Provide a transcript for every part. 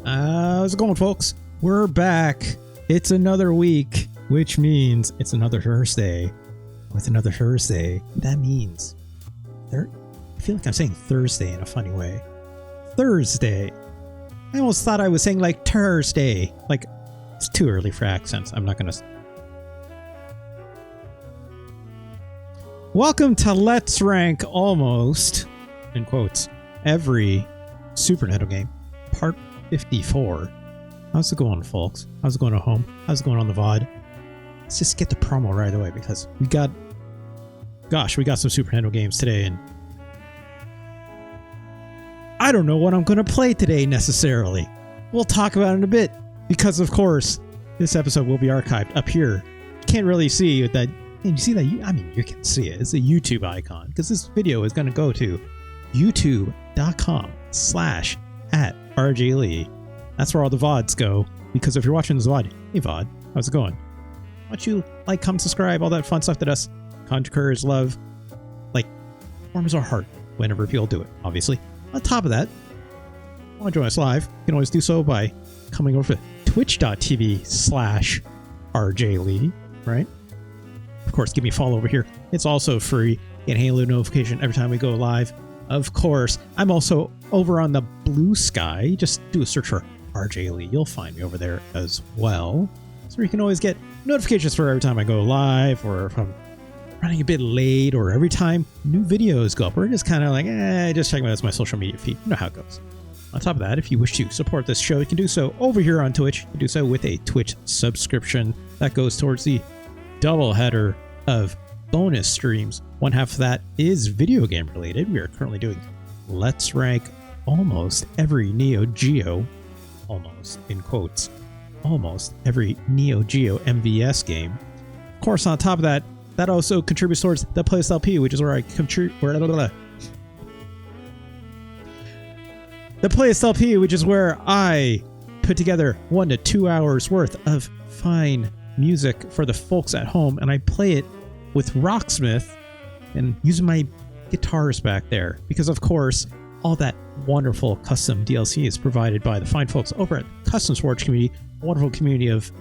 How's it going, folks? We're back. It's another week, which means it's another Thursday. With another Thursday, that means I feel like I'm saying Thursday in a funny way. Thursday. I almost thought I was saying like Thursday. Like, it's too early for accents. I'm not gonna. Welcome to Let's Rank Almost, in quotes, every Super Nintendo game, part 54. How's it going, folks? How's it going at home? How's it going on the VOD? Let's just get the promo right away because we got some Super Nintendo games today, and I don't know what I'm going to play today necessarily. We'll talk about it in a bit because, of course, this episode will be archived up here. You can't really see that. And you see that? I mean, you can see it. It's a YouTube icon because this video is going to go to youtube.com/@RJLee. That's where all the VODs go. Because if you're watching this VOD, hey VOD, how's it going? Why don't you like, comment, subscribe, all that fun stuff that us conquerors love. Like, warms our heart whenever people do it, obviously. On top of that, want to join us live? You can always do so by coming over to twitch.tv/RJLee, right? Of course, give me a follow over here. It's also free. Get a Halo notification every time we go live. Of course, I'm also over on the Blue Sky. Just do a search for RJ Lee. You'll find me over there as well. So you can always get notifications for every time I go live, or if I'm running a bit late, or every time new videos go up. We're just kind of like, just checking out my social media feed. You know how it goes. On top of that, if you wish to support this show, you can do so over here on Twitch. You can do so with a Twitch subscription. That goes towards the double header of bonus streams. One half of that is video game related. We are currently doing Let's Rank almost every Neo Geo, almost in quotes, almost every Neo Geo MVS game. Of course, on top of that, that also contributes towards the Playlist LP, which is where I contribute. The Playlist LP, which is where I put together 1 to 2 hours worth of fine music for the folks at home, and I play it with Rocksmith and using my guitars back there because, of course, all that wonderful custom DLC is provided by the fine folks over at Custom Forge community, a wonderful community of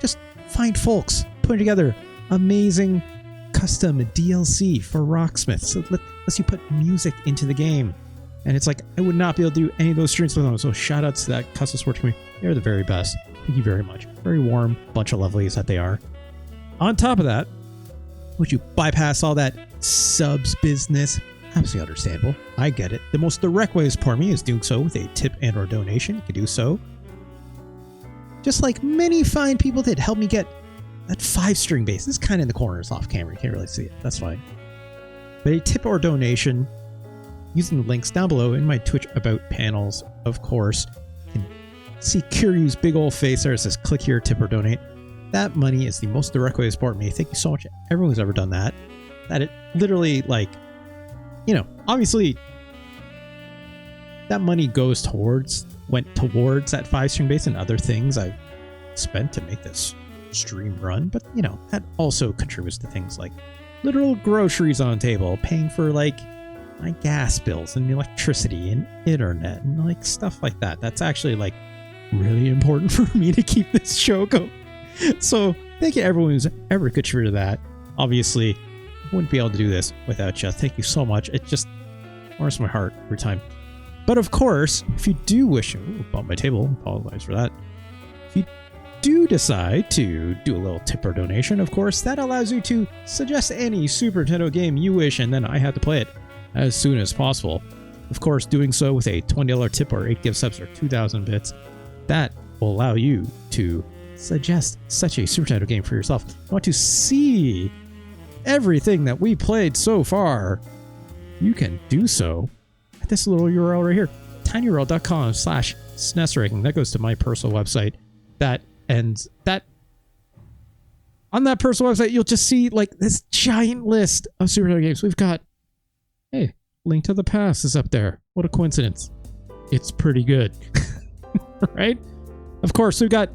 just fine folks putting together amazing custom DLC for Rocksmith. So lets you put music into the game, and it's like I would not be able to do any of those streams without them. So shout out to that Custom Forge community. They're the very best. Thank you very much. Very warm bunch of lovelies that they are. On top of that, would you bypass all that subs business? Absolutely understandable. I get it. The most direct way to support me is doing so with a tip and or donation. You can do so. Just like many fine people did. Help me get that 5-string bass. This is kind of in the corners off camera. You can't really see it. That's fine. But a tip or donation using the links down below in my Twitch About panels, of course. You can see Kiryu's big old face there. It says click here, tip or donate. That money is the most direct way to support me. Thank you so much, everyone who's ever done that. That it literally, like, you know, obviously that money went towards that 5-string bass and other things I've spent to make this stream run. But, you know, that also contributes to things like literal groceries on the table, paying for, like, my gas bills and electricity and internet and, like, stuff like that. That's actually, like, really important for me to keep this show going. So thank you everyone who's ever contributed to that. Obviously, I wouldn't be able to do this without you. Thank you so much. It just warms my heart every time. But of course, if you do wish to bump my table, apologize for that. If you do decide to do a little tip or donation, of course, that allows you to suggest any Super Nintendo game you wish, and then I have to play it as soon as possible. Of course, doing so with a $20 tip or 8 gift subs or 2,000 bits, that will allow you to suggest such a Super Nintendo game for yourself. You want to see everything that we played so far, you can do so at this little URL right here, tinyurl.com/SNES ranking. That goes to my personal website. On that personal website, you'll just see like this giant list of Super Nintendo games. We've got, hey, Link to the Past is up there. What a coincidence. It's pretty good. Right? Of course, we've got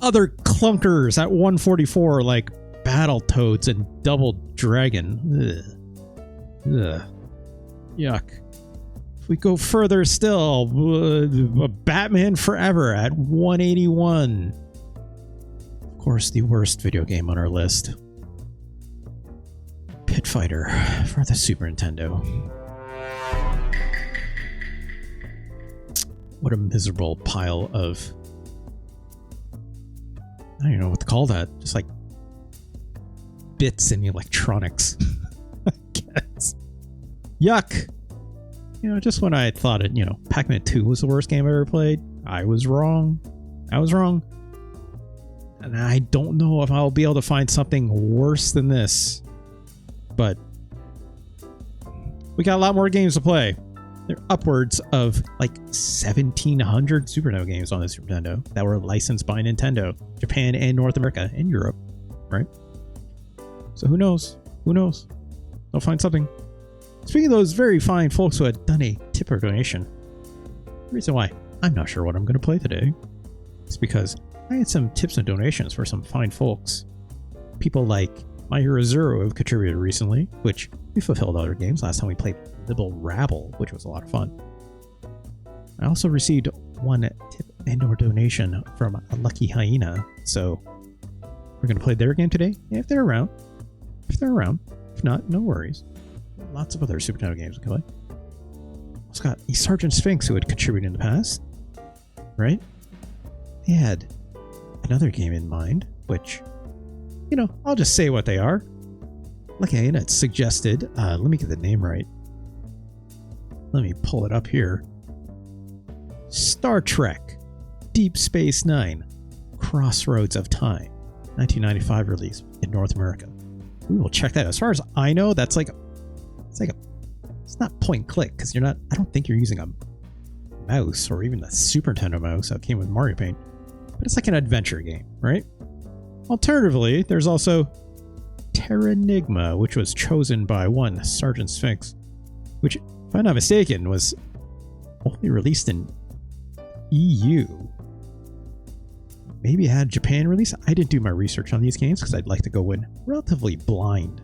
other clunkers at 144 like Battletoads and Double Dragon. Ugh. Yuck. We go further still. Batman Forever at 181. Of course, the worst video game on our list. Pit Fighter for the Super Nintendo. What a miserable pile of... I don't even know what to call that. Just like bits in electronics. I guess. Yuck! You know, just when I thought it, Pac-Man 2 was the worst game I ever played, I was wrong. I was wrong. And I don't know if I'll be able to find something worse than this. But we got a lot more games to play. There are upwards of like 1,700 Super Nintendo games on the Super Nintendo that were licensed by Nintendo, Japan and North America and Europe, right? So who knows? Who knows? I'll find something. Speaking of those very fine folks who had done a tip or donation, the reason why I'm not sure what I'm going to play today is because I had some tips and donations for some fine folks. People like My Hero Zero have contributed recently, which we fulfilled other games. Last time we played Libble Rabble, which was a lot of fun. I also received one tip and or donation from a Lucky Hyena, so we're going to play their game today, if they're around. If they're around. If not, no worries. Lots of other Super Nintendo games we can play. Also got a Sergeant Sphinx who had contributed in the past, right? They had another game in mind, which, I'll just say what they are. Lucky Hyena suggested, let me get the name right. Let me pull it up here. Star Trek Deep Space Nine Crossroads of Time, 1995 release in North America. We will check that. As far as I know, it's not point and click because I don't think you're using a mouse or even the Super Nintendo mouse that came with Mario Paint, but it's like an adventure game, right? Alternatively, there's also Terranigma, which was chosen by one Sergeant Sphinx, which, if I'm not mistaken, was only released in EU. Maybe it had Japan release. I didn't do my research on these games because I'd like to go in relatively blind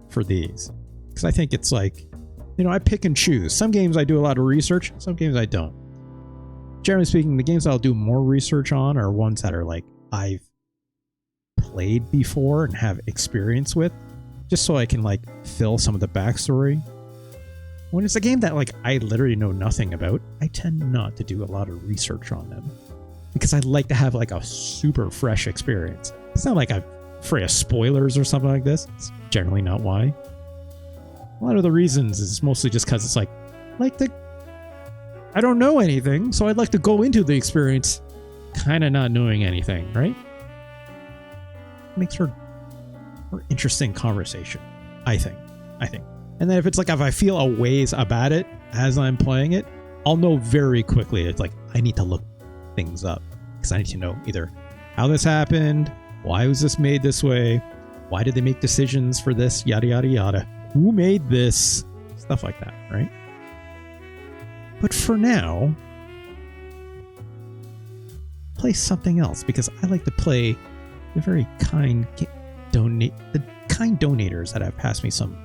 for these. Because I think it's like, I pick and choose. Some games I do a lot of research, some games I don't. Generally speaking, the games I'll do more research on are ones that are like I've played before and have experience with, just so I can like fill some of the backstory. When it's a game that like I literally know nothing about, I tend not to do a lot of research on them because I like to have like a super fresh experience. It's not like I'm afraid of spoilers or something like this. It's generally not why. A lot of the reasons is mostly just because it's like I don't know anything, so I'd like to go into the experience kind of not knowing anything, right? It makes for more interesting conversation, I think. And then if I feel a ways about it as I'm playing it, I'll know very quickly. It's like I need to look things up because I need to know either how this happened, why was this made this way, why did they make decisions for this, yada yada yada, who made this, stuff like that, right? But for now, play something else because I like to play the very kind donators that have passed me some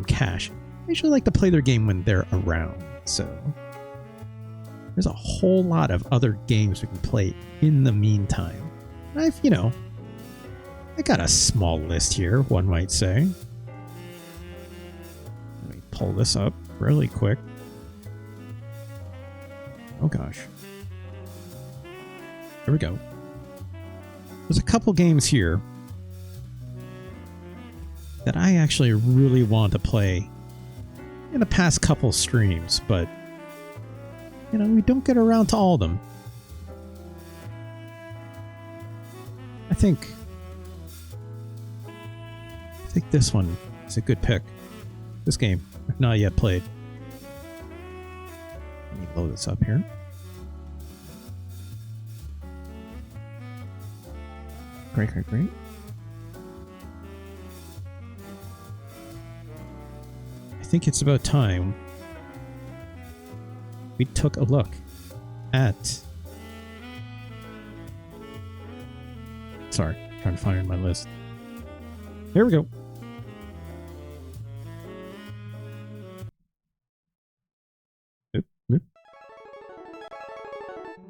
cash. I usually like to play their game when they're around, so there's a whole lot of other games we can play in the meantime. I got a small list here, one might say. Let me pull this up really quick. Oh gosh. There we go. There's a couple games here that I actually really want to play in the past couple streams, but we don't get around to all of them. I think this one is a good pick. This game, I've not yet played. Let me load this up here. Great. I think it's about time we took a look at... Sorry, trying to find it in my list. Here we go.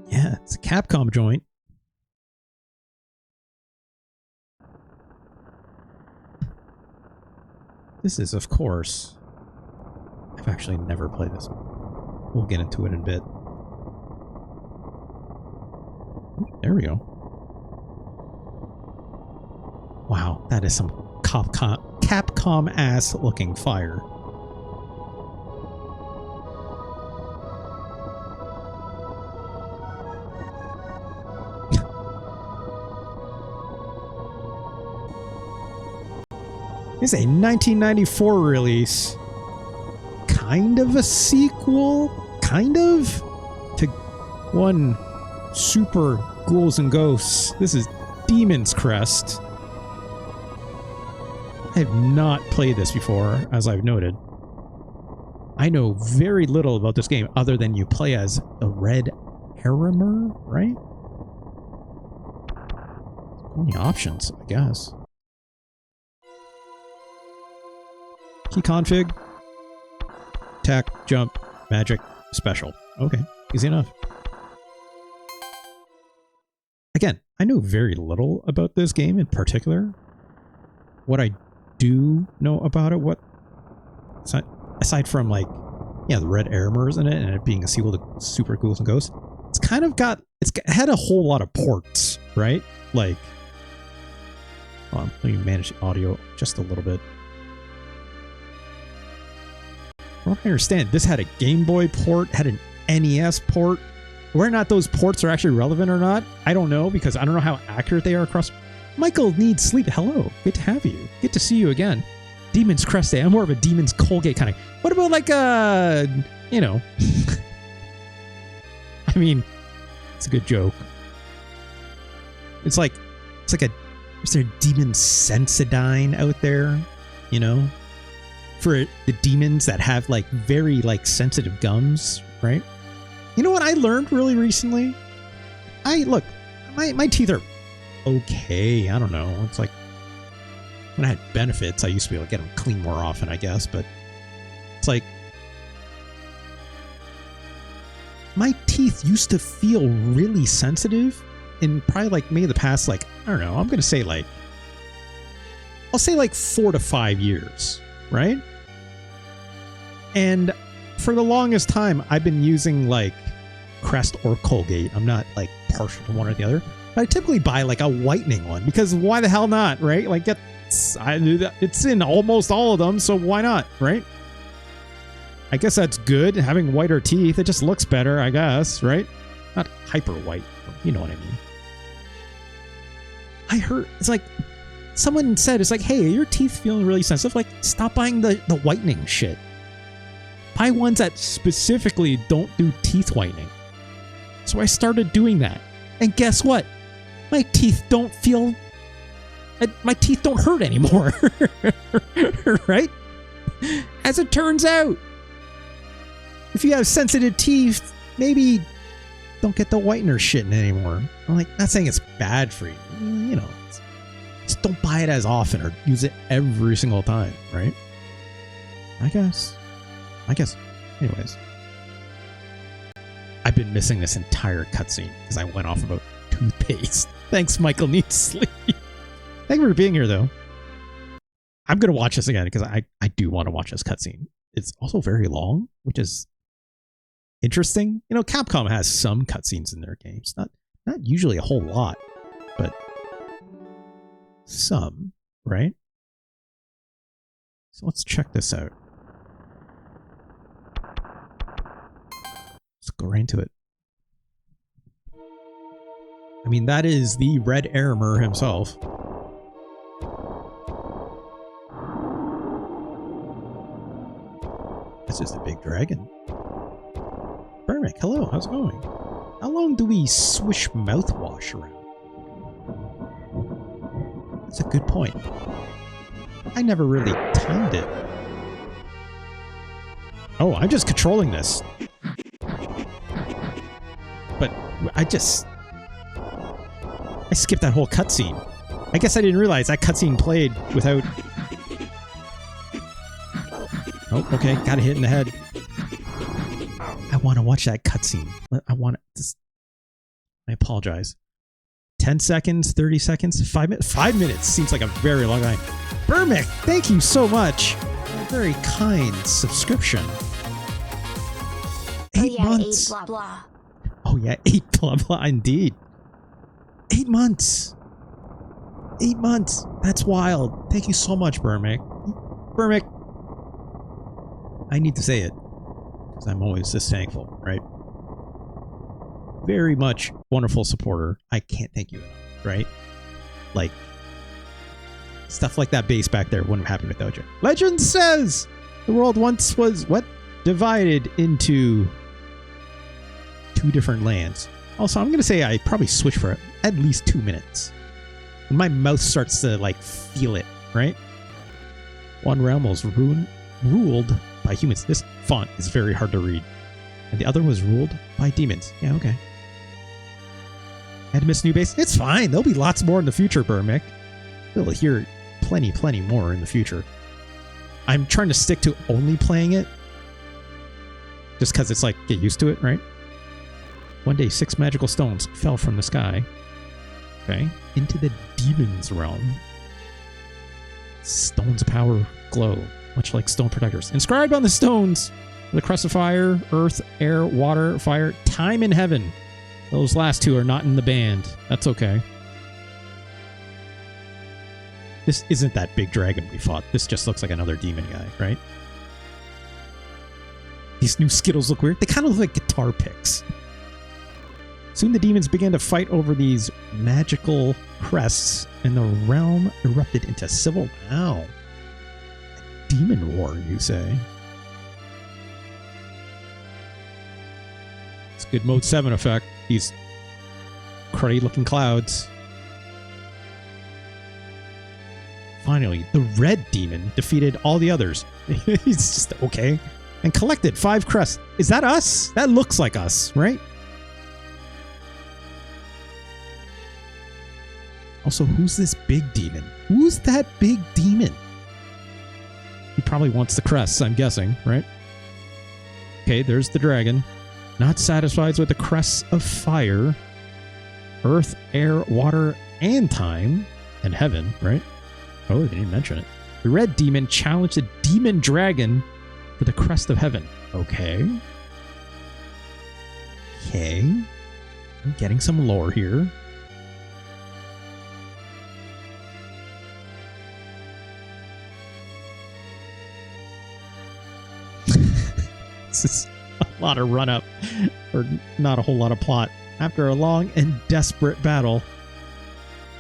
Yeah, it's a Capcom joint. This is, of course... I've actually never played this. We'll get into it in a bit. There we go. Wow, that is some Capcom-ass looking fire. It's a 1994 release. Kind of a sequel, kind of, to one Super Ghouls and Ghosts. This is Demon's Crest. I have not played this before, as I've noted. I know very little about this game other than you play as a red Terranigma, right? Only options, I guess. Key config. Attack, jump, magic, special. Okay, easy enough. Again, I know very little about this game in particular. What I do know about it, aside from like, yeah, the red Terranigmas in it and it being a sequel to Super Ghouls and Ghosts, it's kind of got, it's had a whole lot of ports, right? Like, let me manage the audio just a little bit. I don't understand. This had a Game Boy port, had an NES port. Whether or not those ports are actually relevant or not, I don't know, because I don't know how accurate they are across. Michael needs sleep. Hello. Good to have you. Good to see you again. Demon's Crest Day. I'm more of a Demon's Colgate kind of. What about like you know. I mean, it's a good joke. It's like is there a Demon Sensodyne out there? You know? For the demons that have like very like sensitive gums, right? You know what I learned really recently? Look, my teeth are okay. I don't know. It's like when I had benefits, I used to be able to get them clean more often, I guess. But it's like my teeth used to feel really sensitive in probably like maybe the past, like, I don't know. I'm gonna say like, I'll say like 4 to 5 years, right? And for the longest time, I've been using like Crest or Colgate. I'm not like partial to one or the other. But I typically buy like a whitening one because why the hell not, right? Like it's in almost all of them, so why not, right? I guess that's good, having whiter teeth. It just looks better, I guess, right? Not hyper white, you know what I mean. I heard, it's like, someone said, it's like, hey, your teeth feeling really sensitive. Like, stop buying the whitening shit. Buy ones that specifically don't do teeth whitening. So I started doing that. And guess what? My teeth don't feel... my teeth don't hurt anymore. Right? As it turns out. If you have sensitive teeth, maybe don't get the whitener shit anymore. I'm like, not saying it's bad for you. You know, just don't buy it as often or use it every single time, right? I guess. Anyways. I've been missing this entire cutscene because I went off about toothpaste. Thanks, Michael needs sleep. Thank you for being here, though. I'm going to watch this again because I do want to watch this cutscene. It's also very long, which is interesting. You know, Capcom has some cutscenes in their games. Not usually a whole lot, but some, right? So let's check this out. Let's go right into it. I mean, that is the Red Terranigma himself. This is the big dragon. Bermick, hello, how's it going? How long do we swish mouthwash around? That's a good point. I never really timed it. Oh, I'm just controlling this. But I skipped that whole cutscene. I guess I didn't realize that cutscene played without... Oh, okay, got a hit in the head. I want to watch that cutscene. I want to. I apologize. 10 seconds, 30 seconds, 5 minutes. 5 minutes seems like a very long time. Burmick, thank you so much. A very kind subscription. 8 months. 8 blah blah. Oh yeah, 8 blah blah indeed. 8 months. 8 months. That's wild. Thank you so much, Burmick. Burmick. I need to say it because I'm always this thankful, right? Very much wonderful supporter. I can't thank you enough, right? Like, stuff like that base back there wouldn't have happened without you. Legend says the world once was, what? Divided into 2 different lands. Also, I'm going to say I probably switch for at least 2 minutes. When my mouth starts to, like, feel it, right? One realm was ruled by humans. This font is very hard to read. And the other was ruled by demons. Yeah, okay. Had to miss new base. It's fine. There'll be lots more in the future, Burmick. You'll hear plenty more in the future. I'm trying to stick to only playing it. Just because it's like, get used to it, right? One day, 6 magical stones fell from the sky. Okay. Into the demon's realm. Stones' power glow, much like stone protectors. Inscribed on the stones, the crest of fire, earth, air, water, fire, time, and heaven. Those last 2 are not in the band. That's okay. This isn't that big dragon we fought. This just looks like another demon guy, right? These new Skittles look weird. They kind of look like guitar picks. Soon the demons began to fight over these magical crests, and the realm erupted into civil... Wow. A demon war, you say? It's good Mode 7 effect. These cruddy-looking clouds. Finally, the red demon defeated all the others. He's just okay. And collected 5 crests. Is that us? That looks like us, right? Also, who's this big demon? Who's that big demon? He probably wants the crests, I'm guessing, right? Okay, there's the dragon. Not satisfied with the crests of fire, earth, air, water, and time, and heaven, right? Oh, they didn't mention it. The red demon challenged the demon dragon for the crest of heaven. Okay. Okay. I'm getting some lore here. This is a lot of run-up, or not a whole lot of plot. After a long and desperate battle,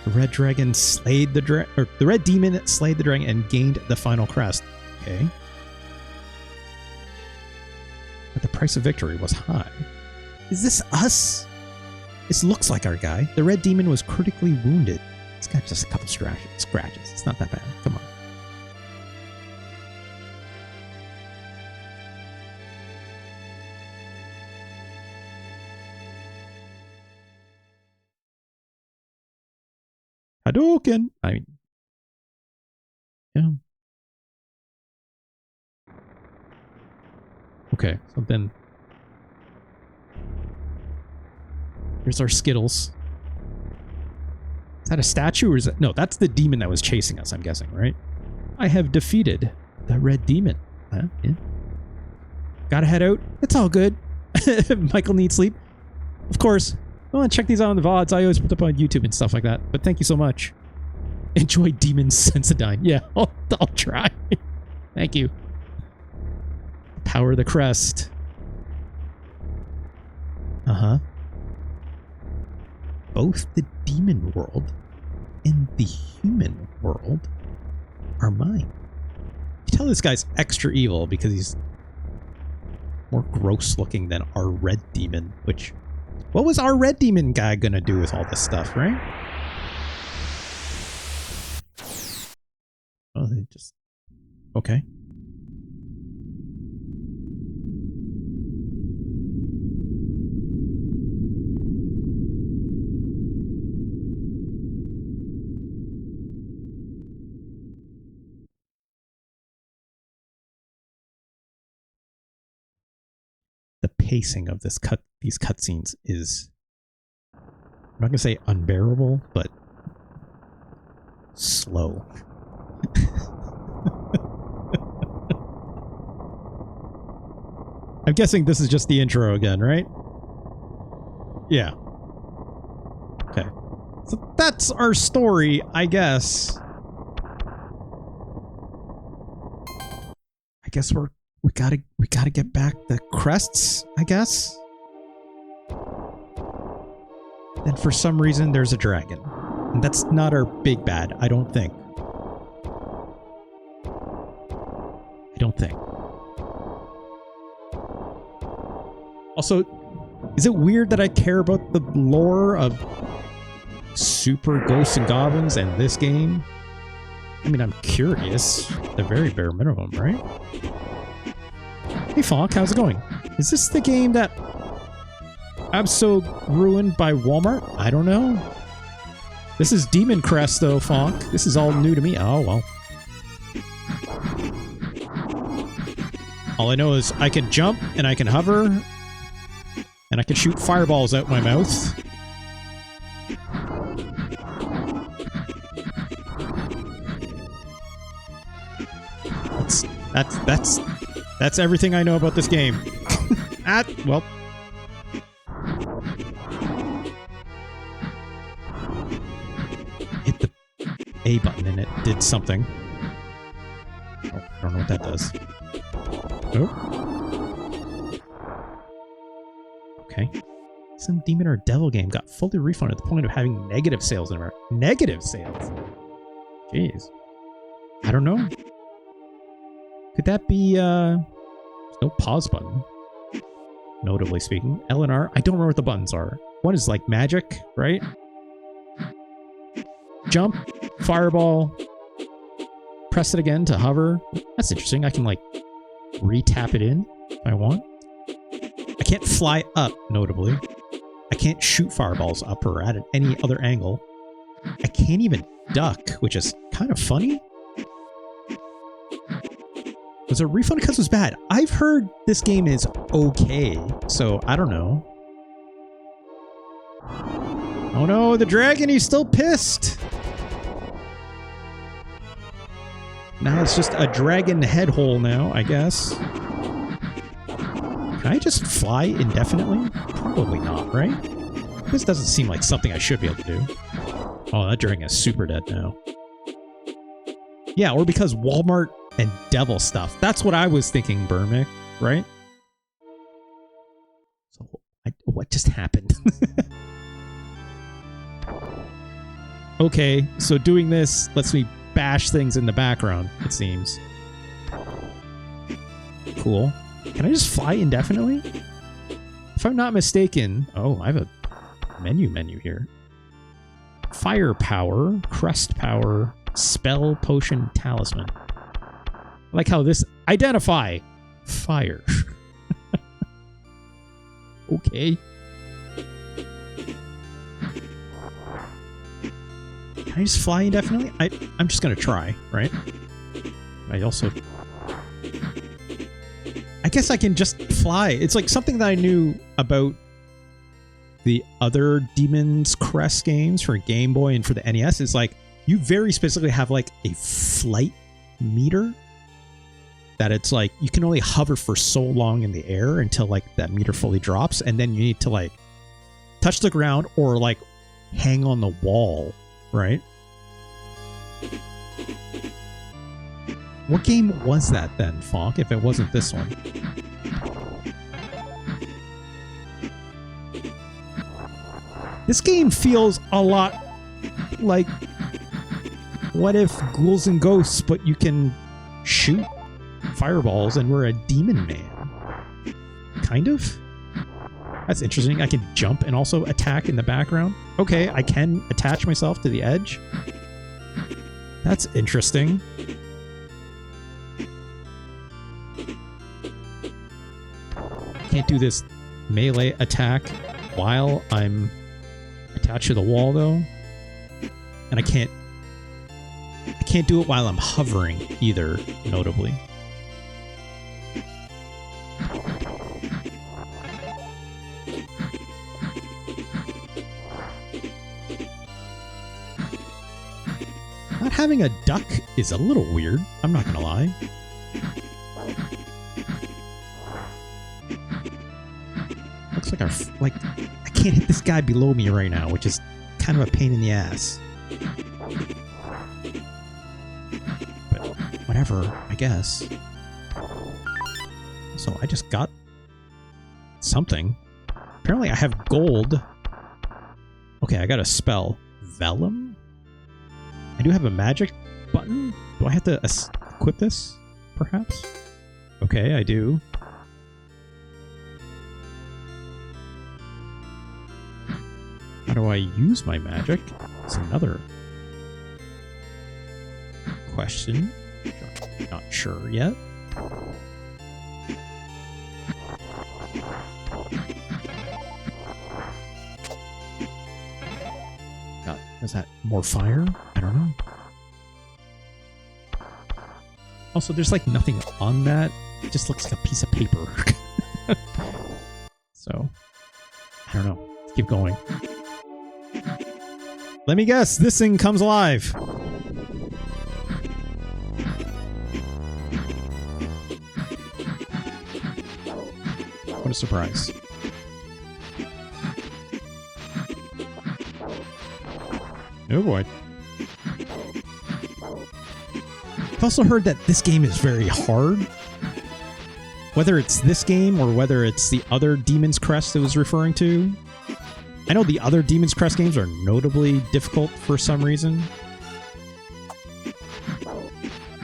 the red dragon slayed the the red demon slayed the dragon and gained the final crest. Okay. But the price of victory was high. Is this us? This looks like our guy. The red demon was critically wounded. It's got just a couple scratches. It's not that bad. Come on. Hadouken! I mean, yeah. Okay, so then here's our Skittles. Is that a statue or is that... No, that's the demon that was chasing us, I'm guessing, right? I have defeated the red demon. Huh? Yeah. Gotta head out. It's all good. Michael needs sleep. Of course. I want to check these out on the VODs. I always put up on YouTube and stuff like that. But thank you so much. Enjoy Demon Sensodyne. Yeah, I'll try. Thank you. Power the crest. Uh-huh. Both the demon world and the human world are mine. You tell this guy's extra evil because he's more gross looking than our red demon, which... What was our red demon guy gonna do with all this stuff, right? Oh, they just... Okay. the pacing of these cutscenes is, I'm not gonna say unbearable, but slow. I'm guessing this is just the intro again, right? Yeah. Okay. So that's our story, I guess. I guess we gotta get back the crests, I guess. And for some reason there's a dragon. And that's not our big bad, I don't think. Also, is it weird that I care about the lore of Super Ghosts and Goblins and this game? I mean, I'm curious. The very bare minimum, right? Hey, Fonk, how's it going? Is this the game that I'm so ruined by Walmart? I don't know. This is Demon Crest, though, Fonk. This is all new to me. Oh, well. All I know is I can jump, and I can hover, and I can shoot fireballs out my mouth. That's everything I know about this game. Well. Hit the A button and it did something. Oh, I don't know what that does. Oh. Okay. Some demon or devil game got fully refunded at the point of having negative sales in America. Negative sales? Jeez. I don't know. Could that be, there's no pause button, notably speaking. L and R, I don't remember what the buttons are. One is like magic, right? Jump, fireball, press it again to hover. That's interesting. I can like re-tap it in if I want. I can't fly up, notably. I can't shoot fireballs up or at any other angle. I can't even duck, which is kind of funny. Was it a refund because it was bad? I've heard this game is okay, so I don't know. Oh no, the dragon, he's still pissed! Now it's just a dragon head hole now, I guess. Can I just fly indefinitely? Probably not, right? This doesn't seem like something I should be able to do. Oh, that dragon is super dead now. Yeah, or because Walmart and devil stuff. That's what I was thinking, Burmick, right? So, what just happened? Okay, so doing this lets me bash things in the background, it seems. Cool. Can I just fly indefinitely? If I'm not mistaken... Oh, I have a menu here. Firepower, Crest power, spell, potion, talisman. I like how this... Identify! Fire. Okay. Can I just fly indefinitely? I'm just gonna try, right? I also... I guess I can just fly. It's like something that I knew about the other Demon's Crest games for Game Boy and for the NES is like, you very specifically have like a flight meter that it's like you can only hover for so long in the air until like that meter fully drops, and then you need to like touch the ground or like hang on the wall, right? What game was that then, Fonk, if it wasn't this one? This game feels a lot like What If Ghouls and Ghosts, but you can shoot fireballs and we're a demon man. Kind of? That's interesting. I can jump and also attack in the background. Okay, I can attach myself to the edge. That's interesting. Can't do this melee attack while I'm attached to the wall, though. And I can't do it while I'm hovering either, notably. having a duck is a little weird. I'm not gonna lie. Looks like I can't hit this guy below me right now, which is kind of a pain in the ass. But whatever, I guess. So I just got something. Apparently I have gold. Okay, I got a spell. Vellum? I do have a magic button. Do I have to equip this, perhaps? Okay, I do. How do I use my magic? It's another question. Not sure yet. God, is that more fire? I don't know. Also, there's like nothing on that. It just looks like a piece of paper. So, I don't know. Let's keep going. Let me guess, this thing comes alive. What a surprise. Oh boy. I've also heard that this game is very hard. Whether it's this game or whether it's the other Demon's Crest it was referring to. I know the other Demon's Crest games are notably difficult for some reason.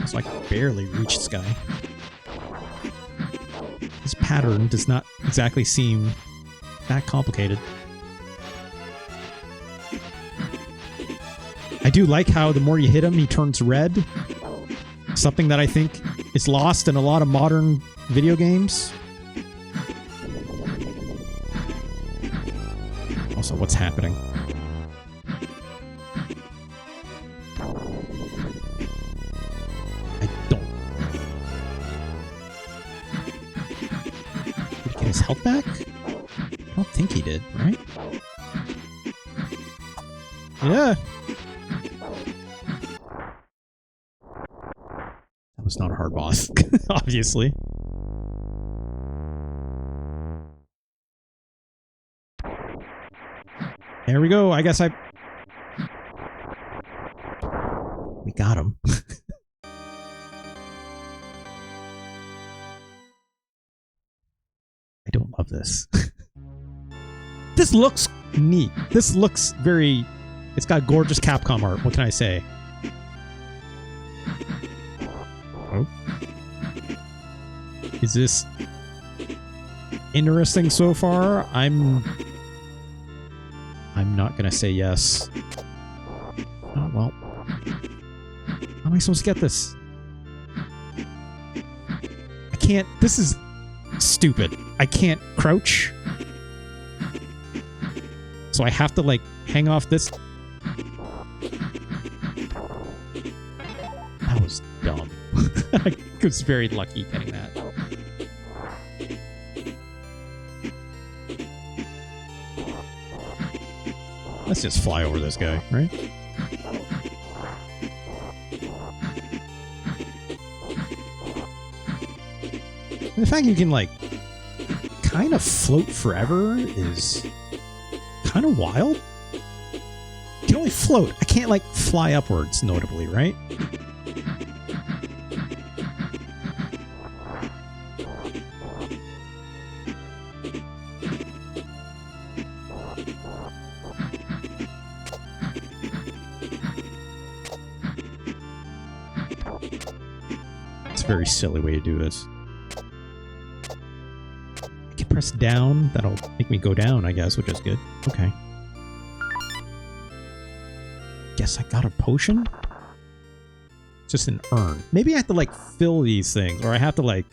So I can barely reach this guy. His pattern does not exactly seem that complicated. I do like how the more you hit him, he turns red. Something that I think is lost in a lot of modern video games. Also, what's happening? I don't... Did he get his health back? I don't think he did, right? Yeah. That was not a hard boss, obviously. There we go. I guess we got him. I don't love this. This looks neat. This looks very... It's got gorgeous Capcom art. What can I say? Oh. Is this interesting so far? I'm not gonna say yes. Oh, well. How am I supposed to get this? I can't... This is stupid. I can't crouch. So I have to, like, hang off this... That was dumb. I was very lucky getting that. Let's just fly over this guy, right? And the fact you can, like, kind of float forever is kind of wild. You can only float. I can't, like, fly upwards, notably, right? Very silly way to do this. I can press down. That'll make me go down, I guess, which is good. Okay. Guess I got a potion? Just an urn. Maybe I have to, like, fill these things, or I have to, like,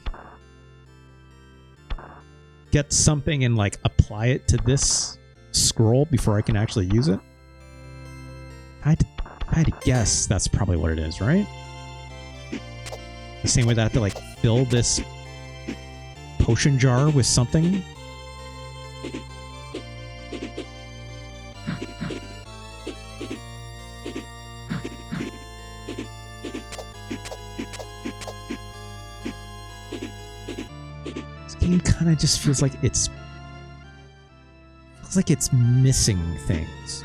get something and, like, apply it to this scroll before I can actually use it. I had to guess that's probably what it is, right? The same way that I have to, like, fill this potion jar with something. game kind of just feels like it's missing things.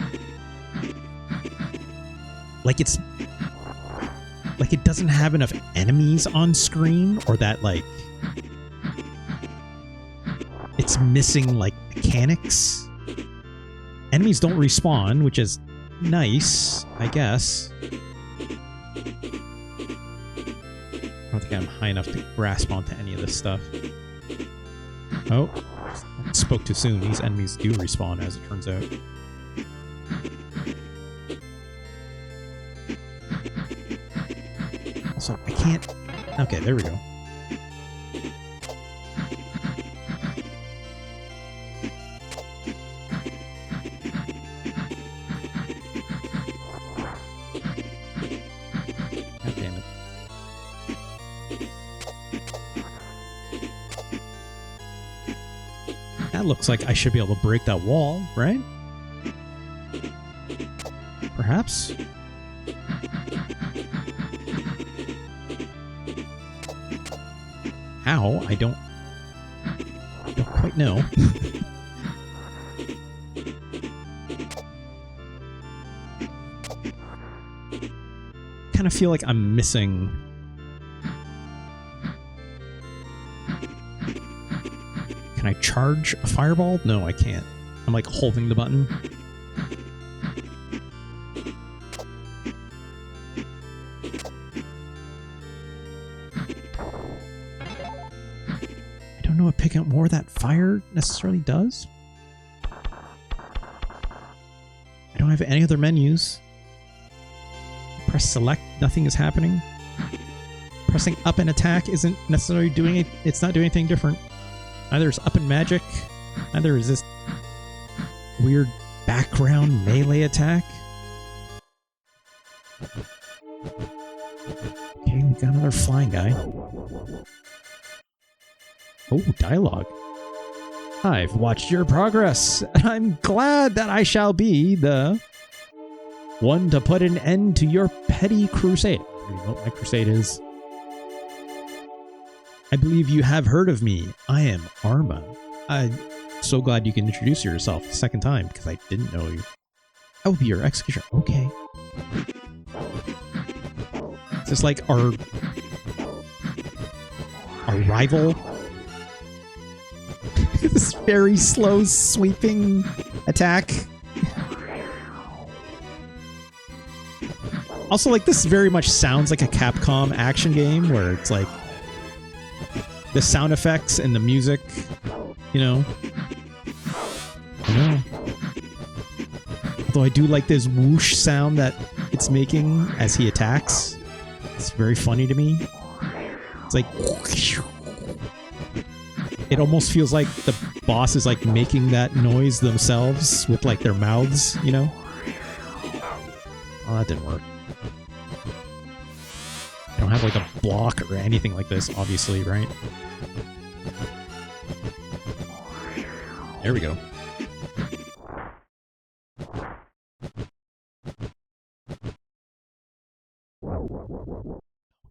Like it doesn't have enough enemies on screen, or that like it's missing like mechanics. Enemies don't respawn, which is nice, I guess. I don't think I'm high enough to grasp onto any of this stuff. Oh, spoke too soon. These enemies do respawn, as it turns out. Also, I can't... Okay, there we go. God damn it. That looks like I should be able to break that wall, right? Perhaps? How? I don't quite know. Kind of feel like I'm missing... Can I charge a fireball? No, I can't. I'm like holding the button. I don't know what picking up more of that fire necessarily does. I don't have any other menus. Press select, nothing is happening. Pressing up and attack isn't necessarily doing it. It's not doing anything different. Neither is up and magic. Neither is this weird background melee attack. Okay, we got another flying guy. Oh, dialogue. I've watched your progress, and I'm glad that I shall be the one to put an end to your petty crusade. You know what my crusade is. I believe you have heard of me. I am Arma. I'm so glad you can introduce yourself a second time, because I didn't know you. I will be your executioner. Okay. Is this like our rival? This very slow, sweeping attack. Also, like, this very much sounds like a Capcom action game, where it's like the sound effects and the music, you know. I know. Although I do like this whoosh sound that it's making as he attacks. It's very funny to me. It's like... It almost feels like the boss is like making that noise themselves with like their mouths, you know? Oh, that didn't work. I don't have like a block or anything like this, obviously, right? There we go.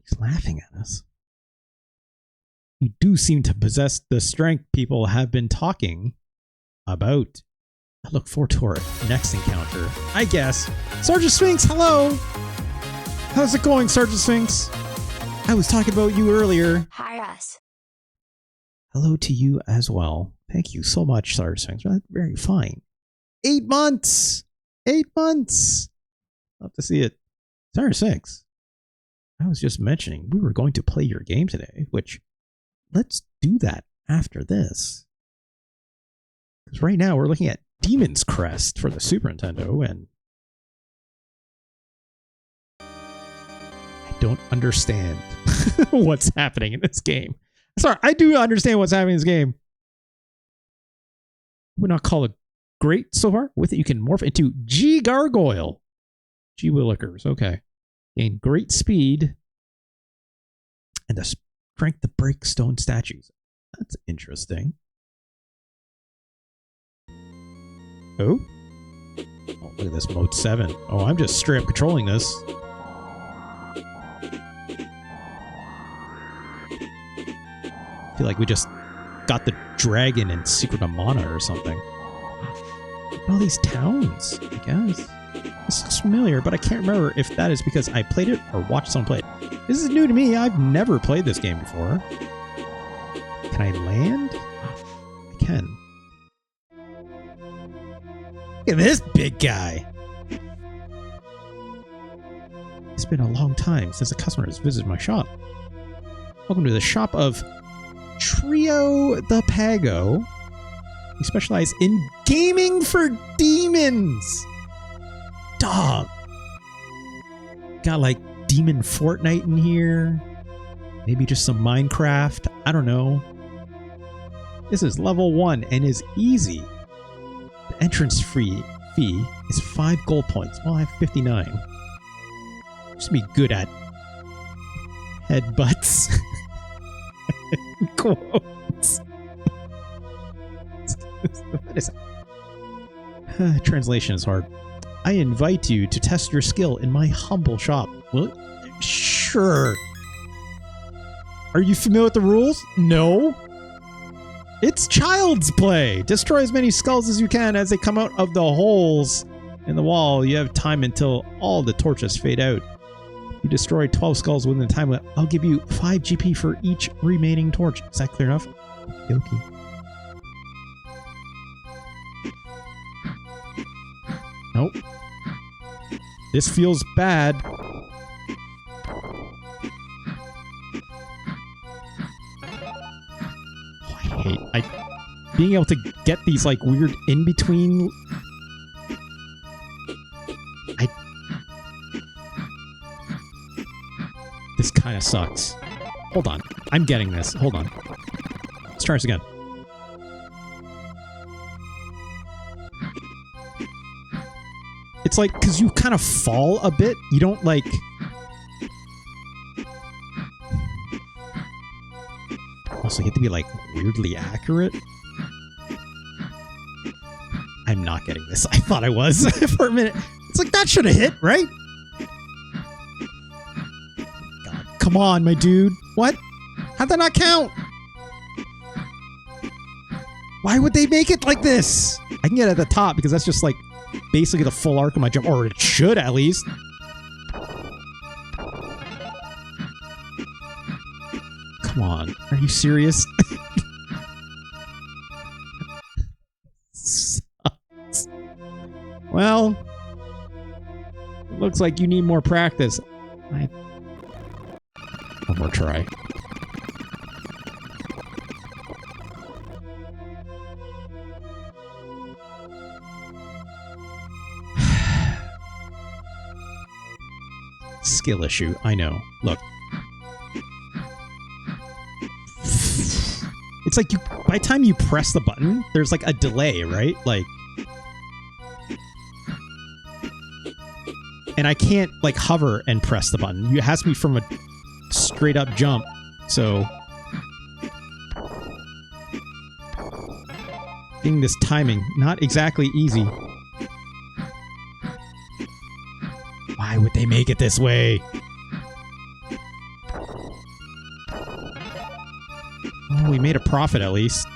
He's laughing at us. You do seem to possess the strength people have been talking about. I look forward to our next encounter, I guess. Sergeant Sphinx, hello! How's it going, Sergeant Sphinx? I was talking about you earlier. Hi, us. Hello to you as well. Thank you so much, Sergeant Sphinx. That's very fine. 8 months! 8 months! Love to see it. Sergeant Sphinx, I was just mentioning we were going to play your game today, which... Let's do that after this. Because right now we're looking at Demon's Crest for the Super Nintendo, and I don't understand what's happening in this game. Sorry, I do understand what's happening in this game. I would not call it great so far. With it, you can morph into G Gargoyle. G Willikers, okay. Gain great speed and a strength to break stone statues. That's interesting. Oh, look at this mode 7. Oh, I'm just straight up controlling this. I feel like we just got the dragon in Secret of Mana or something. All these towns, I guess. This looks familiar, but I can't remember if that is because I played it or watched someone play it. This is new to me. I've never played this game before. Can I land? I can. Look at this big guy. It's been a long time since a customer has visited my shop. Welcome to the shop of Trio the Pago. We specialize in gaming for demons. Dog. Got like Demon Fortnite in here. Maybe just some Minecraft. I don't know. This is level 1 and is easy. The entrance fee is 5 gold points. Well, I have 59. Just be good at headbutts. Quotes. What is it? Translation is hard. I invite you to test your skill in my humble shop. Well, sure. Are you familiar with the rules? No. It's child's play. Destroy as many skulls as you can as they come out of the holes in the wall. You have time until all the torches fade out. You destroy 12 skulls within the time limit. I'll give you 5 GP for each remaining torch. Is that clear enough? Okay. Nope. This feels bad. Oh, I hate being able to get these like weird in between. This kind of sucks. Hold on. I'm getting this. Hold on. Let's try this again. It's like, because you kind of fall a bit. You don't like... Also, you have to be like weirdly accurate. I'm not getting this. I thought I was for a minute. It's like, that should have hit, right? Come on, my dude. What? How'd that not count? Why would they make it like this? I can get at the top because that's just like basically the full arc of my jump. Or it should at least. Come on. Are you serious? Well, it looks like you need more practice. One more try. Skill issue, I know. Look. It's like you, by the time you press the button, there's like a delay, right? Like, and I can't like hover and press the button. It has to be from a straight up jump, so getting this timing, not exactly easy. Why would they make it this way? Oh, we made a profit at least.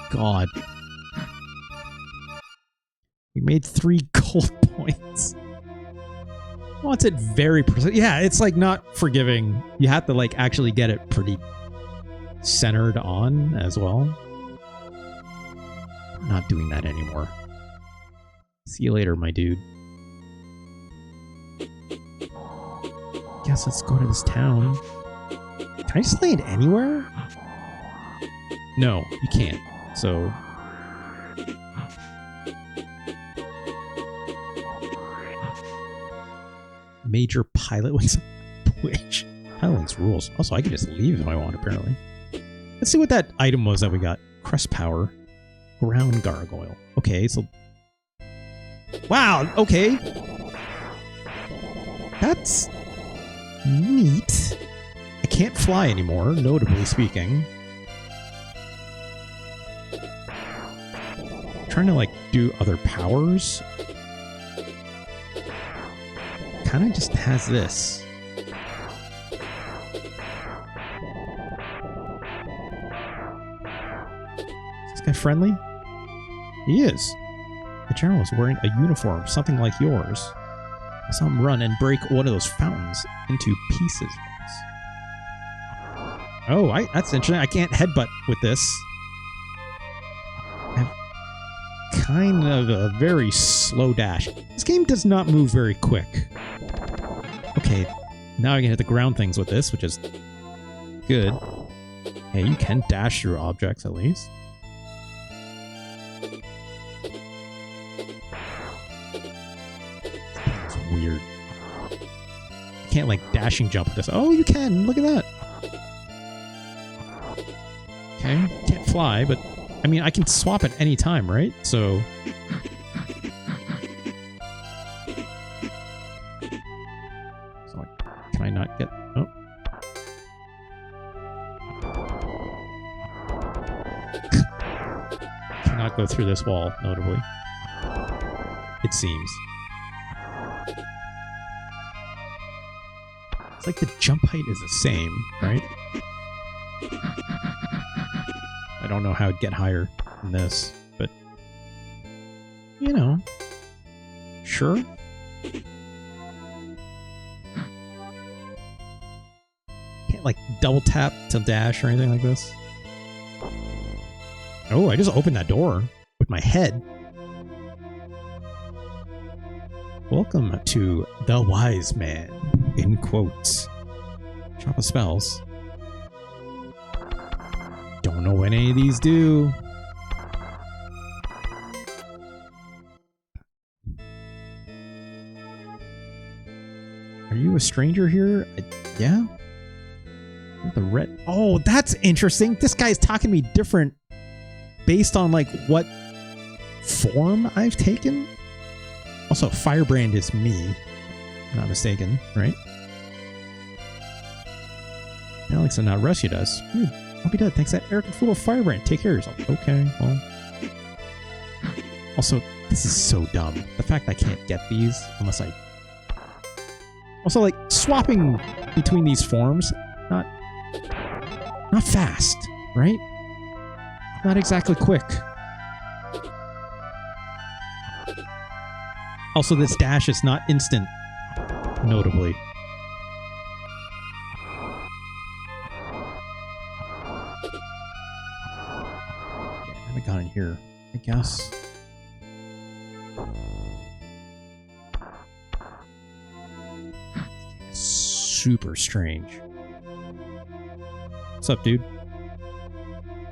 God. We made 3 gold points. Wants it very precise. Yeah, it's like not forgiving. You have to like actually get it pretty centered on as well. I'm not doing that anymore. See you later, my dude. Guess let's go to this town. Can I just land anywhere? No, you can't. So... Major pilot wings. Which pilot wings rules. Also, I can just leave if I want, apparently. Let's see what that item was that we got. Crest power. Ground gargoyle. Okay, so... Wow, okay. That's... neat. I can't fly anymore, notably speaking. I'm trying to, like, do other powers. Kind of just has this. This guy friendly? He is. The general is wearing a uniform, something like yours. I saw him run and break one of those fountains into pieces once. Oh, that's interesting. I can't headbutt with this. I have kind of a very slow dash. This game does not move very quick. Okay, now I can hit the ground things with this, which is good. Okay, you can dash through objects at least. It's weird. I can't like dashing jump with this. Oh, you can! Look at that! Okay, can't fly, but I mean, I can swap at any time, right? So... Can I not get... Oh. Cannot go through this wall, notably. It seems. It's like the jump height is the same, right? I don't know how it'd get higher than this, but... You know. Sure. Can't, like, double tap to dash or anything like this. Oh, I just opened that door with my head. Welcome to the wise man, in quotes. Shop of spells. Don't know what any of these do. Are you a stranger here? Yeah? The red... Oh, that's interesting. This guy's talking to me different based on, like, what form I've taken. Also, Firebrand is me. If I'm not mistaken, right? Alex had not rescued us. I'll be dead. Thanks to that arrogant fool of Firebrand. Take care of yourself. Okay, well... Also, this is so dumb. The fact I can't get these unless I... Also, like, swapping between these forms, not fast, right? Not exactly quick. Also, this dash is not instant, notably. Okay, I haven't got in here, I guess. Super strange. What's up, dude?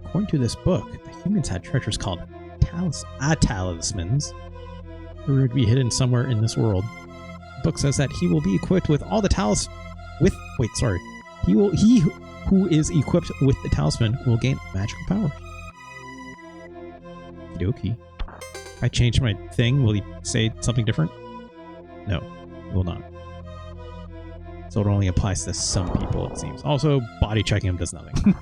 According to this book, the humans had treasures called talismans. They would be hidden somewhere in this world. The book says that he will be equipped with all the He who is equipped with the talisman will gain magical powers. Okey-dokey. If I change my thing, will he say something different? No, he will not. So it only applies to some people, it seems. Also, body checking him does nothing.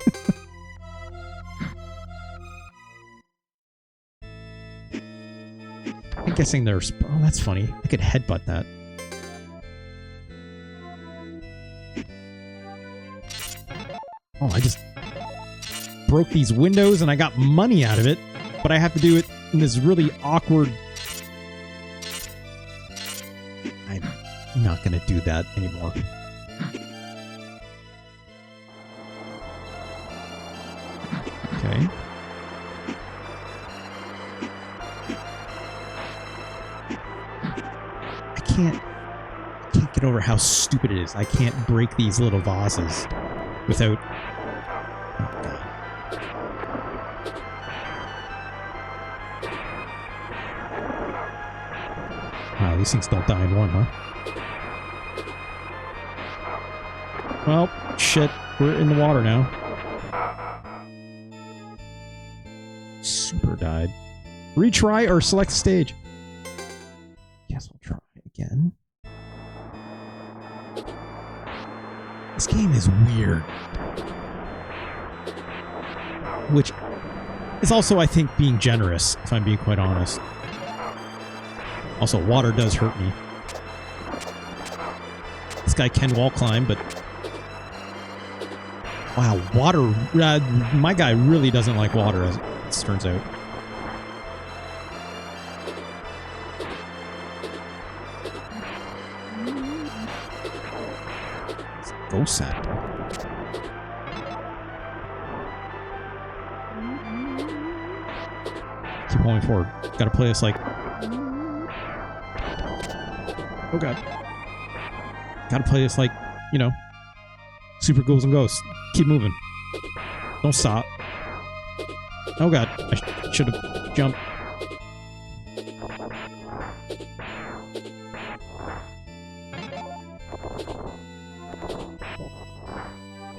I'm guessing there's... Oh, that's funny. I could headbutt that. Oh, I just broke these windows and I got money out of it, but I have to do it in this really awkward... I'm not going to do that anymore. Okay. I can't get over how stupid it is. I can't break these little vases without... Oh, God. Wow, these things don't die in one, huh? Well, shit. We're in the water now. Super died. Retry or select stage? Guess we'll try again. This game is weird. Which is also, I think, being generous, if I'm being quite honest. Also, water does hurt me. This guy can wall climb, but... Wow, water... my guy really doesn't like water. it turns out. It's a ghost sample. Keep going forward. Gotta play this like... Oh god. Gotta play this like, you know, Super Ghouls and Ghosts. Keep moving. Don't stop. Oh god, I should have jumped.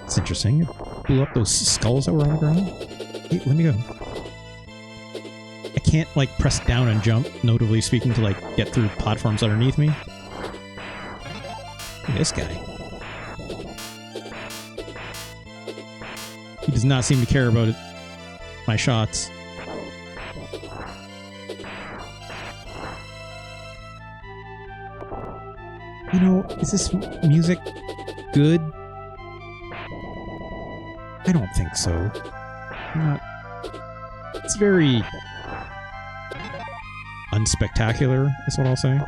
It's interesting. It blew up those skulls that were on the ground. Hey, let me go. I can't, like, press down and jump, notably speaking, to, like, get through platforms underneath me. Look at this guy. He does not seem to care about it. My shots. You know, is this music good? I don't think so. I'm not... It's very... unspectacular, is what I'll say.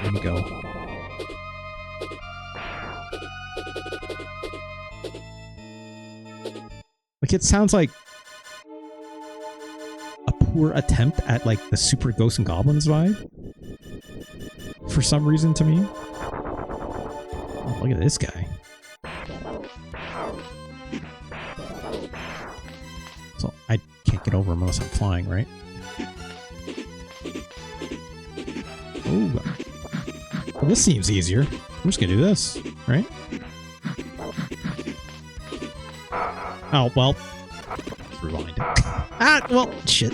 Let me go. Like, it sounds like a poor attempt at, like, the Super Ghosts and Goblins vibe. For some reason to me. Oh, look at this guy. So, I can't get over him unless I'm flying, right? Oh. Well, this seems easier. I'm just gonna do this, right? Oh, well. Rewind. Ah, well, shit.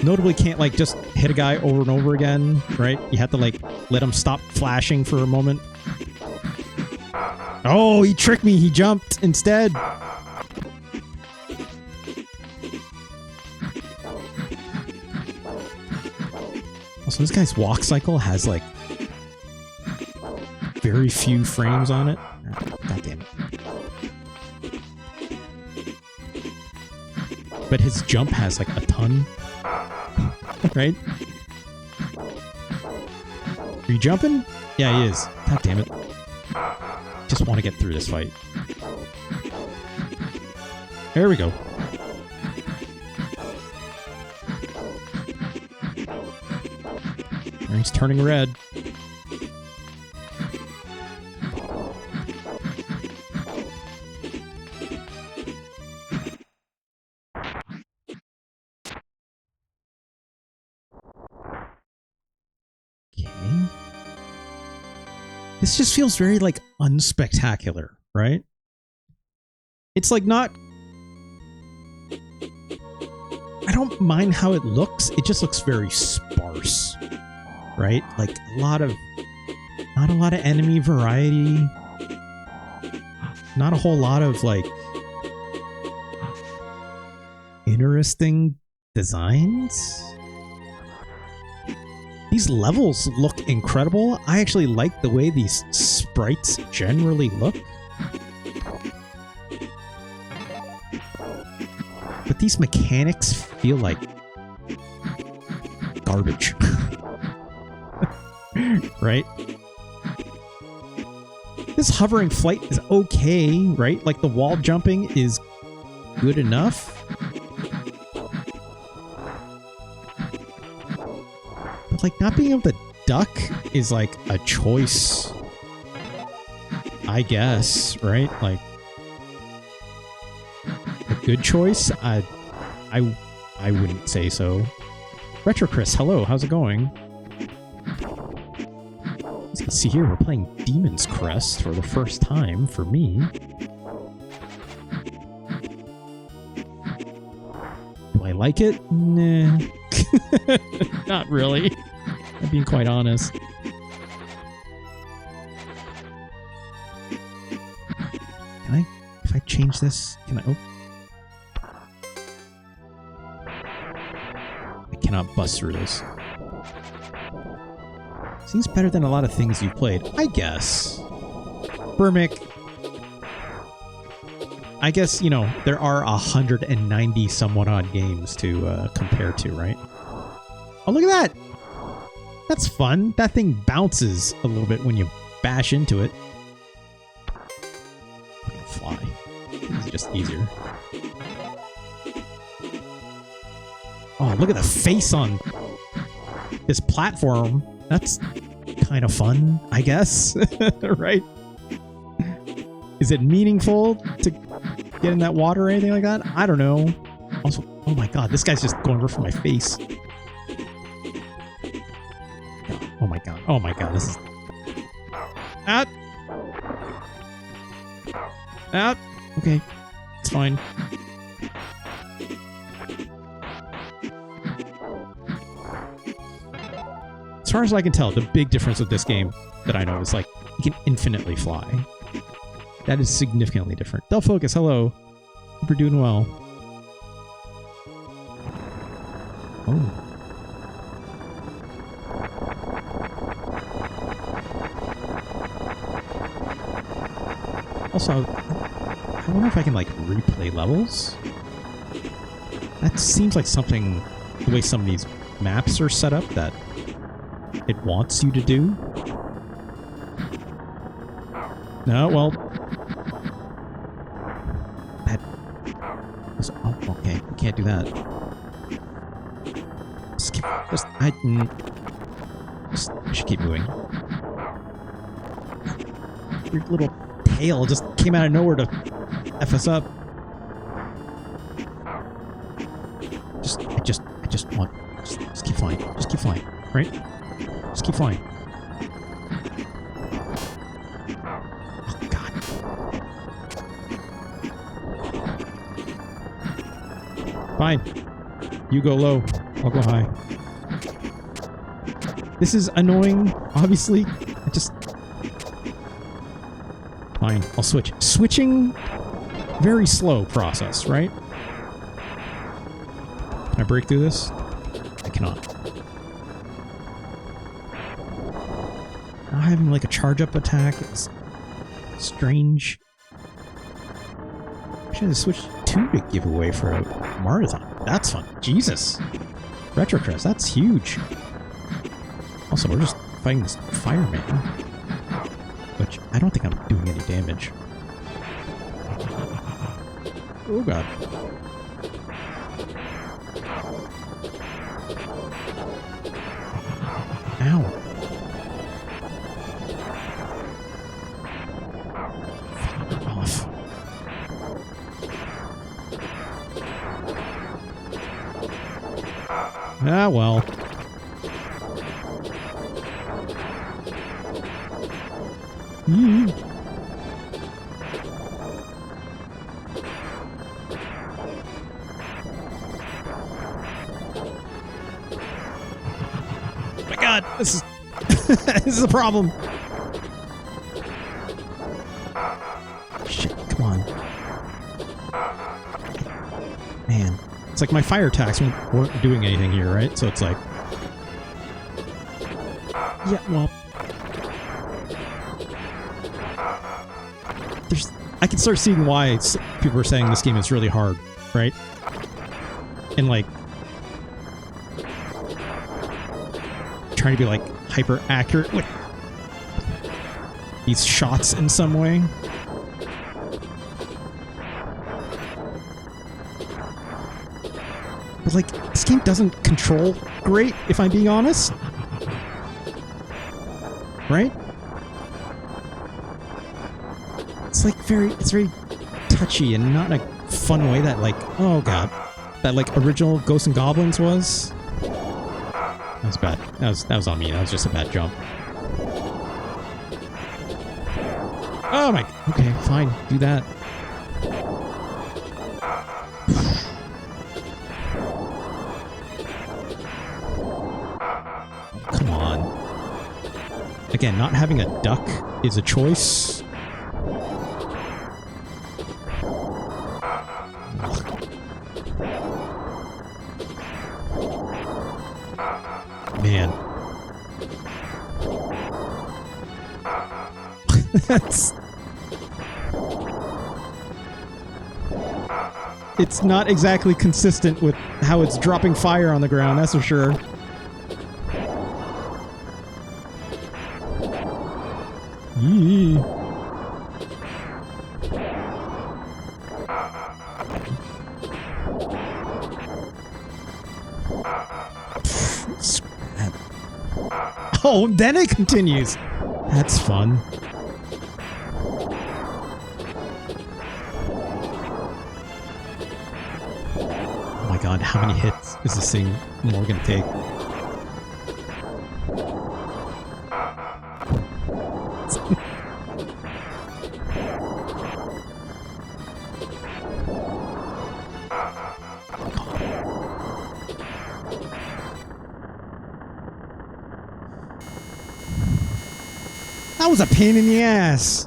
Notably can't, like, just hit a guy over and over again, right? You have to, like, let him stop flashing for a moment. Oh, he tricked me. He jumped instead. So this guy's walk cycle has, like, very few frames on it. Oh, God damn it. But his jump has, like, a ton. Right? Are you jumping? Yeah, he is. God damn it. Just want to get through this fight. There we go. He's turning red. Okay. This just feels very, like, unspectacular, right? It's, like, not... I don't mind how it looks. It just looks very sparse. Right? Like, not a lot of enemy variety. Not a whole lot of, like, interesting designs. These levels look incredible. I actually like the way these sprites generally look. But these mechanics feel like garbage. Right? This hovering flight is okay, right? Like, the wall jumping is good enough. But, like, not being able to duck is, like, a choice. I guess, right? Like, a good choice? I wouldn't say so. Retro Chris, hello, how's it going? As you can see here, we're playing Demon's Crest for the first time for me. Do I like it? Nah. Not really. I'm being quite honest. Can I, if I change this, can I, oh. I cannot bust through this. Seems better than a lot of things you've played, I guess. Burmick. I guess, you know, there are 190 somewhat odd games to compare to, right? Oh, look at that! That's fun. That thing bounces a little bit when you bash into it. I can fly. It's just easier. Oh, look at the face on this platform. That's kind of fun, I guess. Right? Is it meaningful to get in that water or anything like that? I don't know. Also, oh my god, this guy's just going over for my face. Oh my god. Oh my god, this is... Out! Out! Okay, it's fine. As far as I can tell, the big difference with this game that I know is, like, you can infinitely fly. That is significantly different. Del Focus, hello. Hope you're doing well. Oh. Also, I wonder if I can, like, replay levels? That seems like something, the way some of these maps are set up, that it wants you to do. No, well... That... Oh, okay, we can't do that. I should keep moving. Your little tail just came out of nowhere to F us up. I just want... Just keep flying. Just keep flying, right? Just keep flying. Oh, God. Fine. You go low. I'll go high. This is annoying, obviously. I just... Fine. I'll switch. Switching... Very slow process, right? Can I break through this? I cannot. Not having like a charge-up attack is strange. I should have switched 2 to give away for a marathon. That's fun. Jesus. Retro Crest, that's huge. Also, we're just fighting this fireman. Which, I don't think I'm doing any damage. Oh god. Ow. Fuck off. Ah, well. Oh my god, this is this is a problem. Shit, come on. Man, it's like my fire attacks weren't doing anything here, right? So it's like, yeah, well, I can start seeing why people are saying this game is really hard, right? And like trying to be like hyper accurate with these shots in some way. But like, this game doesn't control great, if I'm being honest. Right? It's like it's very touchy and not in a fun way that like, oh god, that like original Ghosts and Goblins was. That was bad. That was on me. That was just a bad jump. Oh my, okay, fine, do that. Come on. Again, not having a duck is a choice. Man. That's... It's not exactly consistent with how it's dropping fire on the ground, that's for sure. Yee. Oh, then it continues. That's fun. Oh my god, how many hits is this thing more gonna take? That was a pain in the ass.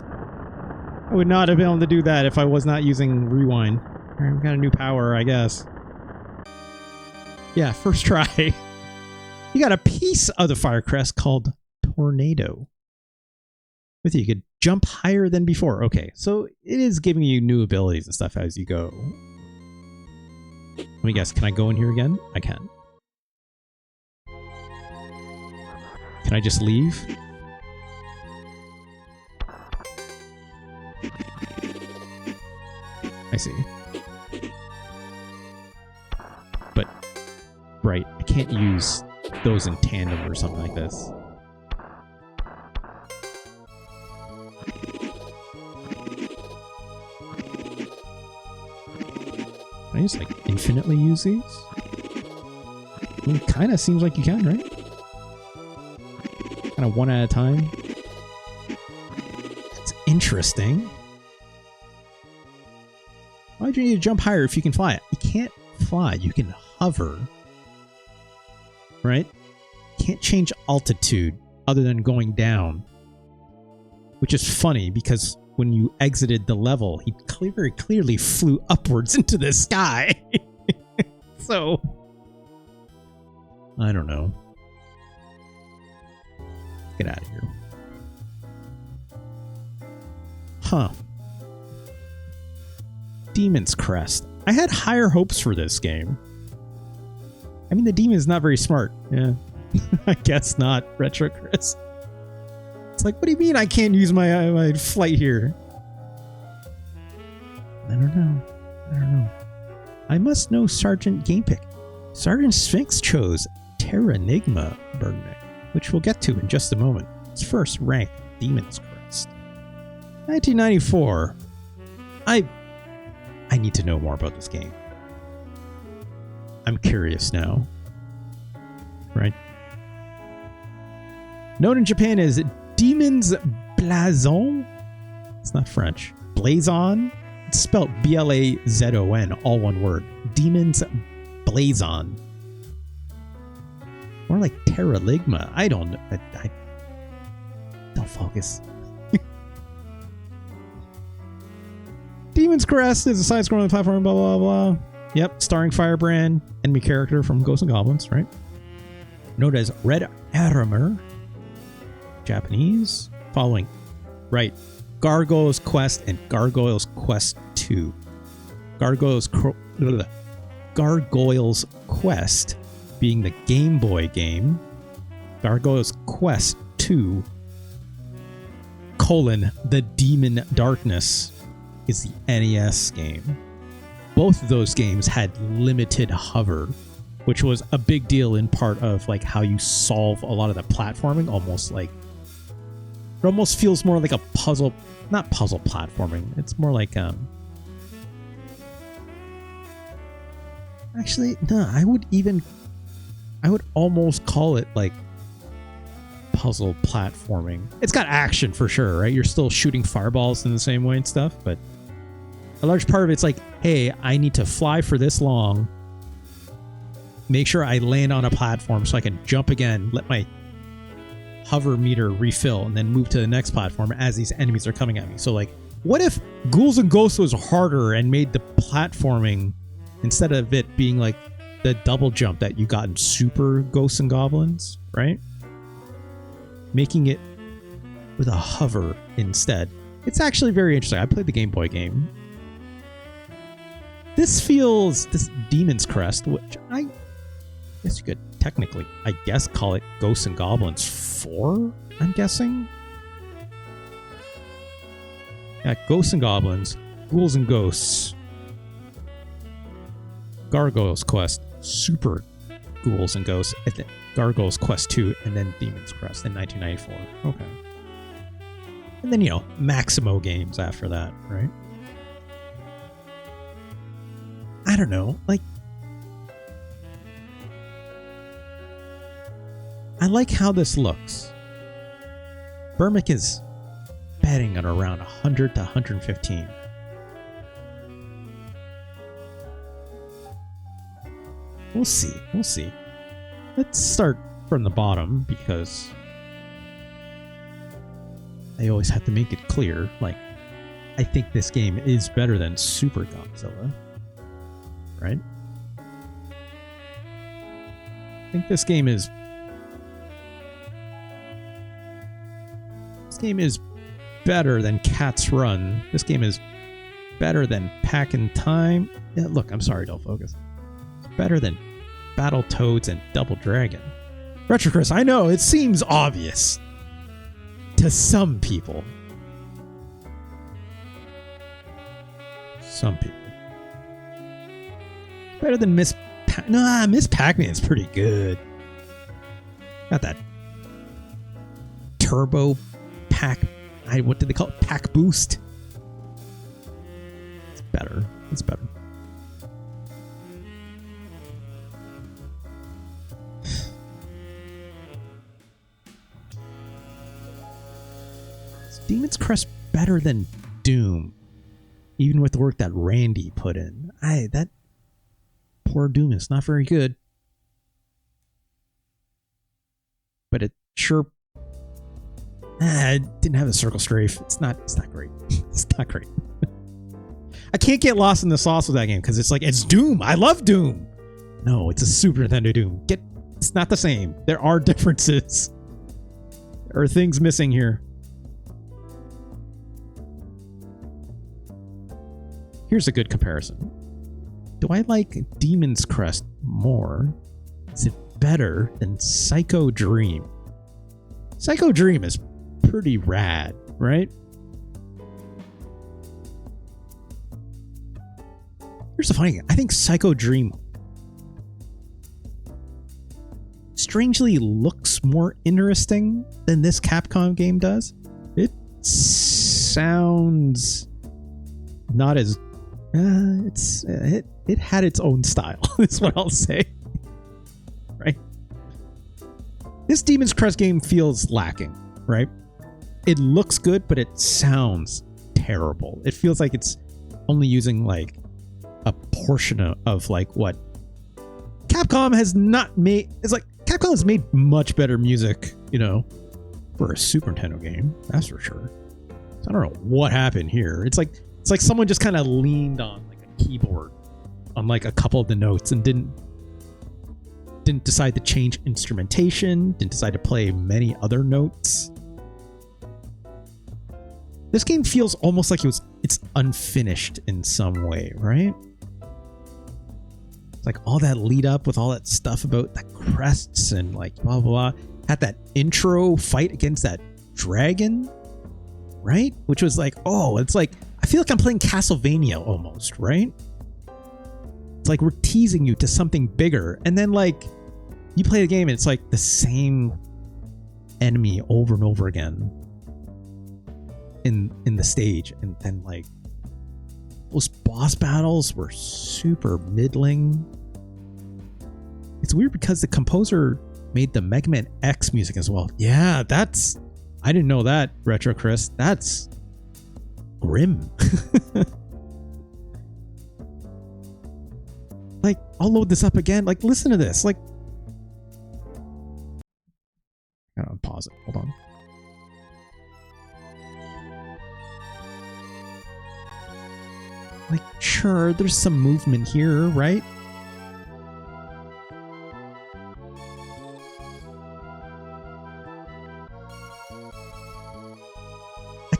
I would not have been able to do that if I was not using rewind. Alright, we got a new power, I guess. Yeah, first try. You got a piece of the fire crest called Tornado. With you could jump higher than before. Okay, so it is giving you new abilities and stuff as you go. Let me guess, can I go in here again? I can. Can I just leave? I see. But, right, I can't use those in tandem or something like this. Can I just, like, infinitely use these? I mean, it kind of seems like you can, right? Kind of one at a time. That's interesting. Why would you need to jump higher if you can fly? You can't fly. You can hover. Right? You can't change altitude other than going down. Which is funny because when you exited the level, he very clearly flew upwards into the sky. So, I don't know. Get out of here. Huh. Demon's Crest. I had higher hopes for this game. I mean, the demon is not very smart. Yeah. I guess not, Retro Chris. It's like, what do you mean I can't use my flight here? I don't know. I must know Sergeant Gamepick. Sergeant Sphinx chose Terranigma Birdneck, which we'll get to in just a moment. It's first ranked Demon's Crest. 1994. I need to know more about this game. I'm curious now. Right? Known in Japan as Demon's Blazon. It's not French. Blazon. It's spelled B-L-A-Z-O-N, all one word. Demon's Blazon. More like Terranigma. I don't focus. Demon's Crest is a side-scrolling platform, blah, blah, blah. Yep, starring Firebrand, enemy character from Ghosts and Goblins, right? Known as Red Armor. Japanese. Following. Right. Gargoyle's Quest and Gargoyle's Quest 2. Gargoyle's Quest being the Game Boy game. Gargoyle's Quest 2, The Demon Darkness is the NES game. Both of those games had limited hover, which was a big deal in part of like how you solve a lot of the platforming. Almost like it almost feels more like a puzzle, not puzzle platforming. It's more like actually no, I would almost call it like puzzle platforming. It's got action for sure, right? You're still shooting fireballs in the same way and stuff, but a large part of it's like, hey, I need to fly for this long, make sure I land on a platform so I can jump again, let my hover meter refill, and then move to the next platform as these enemies are coming at me. So like, what if Ghouls and Ghosts was harder and made the platforming, instead of it being like the double jump that you got in Super Ghosts and Goblins, right? Making it with a hover instead. It's actually very interesting. I played the Game Boy game. This Demon's Crest, which I guess you could technically, call it Ghosts and Goblins 4, I'm guessing. Yeah, Ghosts and Goblins, Ghouls and Ghosts, Gargoyles Quest, Super Ghouls and Ghosts, and then Gargoyles Quest 2, and then Demon's Crest in 1994. Okay. And then, Maximo games after that, right? I don't know. Like, I like how this looks. Burmick is betting on around 100 to 115. We'll see. We'll see. Let's start from the bottom because I always have to make it clear. Like, I think this game is better than Super Godzilla. Right? I think this game is better than Cat's Run. This game is better than Pack in Time. Yeah, look, I'm sorry, don't focus. It's better than Battletoads and Double Dragon. Retro Chris, I know it seems obvious to some people. Some people. Better than Miss Pac-Man's pretty good. Got that Turbo Pack. What did they call it? Pack Boost. It's better. It's better. Is Demon's Crest better than Doom? Even with the work that Randy put in. That poor Doom is not very good. But it sure it didn't have a circle strafe. It's not great. It's not great. I can't get lost in the sauce with that game because it's like, it's Doom. I love Doom. No, it's a Super Nintendo Doom. It's not the same. There are differences. There are things missing here. Here's a good comparison. Do I like Demon's Crest more? Is it better than Psycho Dream? Psycho Dream is pretty rad, right? Here's the funny thing. I think Psycho Dream strangely looks more interesting than this Capcom game does. It sounds not as it had its own style. Is what I'll say. Right? This Demon's Crest game feels lacking, right? It looks good, but it sounds terrible. It feels like it's only using like a portion of like what Capcom has not made. It's like Capcom has made much better music, for a Super Nintendo game. That's for sure. So I don't know what happened here. It's like someone just kind of leaned on like a keyboard on like a couple of the notes and didn't decide to change instrumentation, didn't decide to play many other notes. This game feels almost like it's unfinished in some way, right? It's like all that lead up with all that stuff about the crests and like blah blah blah. Had that intro fight against that dragon, right? Which was like, oh, it's like I feel like I'm playing Castlevania almost, right? It's like we're teasing you to something bigger, and then like you play the game and it's like the same enemy over and over again in the stage, and then like those boss battles were super middling. It's weird because the composer made the Mega Man X music as well. Yeah, I didn't know that, Retro Chris. That's grim. Like, I'll load this up again. Like, listen to this. Like, I'll pause it. Hold on. Like, sure, there's some movement here, right?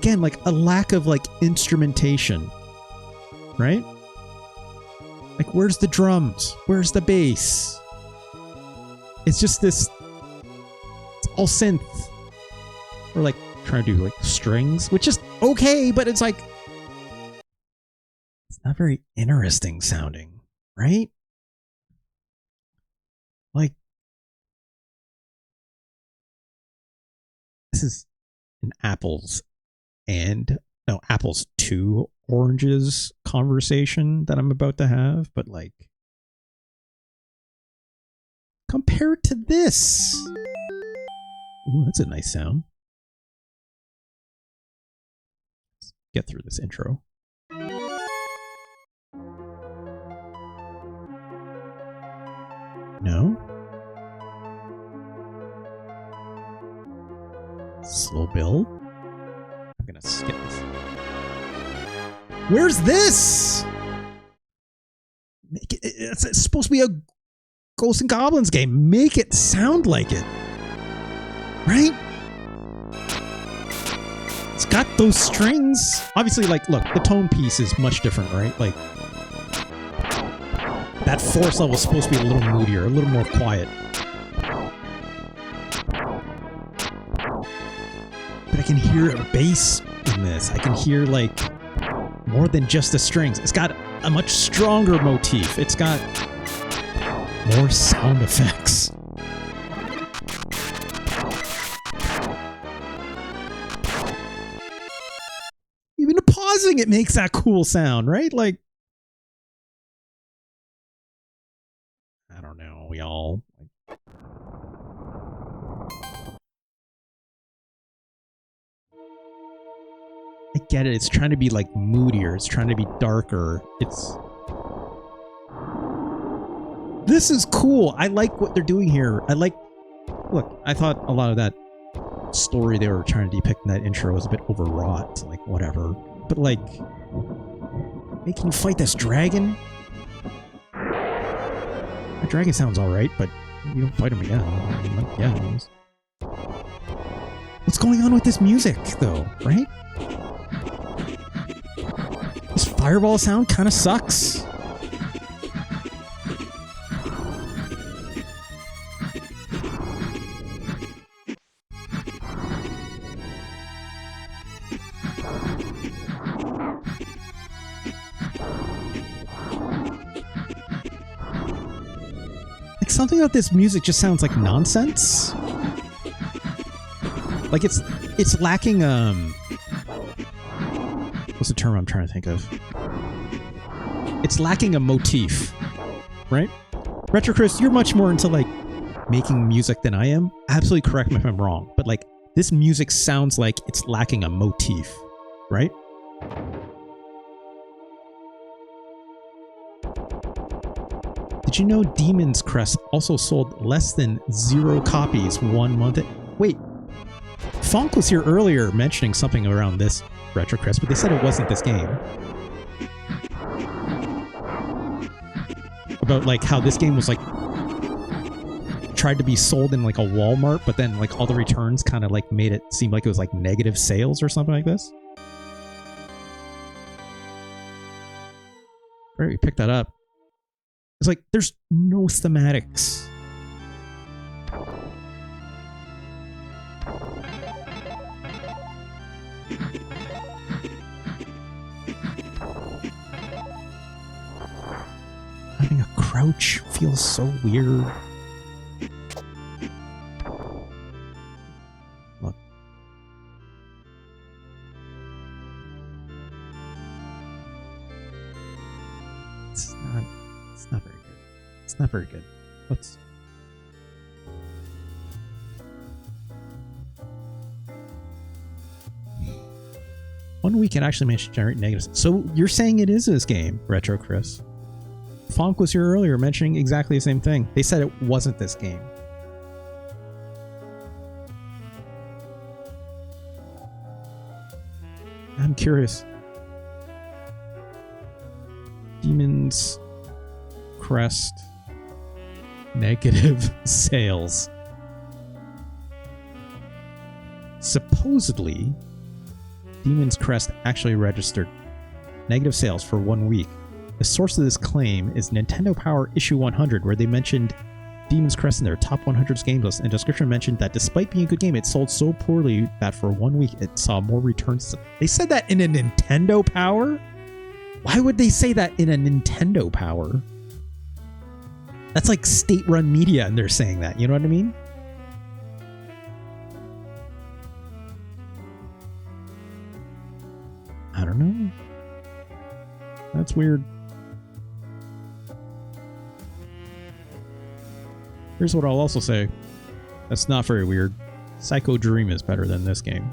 again, like a lack of like instrumentation, right? Like, where's the drums? Where's the bass? It's just this, it's all synth. Or like trying to do like strings, which is okay, but it's like, it's not very interesting sounding, right? Like, this is an apples to oranges conversation that I'm about to have, but like, compared to this. Ooh, that's a nice sound. Let's get through this intro. No? Slow build? I'm gonna skip this. Where's this? It's supposed to be a Ghosts and Goblins game. Make it sound like it. Right? It's got those strings. Obviously, like, look, the tone piece is much different, right? Like, that force level is supposed to be a little moodier, a little more quiet. But I can hear a bass in this. I can hear, like, more than just the strings. It's got a much stronger motif. It's got more sound effects. Even pausing it makes that cool sound, right? Like, I don't know, we all... I get it, it's trying to be like moodier, it's trying to be darker, This is cool. I like what they're doing here. Look, I thought a lot of that story they were trying to depict in that intro was a bit overwrought, like whatever. But like, making you fight this dragon? The dragon sounds alright, but you don't fight him again. Yeah. What's going on with this music, though, right? This fireball sound kind of sucks. Something about this music just sounds like nonsense. Like it's lacking what's the term I'm trying to think of? It's lacking a motif, right? Retro Chris, you're much more into like making music than I am. Absolutely correct me if I'm wrong, but like this music sounds like it's lacking a motif, right? Did you know Demon's Crest also sold less than 0 copies 1 month? Wait, Fonk was here earlier mentioning something around this Retro Crest, but they said it wasn't this game. About like how this game was like tried to be sold in like a Walmart, but then like all the returns kind of like made it seem like it was like negative sales or something like this. Right, we picked that up. It's like, there's no thematics. Having a crouch feels so weird. Look. It's not very good. It's not very good. Let's... One week it actually managed to generate negatives. So you're saying it is this game, Retro Chris. Fonk was here earlier mentioning exactly the same thing. They said it wasn't this game. I'm curious. Demon's Crest negative sales. Supposedly, Demon's Crest actually registered negative sales for 1 week. The source of this claim is Nintendo Power Issue 100, where they mentioned Demon's Crest in their top 100 games list, and description mentioned that despite being a good game, it sold so poorly that for 1 week it saw more returns. They said that in a Nintendo Power? Why would they say that in a Nintendo Power? That's like state-run media, and they're saying that. You know what I mean? I don't know. That's weird. Here's what I'll also say. That's not very weird. Psycho Dream is better than this game.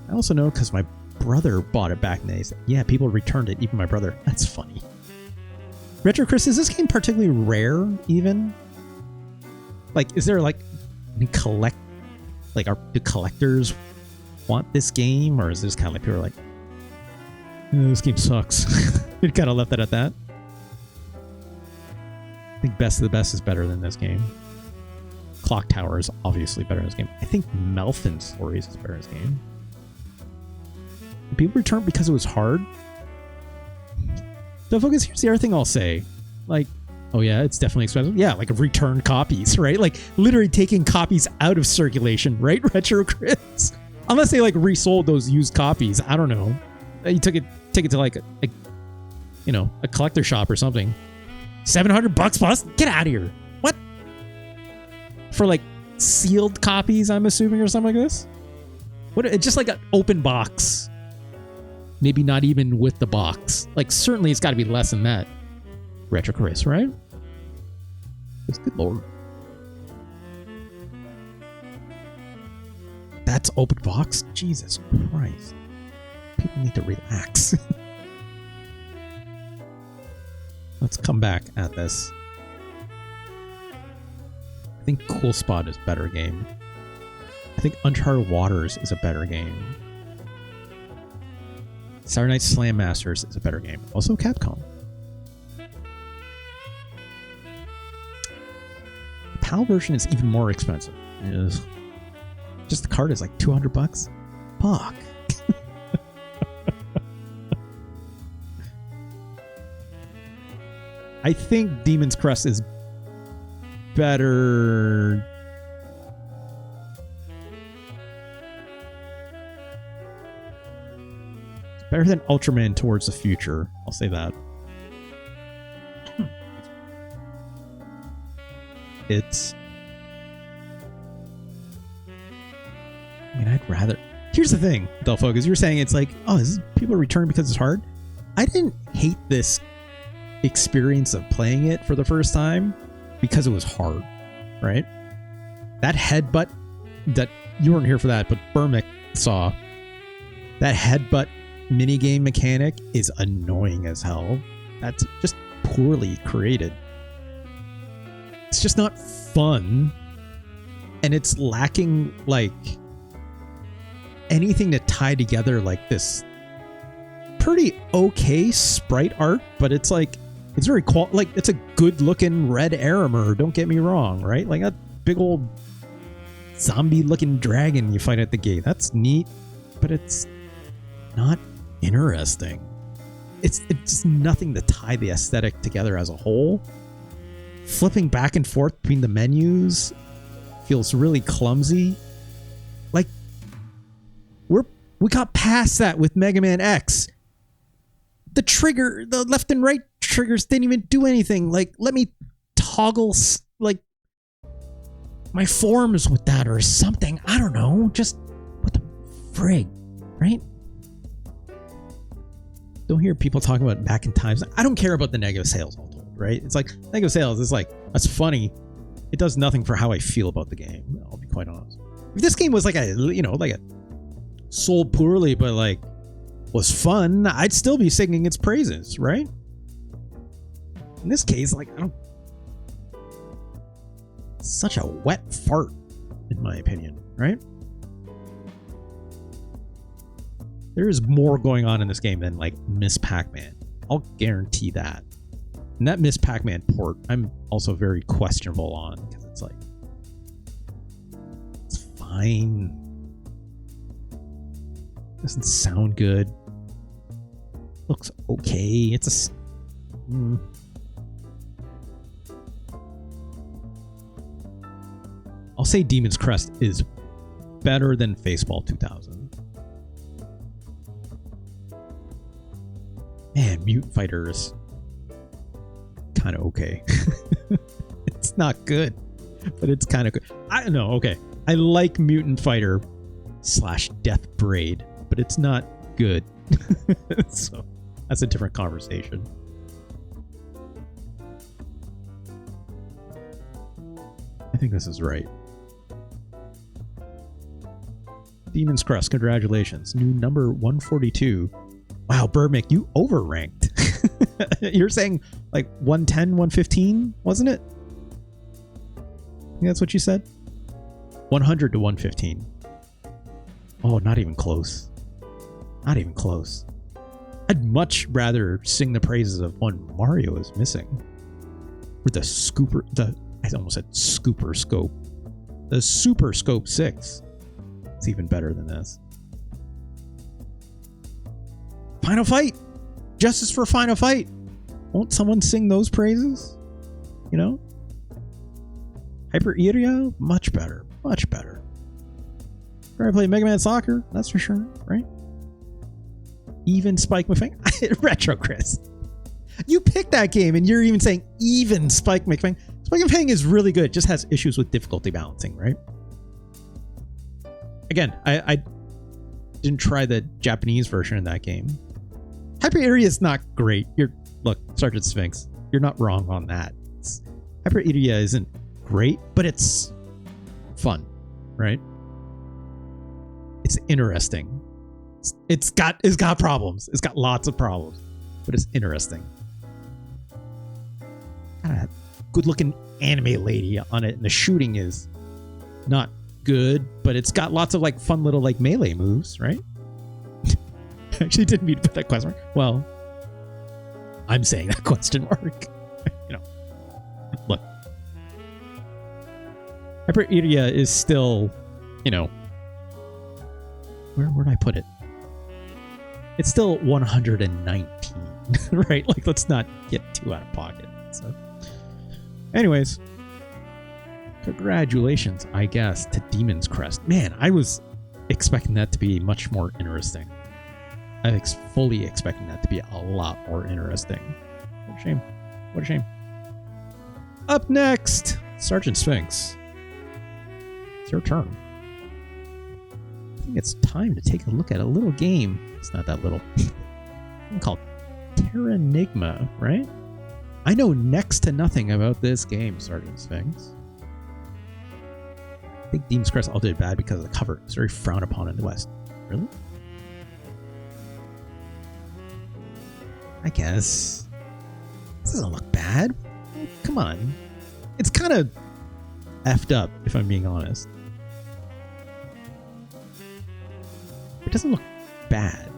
I also know because my brother bought it back in the days. Yeah, people returned it, even my brother. That's funny. Retro Chris, is this game particularly rare, even? Like, is there like any do collectors want this game, or is this kind of like people are like, oh, this game sucks? We kind of left it at that. I think Best of the Best is better than this game. Clock Tower is obviously better than this game. I think Melfin Stories is better than this game. People returned because it was hard. So focus, here's the other thing I'll say. Like, oh yeah, it's definitely expensive. Yeah, like returned copies, right? Like literally taking copies out of circulation, right? Retro Chris. Unless they like resold those used copies. I don't know. You take it to like a collector shop or something. $700 plus? Get out of here. What? For like sealed copies, I'm assuming, or something like this? What? It's just like an open box. Maybe not even with the box. Like, certainly it's got to be less than that. Retro Chris, right? It's good lord. That's open box? Jesus Christ. People need to relax. Let's come back at this. I think Cool Spot is a better game. I think Uncharted Waters is a better game. Saturday Night Slam Masters is a better game. Also Capcom. The PAL version is even more expensive. Just the card is like $200. Fuck. I think Demon's Crest is better. Better than Ultraman Towards the Future. I'll say that. It's... I mean, I'd rather... Here's the thing, though, folks. You're saying it's like, oh, people return because it's hard? I didn't hate this experience of playing it for the first time because it was hard, right? That headbutt that... You weren't here for that, but Burmick saw. That headbutt minigame mechanic is annoying as hell. That's just poorly created. It's just not fun, and it's lacking like anything to tie together like this pretty okay sprite art, but it's like it's very like it's a good looking red Aramer, don't get me wrong, right? Like that big old zombie looking dragon you fight at the gate. That's neat, but it's not interesting. It's just nothing to tie the aesthetic together as a whole. Flipping back and forth between the menus feels really clumsy. Like we got past that with Mega Man X. The left and right triggers didn't even do anything. Like, let me toggle like my forms with that or something. I don't know. Just what the frig, right? Don't hear people talking about back in times. I don't care about the negative sales, all told, right? It's like negative sales is like, that's funny. It does nothing for how I feel about the game. I'll be quite honest. If this game was like a sold poorly, but like was fun, I'd still be singing its praises, right? In this case, like, such a wet fart, in my opinion, right? There is more going on in this game than like Miss Pac-Man. I'll guarantee that. And that Miss Pac-Man port, I'm also very questionable on because it's like, it's fine. Doesn't sound good. Looks okay. It's a... I'll say Demon's Crest is better than Faceball 2000. Man, Mutant Fighter is kind of okay. It's not good, but it's kind of good. I don't know. Okay. I like Mutant Fighter / Death Braid, but it's not good. So that's a different conversation. I think this is right. Demon's Crest, congratulations. New number 142. Wow, Burmick, you overranked. You're saying like 110, 115, wasn't it? I think that's what you said. 100 to 115. Oh, not even close. Not even close. I'd much rather sing the praises of one Mario is missing. Or I almost said Scooper Scope. The Super Scope 6. It's even better than this. Final Fight! Justice for Final Fight! Won't someone sing those praises? You know? Hyper Iria? Much better. Much better. I play Mega Man Soccer, that's for sure, right? Even Spike McFang? Retro Chris. You picked that game and you're even saying even Spike McFang. Spike McFang is really good, just has issues with difficulty balancing, right? Again, I didn't try the Japanese version of that game. Hyper Iria is not great. Look, Sergeant Sphinx, you're not wrong on that. Hyper Iria isn't great, but it's fun, right? It's interesting. It's got problems. It's got lots of problems, but it's interesting. Got a good-looking anime lady on it, and the shooting is not good, but it's got lots of like fun little like melee moves, right? I actually didn't mean to put that question mark. Well, I'm saying that question mark. You know, look, Hyper Iria is still, you know, where'd I put it? It's still 119, right? Like, let's not get too out of pocket. So, anyways, congratulations, I guess, to Demon's Crest. Man, I was expecting that to be much more interesting. I was fully expecting that to be a lot more interesting. What a shame. What a shame. Up next, Sergeant Sphinx. It's your turn. I think it's time to take a look at a little game. It's not that little. Called Terranigma, right? I know next to nothing about this game, Sergeant Sphinx. I think Demon's Crest all did bad because of the cover. It's very frowned upon in the West. Really? I guess. This doesn't look bad. Come on. It's kind of effed up, if I'm being honest. It doesn't look bad.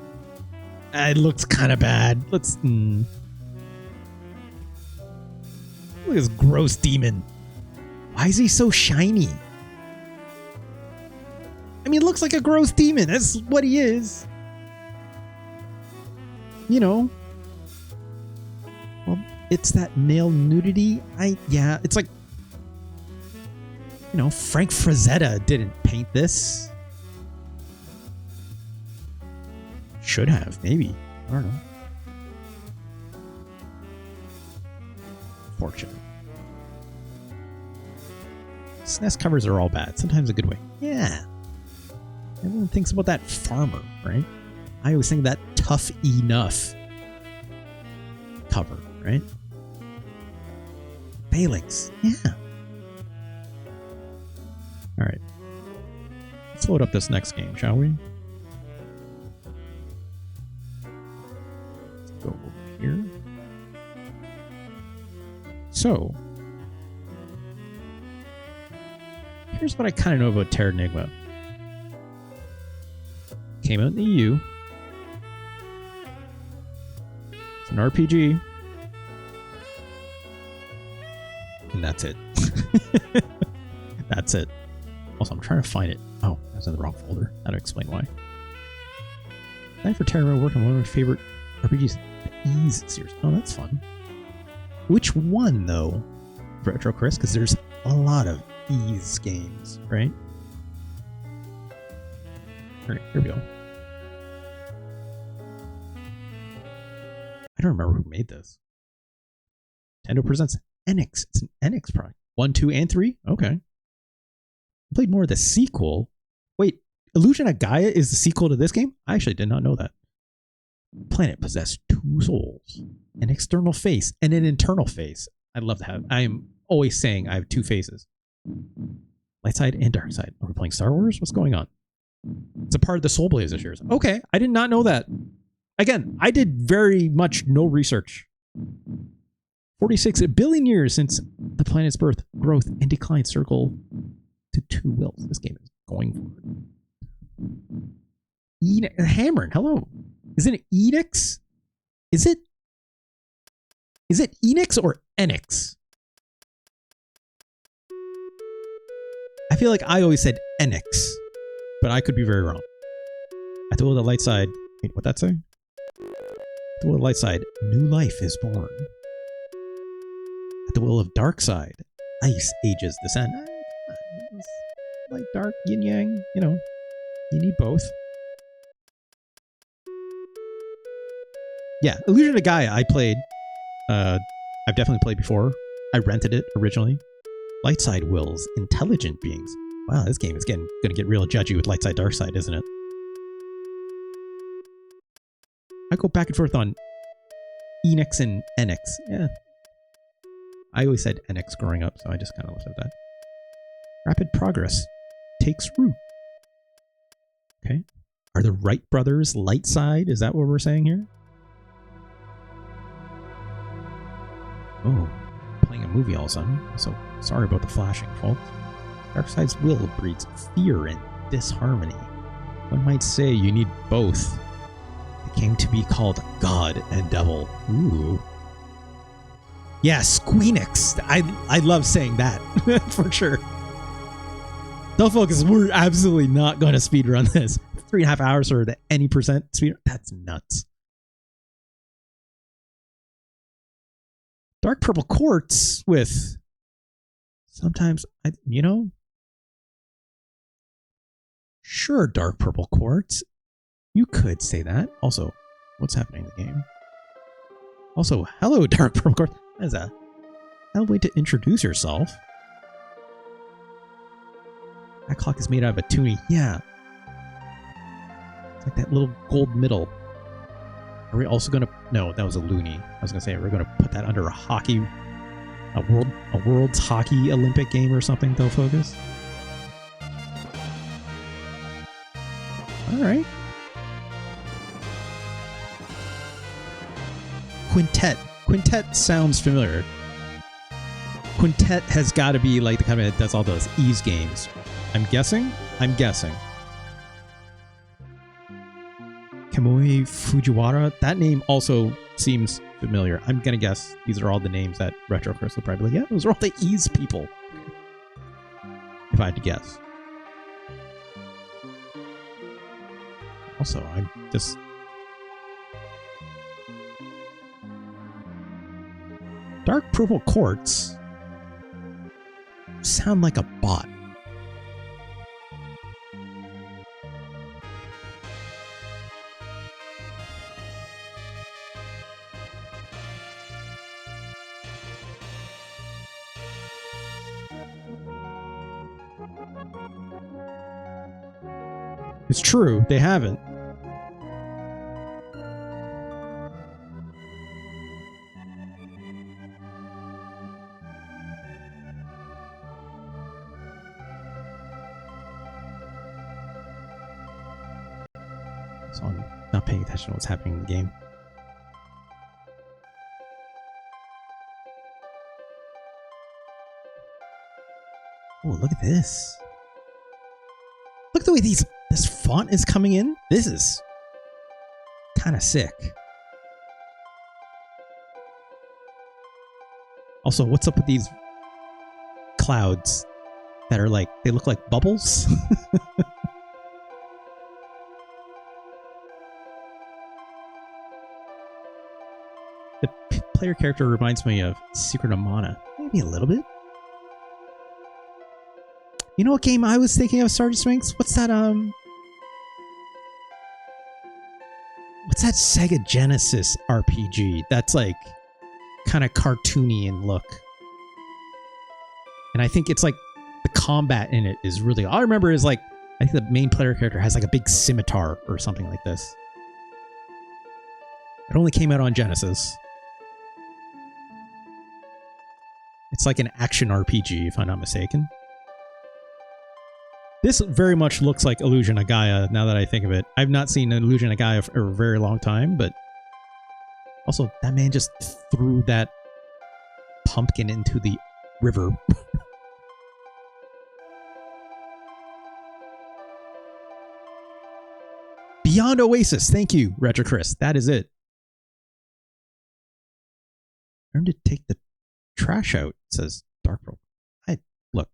It looks kind of bad. Let's... Look at this gross demon. Why is he so shiny? I mean, it looks like a gross demon. That's what he is. You know. Well, it's that male nudity. Yeah, it's like... You know, Frank Frazetta didn't paint this. Should have, maybe. I don't know. Fortunate. SNES covers are all bad. Sometimes a good way. Yeah. Everyone thinks about that farmer, right? I always think that Tough Enough cover, right? Phalanx. Yeah. All right. Let's load up this next game, shall we? Let's go over here. So, here's what I kind of know about Terranigma. Came out in the EU. It's an RPG. And that's it. That's it. Also, I'm trying to find it. Oh, I was in the wrong folder. That'll explain why. Time for Terranigma work on one of my favorite RPGs, the Ys series. Oh, that's fun. Which one, though? Retro Crest? Because there's a lot of Ys games, right? Alright, here we go. I don't remember who made this. Nintendo presents Enix. It's an Enix product. 1, 2, and 3? Okay. I played more of the sequel. Wait, Illusion of Gaia is the sequel to this game? I actually did not know that. Planet possessed 2 souls, an external face and an internal face. I'd love to have. I am always saying I have 2 faces. Light side and dark side. Are we playing Star Wars? What's going on? It's a part of the Soul Blaze this year. Okay, I did not know that. Again, I did very much no research. 46 billion years since the planet's birth, growth, and decline circle to 2 wills. This game is going for it. Hammering, hello. Is it Enix? Is it Enix or Enix? I feel like I always said Enix, but I could be very wrong. At the will of the light side, wait, what'd that say? At the will of the light side, new life is born. At the will of dark side, ice ages descend. Light, dark, yin yang, you know, you need both. Yeah, Illusion of Gaia I played. I've definitely played before. I rented it originally. Lightside wills, intelligent beings. Wow, this game is going to get real judgy with light side, dark side, isn't it? I go back and forth on Enix and Enix. Yeah. I always said Enix growing up, so I just kind of left it at that. Rapid progress takes root. Okay. Are the Wright brothers light side? Is that what we're saying here? Oh, playing a movie all of a sudden. So sorry about the flashing, folks. Darkseid's will breeds fear and disharmony. One might say you need both. It came to be called God and Devil. Ooh. Yeah, Squeenix. I love saying that for sure. Don't focus. We're absolutely not going to speedrun this. 3.5 hours or the any percent speed. That's nuts. Dark purple quartz with sometimes, you know, sure, dark purple quartz. You could say that. Also, what's happening in the game? Also, hello, dark purple quartz. That is a hell way to introduce yourself. That clock is made out of a toonie. Yeah. It's like that little gold middle. Are we also going to... No, that was a loony. I was going to say, we're going to put that under a hockey... A world's hockey Olympic game or something, they'll focus. Alright. Quintet. Quintet sounds familiar. Quintet has got to be like the company that does all those Ys games. I'm guessing? I'm guessing. Kamui Fujiwara. That name also seems familiar. I'm going to guess these are all the names that Retro Crest will probably be like, yeah, those are all the Ys people. If I had to guess. Also, I'm just... Dark purple quartz sound like a bot. It's true, they haven't. So I'm not paying attention to what's happening in the game. Oh, look at this. Look at the way this font is coming in. This is kind of sick. Also, what's up with these clouds that are like, they look like bubbles? player character reminds me of Secret of Mana. Maybe a little bit. You know what game I was thinking of, Sergeant Sphinx? What's that, what's that Sega Genesis RPG that's like kind of cartoony in look? And I think it's like the combat in it is really, all I remember is like, I think the main player character has like a big scimitar or something like this. It only came out on Genesis. It's like an action RPG, if I'm not mistaken. This very much looks like Illusion of Gaia, now that I think of it. I've not seen Illusion of Gaia for a very long time, but also, that man just threw that pumpkin into the river. Beyond Oasis, thank you, Retro Chris. That is it. Learn to take the trash out, says Dark World. Look.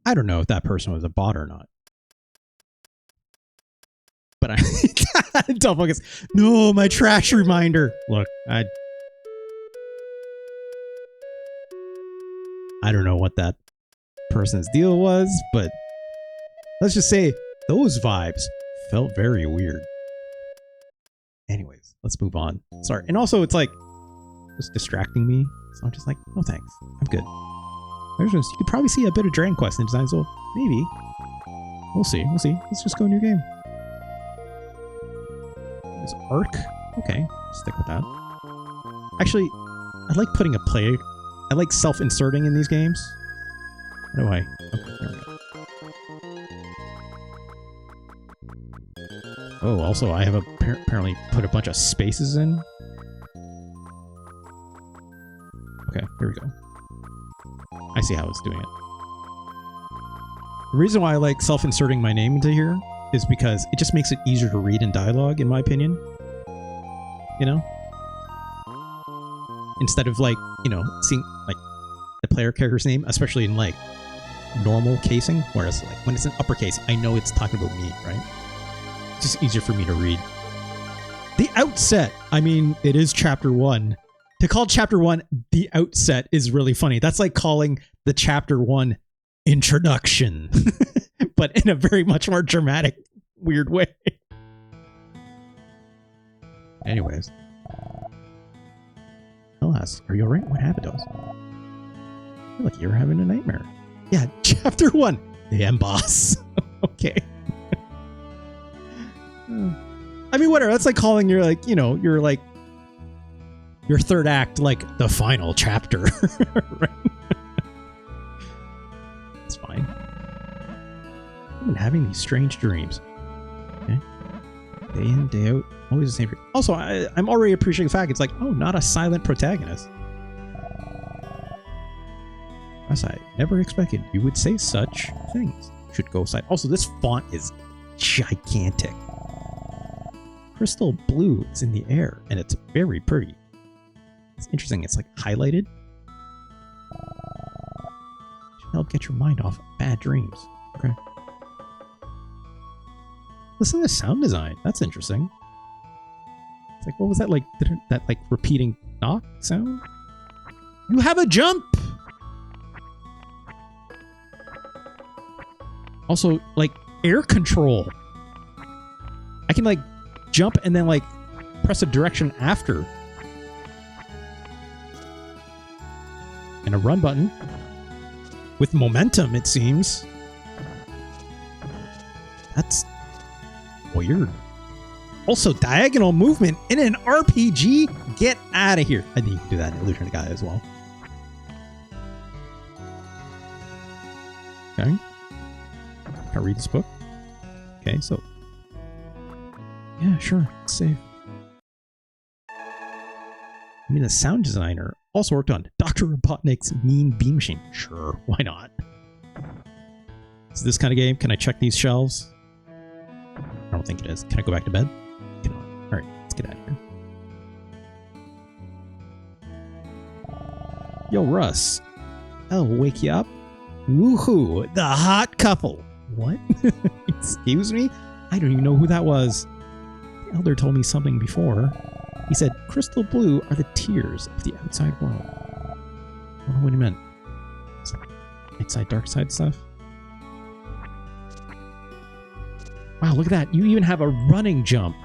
I don't know if that person was a bot or not. But I don't focus. No, my trash reminder. Look, I don't know what that person's deal was, but let's just say those vibes felt very weird. Anyways, let's move on. Sorry. And also it's like just distracting me. So I'm just like, no thanks. I'm good. You could probably see a bit of Dragon Quest in design, so maybe. We'll see. We'll see. Let's just go new game. There's Arc. Okay, stick with that. Actually, I like putting a play. I like self-inserting in these games. How do I? Okay, there we go. Oh, also, I have apparently put a bunch of spaces in. Okay, here we go. I see how it's doing it. The reason why I like self-inserting my name into here is because it just makes it easier to read in dialogue, in my opinion. You know? Instead of like, you know, seeing like the player character's name, especially in like normal casing, whereas like when it's in uppercase, I know it's talking about me, right? It's just easier for me to read. The outset, I mean, it is chapter 1. To call chapter 1 the outset is really funny. That's like calling the chapter 1 introduction, but in a very much more dramatic, weird way. Anyways. Alas, are you alright? What happened to us? I feel like you're having a nightmare. Yeah, chapter 1, the end boss. Okay. I mean, whatever. That's like calling your, like, you know, you're like, your third act, like the final chapter. Right? It's fine. I've been having these strange dreams. Okay. Day in, day out. Always the same. Also, I'm already appreciating the fact it's like, oh, not a silent protagonist. As I never expected you would say such things. Should go side. Also, this font is gigantic. Crystal blue is in the air, and it's very pretty. It's interesting. It's like highlighted. Should help get your mind off bad dreams. Okay. Listen to the sound design. That's interesting. It's like, what was that like? That like repeating knock sound? You have a jump. Also, like air control. I can like jump and then like press a direction after. And a run button with momentum, it seems. That's weird. Also, diagonal movement in an RPG? Get out of here. I think you can do that in Illusion of Gaia as well. Okay. Can I read this book? Okay, so... Yeah, sure. It's safe. I mean, the sound designer also worked on Dr. Robotnik's Mean Bean Machine. Sure, why not? Is this kind of game? Can I check these shelves? I don't think it is. Can I go back to bed? Cannot. Alright, let's get out of here. Yo, Russ. I'll wake you up. Woohoo! The hot couple! What? Excuse me? I don't even know who that was. The Elder told me something before. He said, crystal blue are the tears of the outside world. I don't know what he meant. Is that outside, dark side stuff? Wow, look at that. You even have a running jump.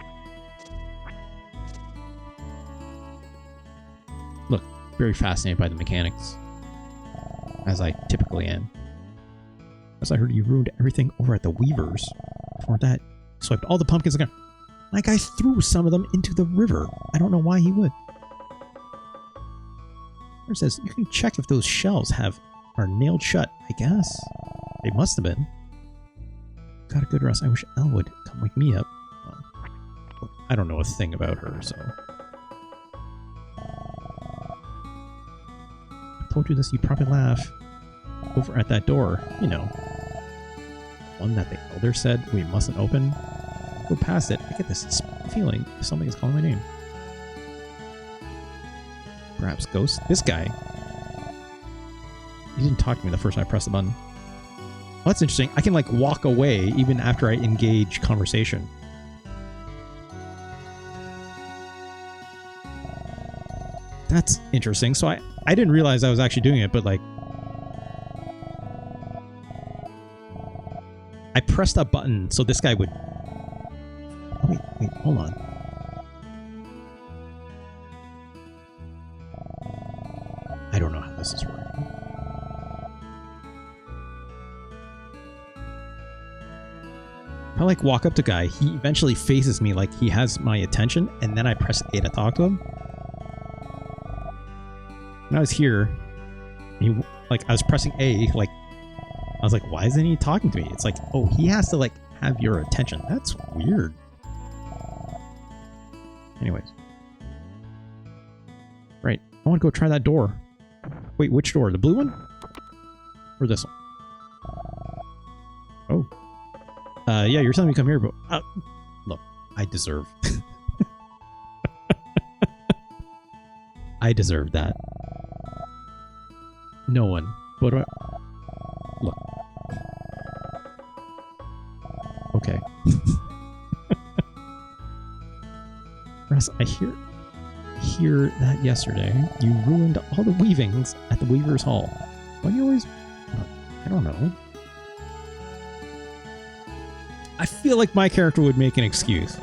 Look, very fascinated by the mechanics. As I typically am. As I heard you ruined everything over at the Weavers. Before that, you swiped all the pumpkins again. Like I threw some of them into the river. I don't know why he would. It says you can check if those shelves are nailed shut. I guess. They must have been. Got a good rest. I wish Elle would come wake me up. Well, I don't know a thing about her, so. I told you this, you'd probably laugh. Over at that door, you know. One that the Elder said we mustn't open. Go past it. I get this feeling something is calling my name. Perhaps ghost? This guy. He didn't talk to me the first time I pressed the button. Well, that's interesting. I can like walk away even after I engage conversation. That's interesting. So I didn't realize I was actually doing it, but like I pressed that button so this guy would... Oh, wait, hold on. I don't know how this is working. If I like walk up to guy, he eventually faces me like he has my attention, and then I press A to talk to him. When I was here, he, like I was pressing A, like I was like, why isn't he talking to me? It's like, oh, he has to like have your attention. That's weird. Anyways. Right. I want to go try that door. Wait, which door? The blue one? Or this one? Oh. Yeah, you're telling me to come here, but... look, I deserve... I deserve that. No one. What do I... Look. Okay. Russ, I hear that yesterday you ruined all the weavings at the Weaver's Hall. Why do you always... I don't know. I feel like my character would make an excuse.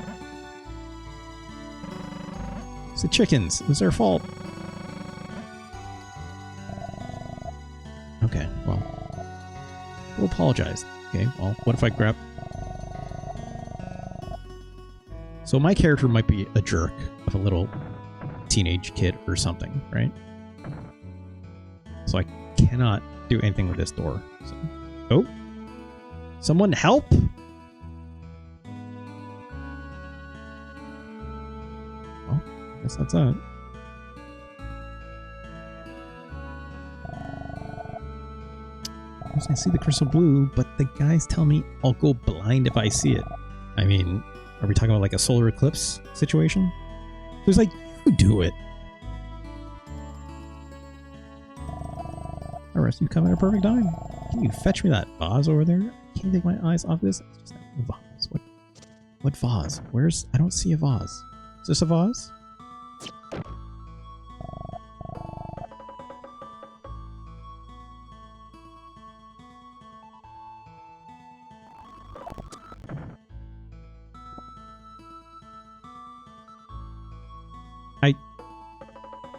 It's the chickens. It was their fault. Okay, well. We'll apologize. Okay, well, what if I grab... So my character might be a jerk of a little teenage kid or something, right? So I cannot do anything with this door. So, oh! Someone help! Well, I guess that's that. I see the crystal blue, but the guys tell me I'll go blind if I see it. I mean, are we talking about like a solar eclipse situation? There's like, you do it. Alright, you come at a perfect time. Can you fetch me that vase over there? I can't take my eyes off this. It's just a vase. What vase? Where's... I don't see a vase. Is this a vase?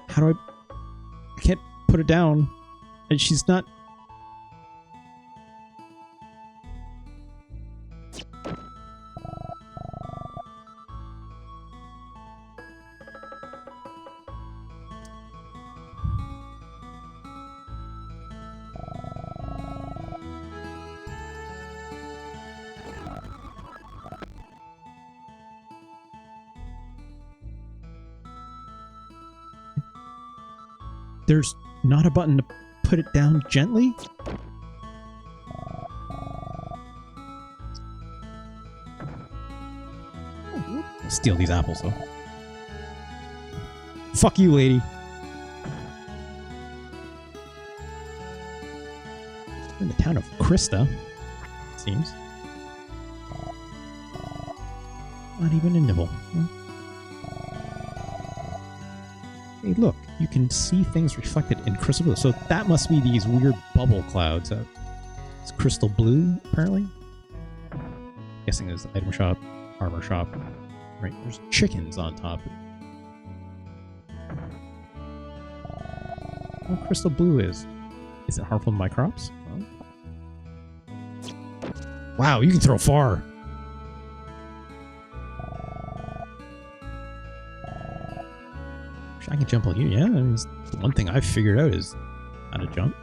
How do I can't put it down. And she's not... there's not a button to put it down gently? Steal these apples, though. Fuck you, lady. We're in the town of Krista, it seems. Not even a nibble. Hey, look. You can see things reflected in crystal blue. So that must be these weird bubble clouds. It's crystal blue, apparently. Guessing there's the item shop, armor shop. Right, there's chickens on top. What crystal blue is? Is it harmful to my crops? Well. Wow, you can throw far. I can jump on here. Yeah, I mean, the one thing I've figured out is how to jump.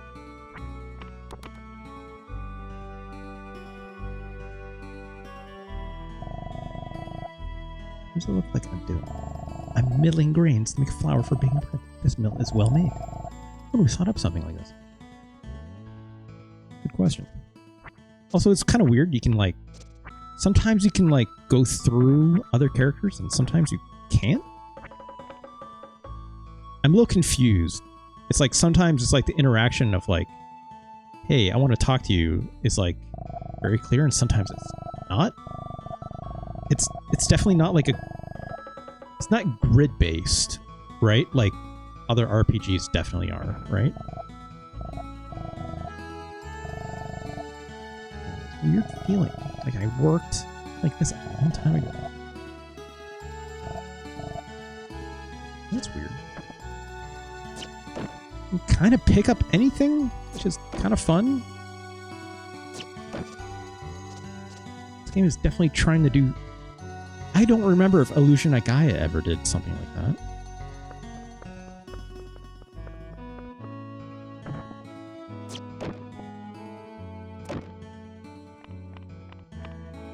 What does it look like I'm doing? I'm milling grains to make flour for baking bread. This mill is well made. When we thought up something like this? Good question. Also, it's kind of weird. You can like, sometimes you can like go through other characters and sometimes you can't. I'm a little confused. It's like sometimes it's like the interaction of like, hey, I want to talk to you is like very clear, and sometimes it's not. It's definitely not like it's not grid based, right? Like other RPGs definitely are, right? It's a weird feeling. Like I worked like this a long time ago. That's weird. You kind of pick up anything, which is kind of fun. This game is definitely trying to do... I don't remember if Illusion Agaya ever did something like that.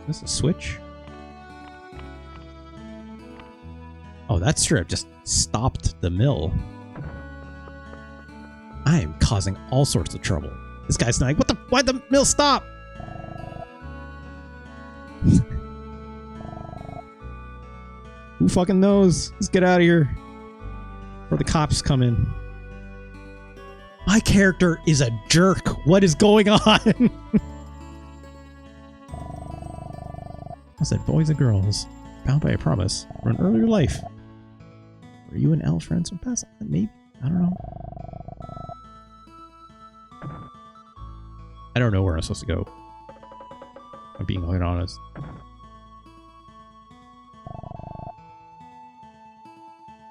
Is this a switch? Oh, that's true. I've just stopped the mill. I am causing all sorts of trouble. This guy's like, what the? Why'd the mill stop? Who fucking knows? Let's get out of here before the cops come in. My character is a jerk. What is going on? I said, boys and girls, bound by a promise for an earlier life. Were you and Elle friends from past? Maybe. I don't know. I don't know where I'm supposed to go. I'm being quite honest.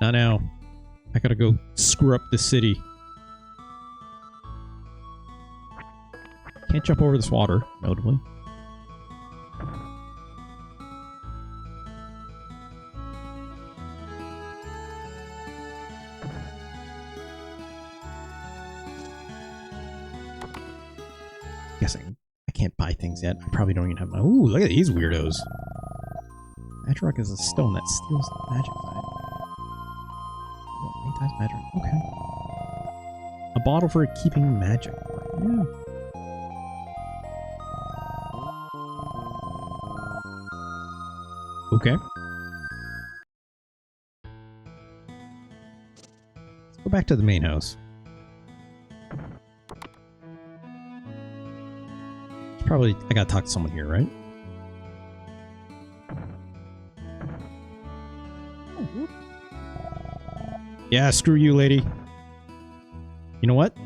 Not now. I gotta go screw up the city. Can't jump over this water, notably. Guessing I can't buy things yet. I probably don't even have my... Ooh, look at these weirdos. Magic rock is a stone that steals the magic side. Many times magic. Okay. A bottle for keeping magic. Yeah. Okay. Let's go back to the main house. Probably, I gotta talk to someone here, right? Yeah, screw you, lady. You know what? Do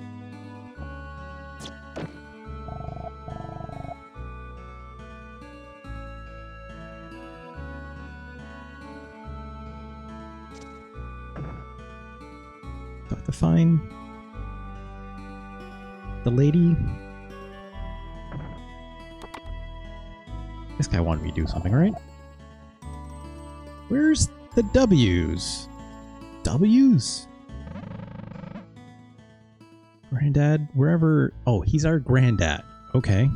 I have to find the lady? This guy wanted me to do something, right? Where's the W's? W's? Granddad, wherever... Oh, he's our granddad. Okay.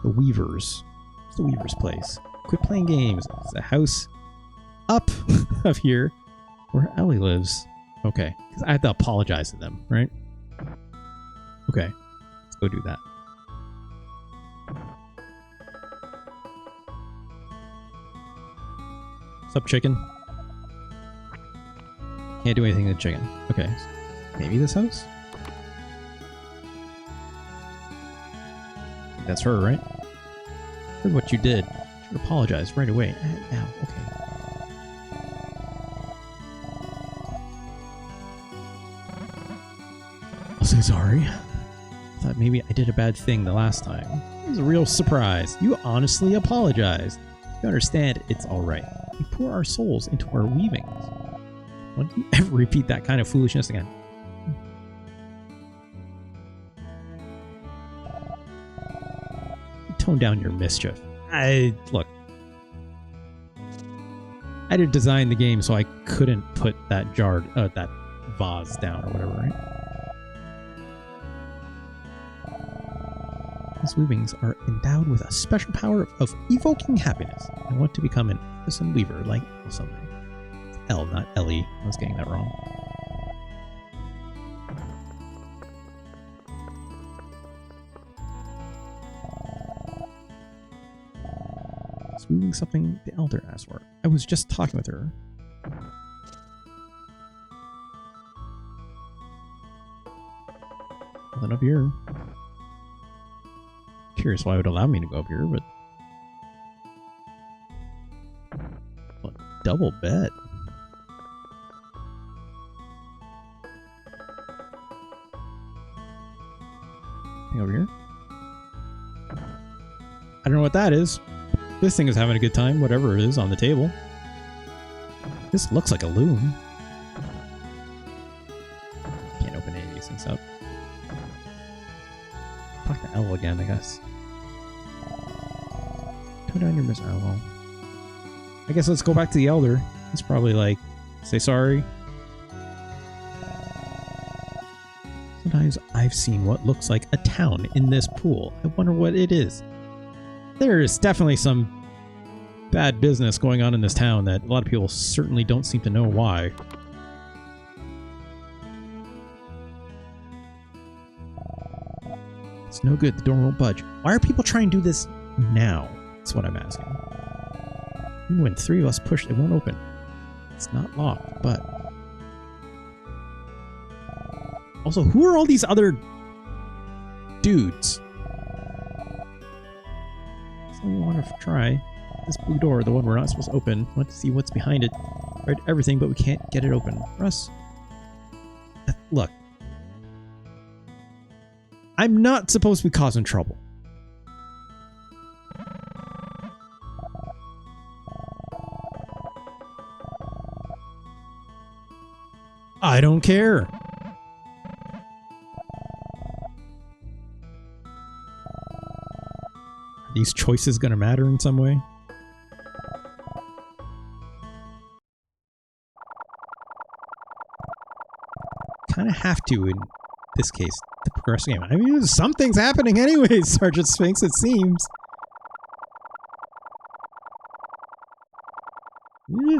The Weavers. It's the Weavers' place. Quit playing games. It's a house up of here where Ellie lives. Okay. Because I have to apologize to them, right? Okay. Let's go do that. What's up, chicken? Can't do anything to the chicken. Okay. Maybe this house? That's her, right? Heard what you did. Should apologize right away. Now, okay. I'll say sorry. Thought maybe I did a bad thing the last time. It was a real surprise. You honestly apologized. You understand it's alright. We pour our souls into our weavings. Won't you ever repeat that kind of foolishness again? Tone down your mischief. Look. I didn't design the game, so I couldn't put that that vase down or whatever, right? These weavings are endowed with a special power of evoking happiness. I want to become an artisan weaver like someday. It's L, not Ellie. I was getting that wrong. Weaving something the elder asked for. I was just talking with her. Nothing up here. Curious why it would allow me to go up here, but a double bed. Anything over here? I don't know what that is. This thing is having a good time, whatever it is on the table. This looks like a loom. Can't open any of these things up. Talk to L again, I guess. Tone down your misery. Oh, well. I guess let's go back to the Elder. He's probably like, say sorry. Sometimes I've seen what looks like a town in this pool. I wonder what it is. There is definitely some bad business going on in this town that a lot of people certainly don't seem to know why. It's no good. The door won't budge. Why are people trying to do this now? That's what I'm asking. Even when three of us push, it won't open. It's not locked, but... Also, who are all these other dudes? We want to try this blue door, the one we're not supposed to open. Want to see what's behind it. Tried everything, but we can't get it open. Russ, look. I'm not supposed to be causing trouble. I don't care. These choices gonna matter in some way? Kind of have to in this case to progress the game. I mean, something's happening anyways, Sergeant Sphinx, it seems. Yeah.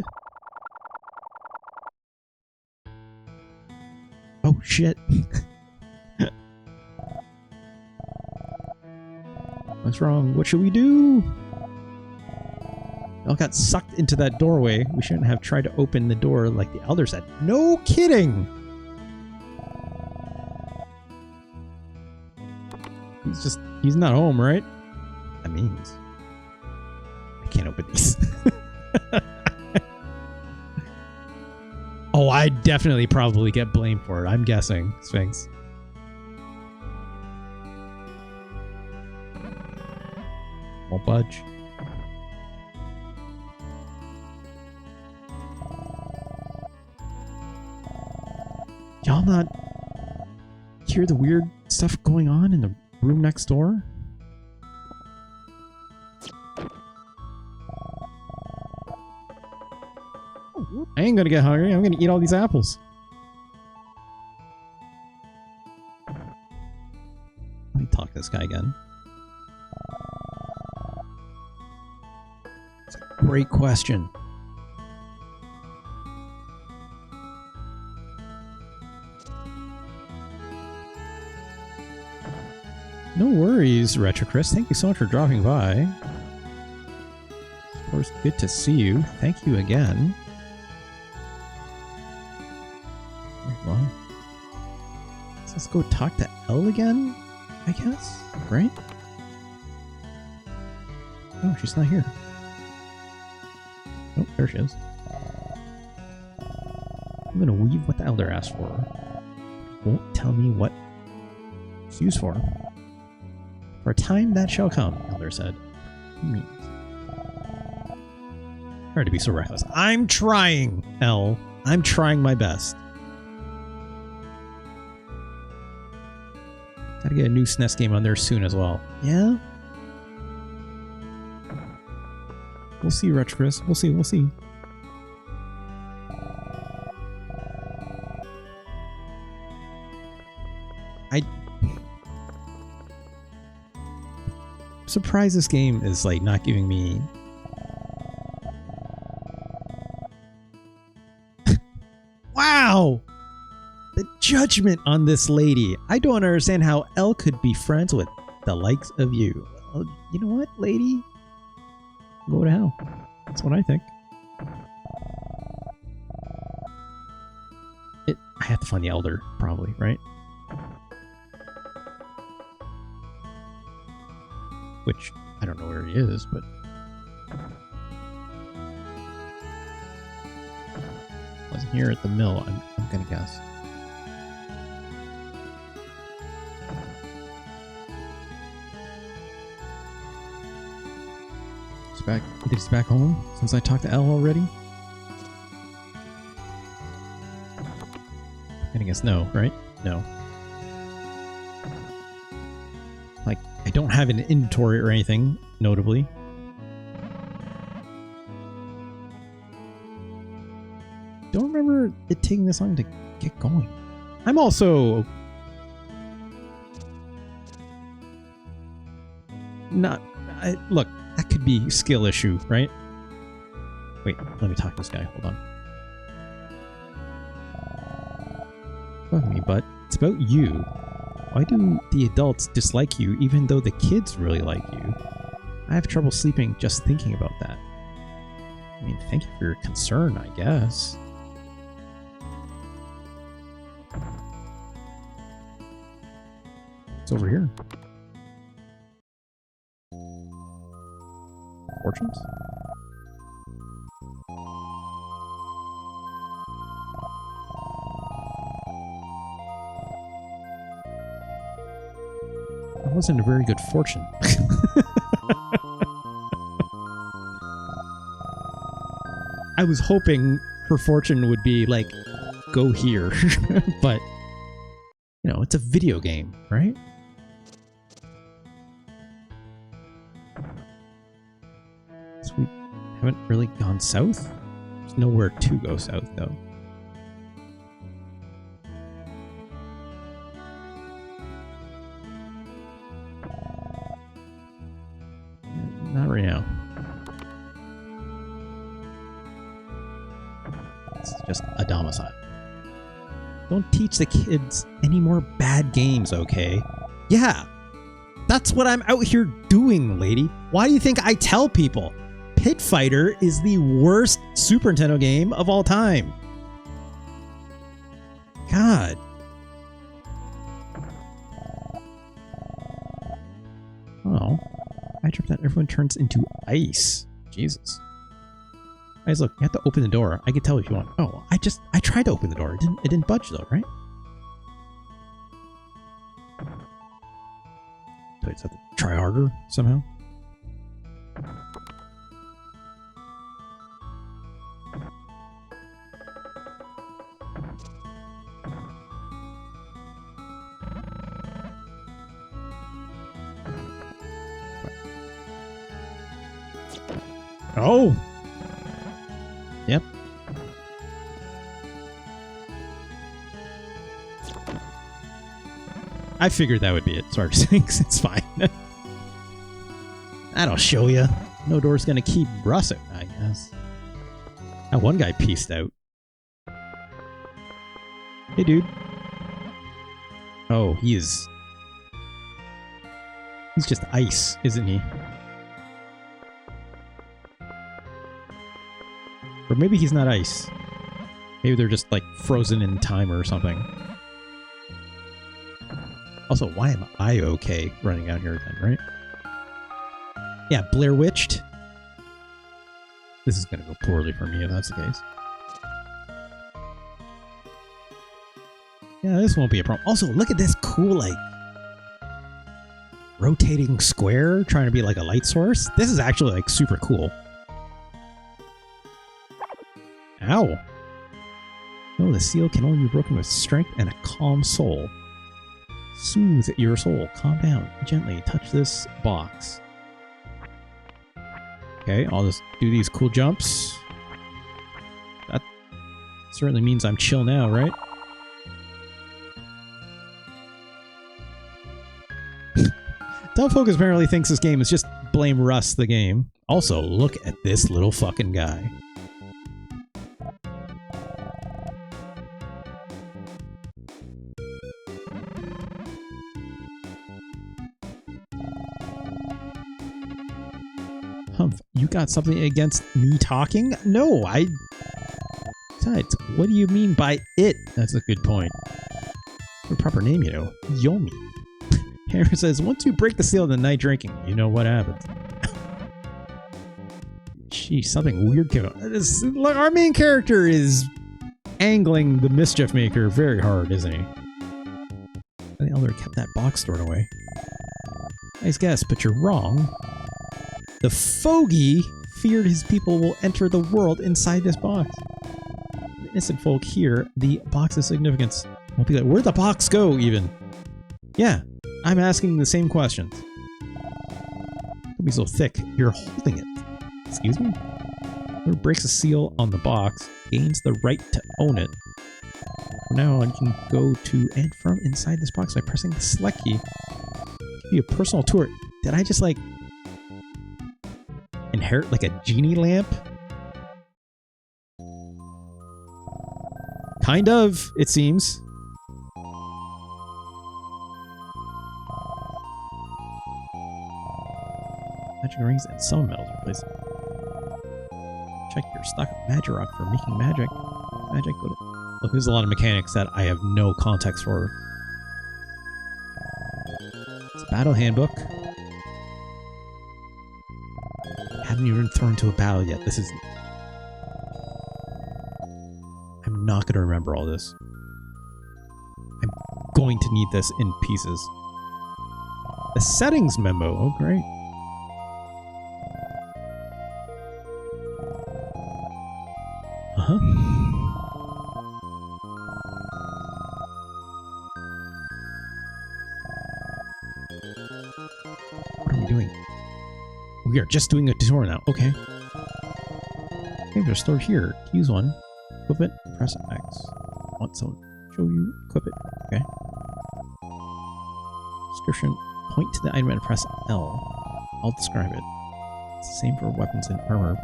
Oh shit. What's wrong? What should we do? We all got sucked into that doorway. We shouldn't have tried to open the door like the Elder said. No kidding! He's not home, right? That means I can't open these. Oh, I definitely probably get blamed for it. I'm guessing, Sphinx. Won't budge. Y'all not hear the weird stuff going on in the room next door? I ain't gonna get hungry. I'm gonna eat all these apples. Let me talk to this guy again. It's a great question. No worries, Retro-Chris. Thank you so much for dropping by. Of course, good to see you. Thank you again. Well, let's go talk to Elle again, I guess, right? Oh, she's not here. Oh, there she is. I'm gonna weave what the Elder asked for. Won't tell me what it's used for. For a time that shall come, Elder said. Hard to be so reckless. I'm trying, Elle. I'm trying my best. Gotta get a new SNES game on there soon as well. Yeah? We'll see, Retro-Chris. We'll see, we'll see. I'm surprised this game is like not giving me wow, the judgment on this lady. I don't understand how Elle could be friends with the likes of you. Well, you know what, lady? Go to hell. That's what I think. I have to find the Elder, probably, right? Which, I don't know where he is, but... wasn't here at the mill, I'm gonna guess. He's back home, since I talked to Elle already? I'm gonna guess no, right? No. Like, I don't have an inventory or anything, notably. Don't remember it taking this long to get going. I'm also... not... look, that could be a skill issue, right? Wait, let me talk to this guy. Hold on. Fuck me, but it's about you. Why do the adults dislike you even though the kids really like you? I have trouble sleeping just thinking about that. I mean, thank you for your concern, I guess. It's over here. Fortunes? That wasn't a very good fortune. I was hoping her fortune would be like, go here. But, you know, it's a video game, right? So we haven't really gone south? There's nowhere to go south, though. Not right now. It's just a domicile. Don't teach the kids any more bad games, okay? Yeah, that's what I'm out here doing, lady. Why do you think I tell people? Pit Fighter is the worst Super Nintendo game of all time. God. Oh. I trip that everyone turns into ice. Jesus. Guys, look, you have to open the door. I can tell if you want. Oh, I tried to open the door. It didn't budge though, right? So I just have to try harder somehow. Oh! Yep. I figured that would be it. Sorry, Sinks. It's fine. That'll show you. No door's gonna keep Russ out, I guess. That one guy pieced out. Hey, dude. Oh, he is... He's just ice, isn't he? Or maybe he's not ice. Maybe they're just like frozen in time or something. Also, why am I okay running out here then, right? Yeah, Blair Witched. This is gonna go poorly for me if that's the case. Yeah, this won't be a problem. Also, look at this cool, like, rotating square trying to be like a light source. This is actually, like, super cool. Ow. No, the seal can only be broken with strength and a calm soul. Soothe your soul. Calm down. Gently touch this box. Okay, I'll just do these cool jumps. That certainly means I'm chill now, right? Dumb Focus apparently thinks this game is just blame Russ the game. Also, look at this little fucking guy. Humph, you got something against me talking? No, Besides, what do you mean by it? That's a good point. The proper name, you know. Yomi. Harry says, once you break the seal of the night drinking, you know what happens. Geez, something weird came out. Look, our main character is angling the Mischief Maker very hard, isn't he? The elder kept that box stored away. Nice guess, but you're wrong. The Fogey feared his people will enter the world inside this box. The innocent folk hear the box's significance. Won't be like, where'd the box go, even? Yeah, I'm asking the same questions. Don't be so thick. You're holding it. Excuse me? Whoever breaks a seal on the box gains the right to own it. From now on, you can go to and from inside this box by pressing the select key. Give you a personal tour. Did I just, like, inherit, like, a genie lamp? Kind of, it seems. Magic rings and some metals replace it. Check your stock of Magirock for making magic. Magic, go to... Look, there's a lot of mechanics that I have no context for. It's a battle handbook. I haven't even thrown into a battle yet. This is... I'm not going to remember all this. I'm going to need this in pieces. The settings memo. Oh, great. Uh-huh. What are we doing? We are just doing a tutorial now. Okay. Games are stored here. Use one. Equip it. Press X. Want someone to show you? Equip it. Okay. Description. Point to the item and press L. I'll describe it. It's the same for weapons and armor.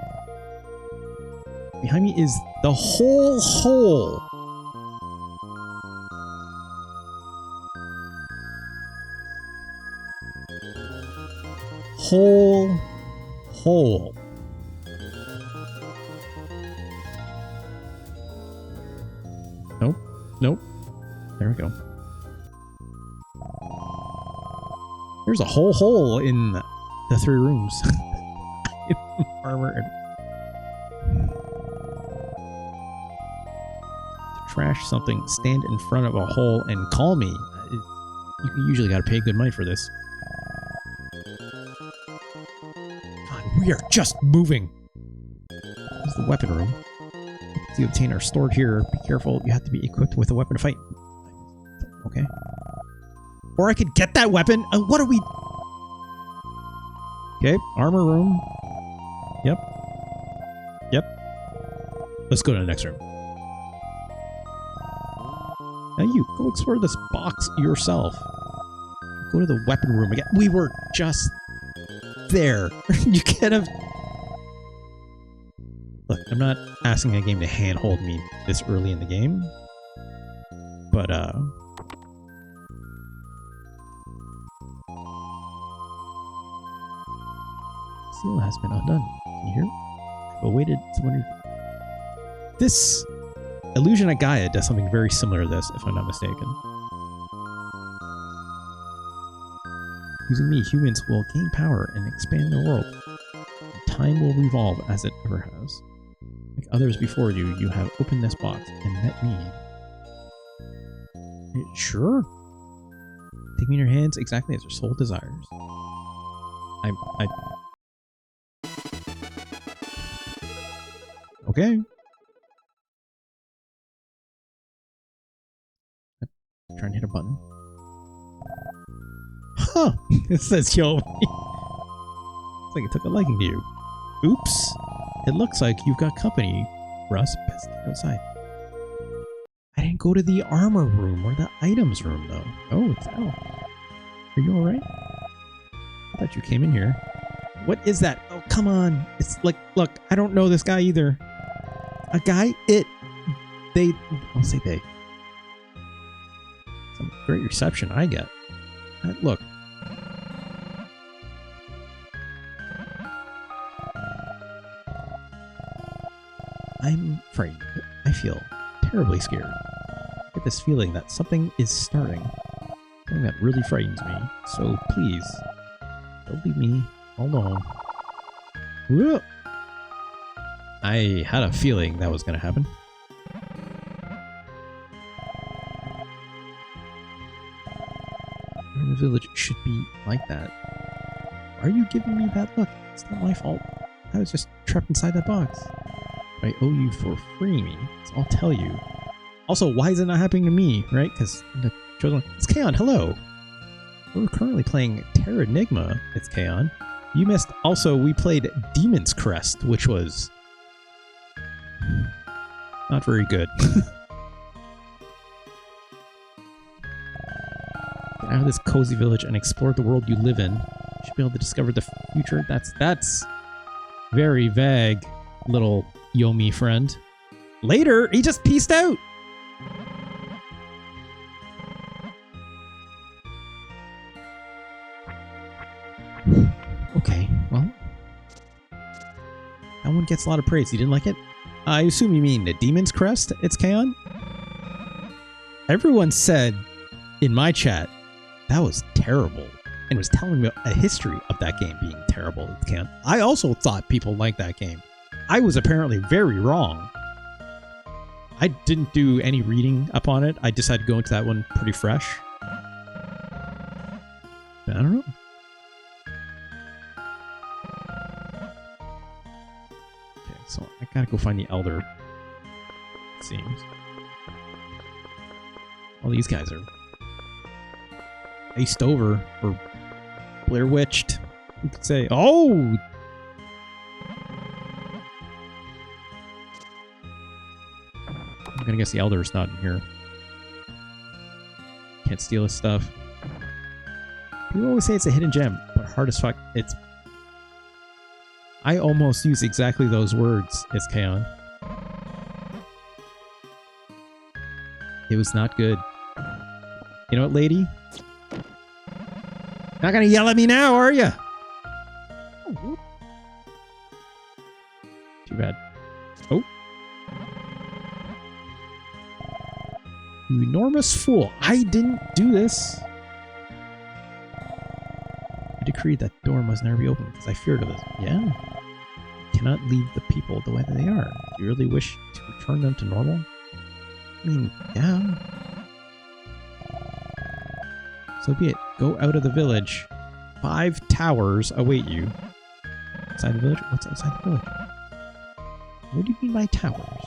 Behind me is the whole hole. Whole hole. Nope. Nope. There we go. There's a whole hole in the 3 rooms. Armor and... trash something, stand in front of a hole and call me. You usually gotta pay good money for this. God, we are just moving. Here's the weapon room. Weapons you obtain are stored here. Be careful, you have to be equipped with a weapon to fight. Okay. Or I could get that weapon. What are we... Okay, armor room. Yep. Yep. Let's go to the next room. Now you, go explore this box yourself. Go to the weapon room again. We were just there. You could have... Look, I'm not asking a game to handhold me this early in the game. But, seal has been undone. Can you hear? I've awaited someone. This illusion at Gaia does something very similar to this, if I'm not mistaken. Using me, humans will gain power and expand the world. Time will revolve as it ever has. Like others before you, you have opened this box and met me. Sure. Take me in your hands exactly as your soul desires. Okay. I'm trying to hit a button. Huh. It says yo. It's like it took a liking to you. Oops. It looks like you've got company. Russ, best get outside. I didn't go to the armor room or the items room, though. Oh, it's Al. Are you alright? I thought you came in here. What is that? Oh, come on. It's like, look, I don't know this guy either. A guy? They. I'll say they. Some great reception I get. Look. I'm frightened. I feel terribly scared. I get this feeling that something is starting. Something that really frightens me. So please, don't leave me alone. Whoa. I had a feeling that was going to happen. The village should be like that. Why are you giving me that look? It's not my fault. I was just trapped inside that box. I owe you for freeing me, so I'll tell you. Also, why is it not happening to me, right? Because the chosen one. It's Kaon, hello! We're currently playing Terranigma. It's Kaon. You missed. Also, we played Demon's Crest, which was not very good. Get out of this cozy village and explore the world you live in. You should be able to discover the future. That's very vague, little Yomi friend. Later, he just peaced out. Okay, well, that one gets a lot of praise. You didn't like it? I assume you mean the Demon's Crest. It's Kaon. Everyone said in my chat that was terrible and was telling me a history of that game being terrible. It's Kaon. I also thought people liked that game. I was apparently very wrong. I didn't do any reading up on it. I just had to go into that one pretty fresh. I don't know. Okay, so I gotta go find the Elder. It seems. All these guys are iced over or Blair Witched. You could say, oh! I'm gonna guess the Elder's not in here. Can't steal his stuff. People always say it's a hidden gem, but hard as fuck. It's... I almost use exactly those words. It's Kaon. It was not good. You know what, lady? Not gonna yell at me now, are you? Too bad. Oh. You enormous fool. I didn't do this. I decreed that door must never be opened because I feared of this. Yeah. You cannot leave the people the way that they are. Do you really wish to return them to normal? I mean, yeah. So be it. Go out of the village. 5 towers await you. Outside the village? What's outside the village? What do you mean by towers?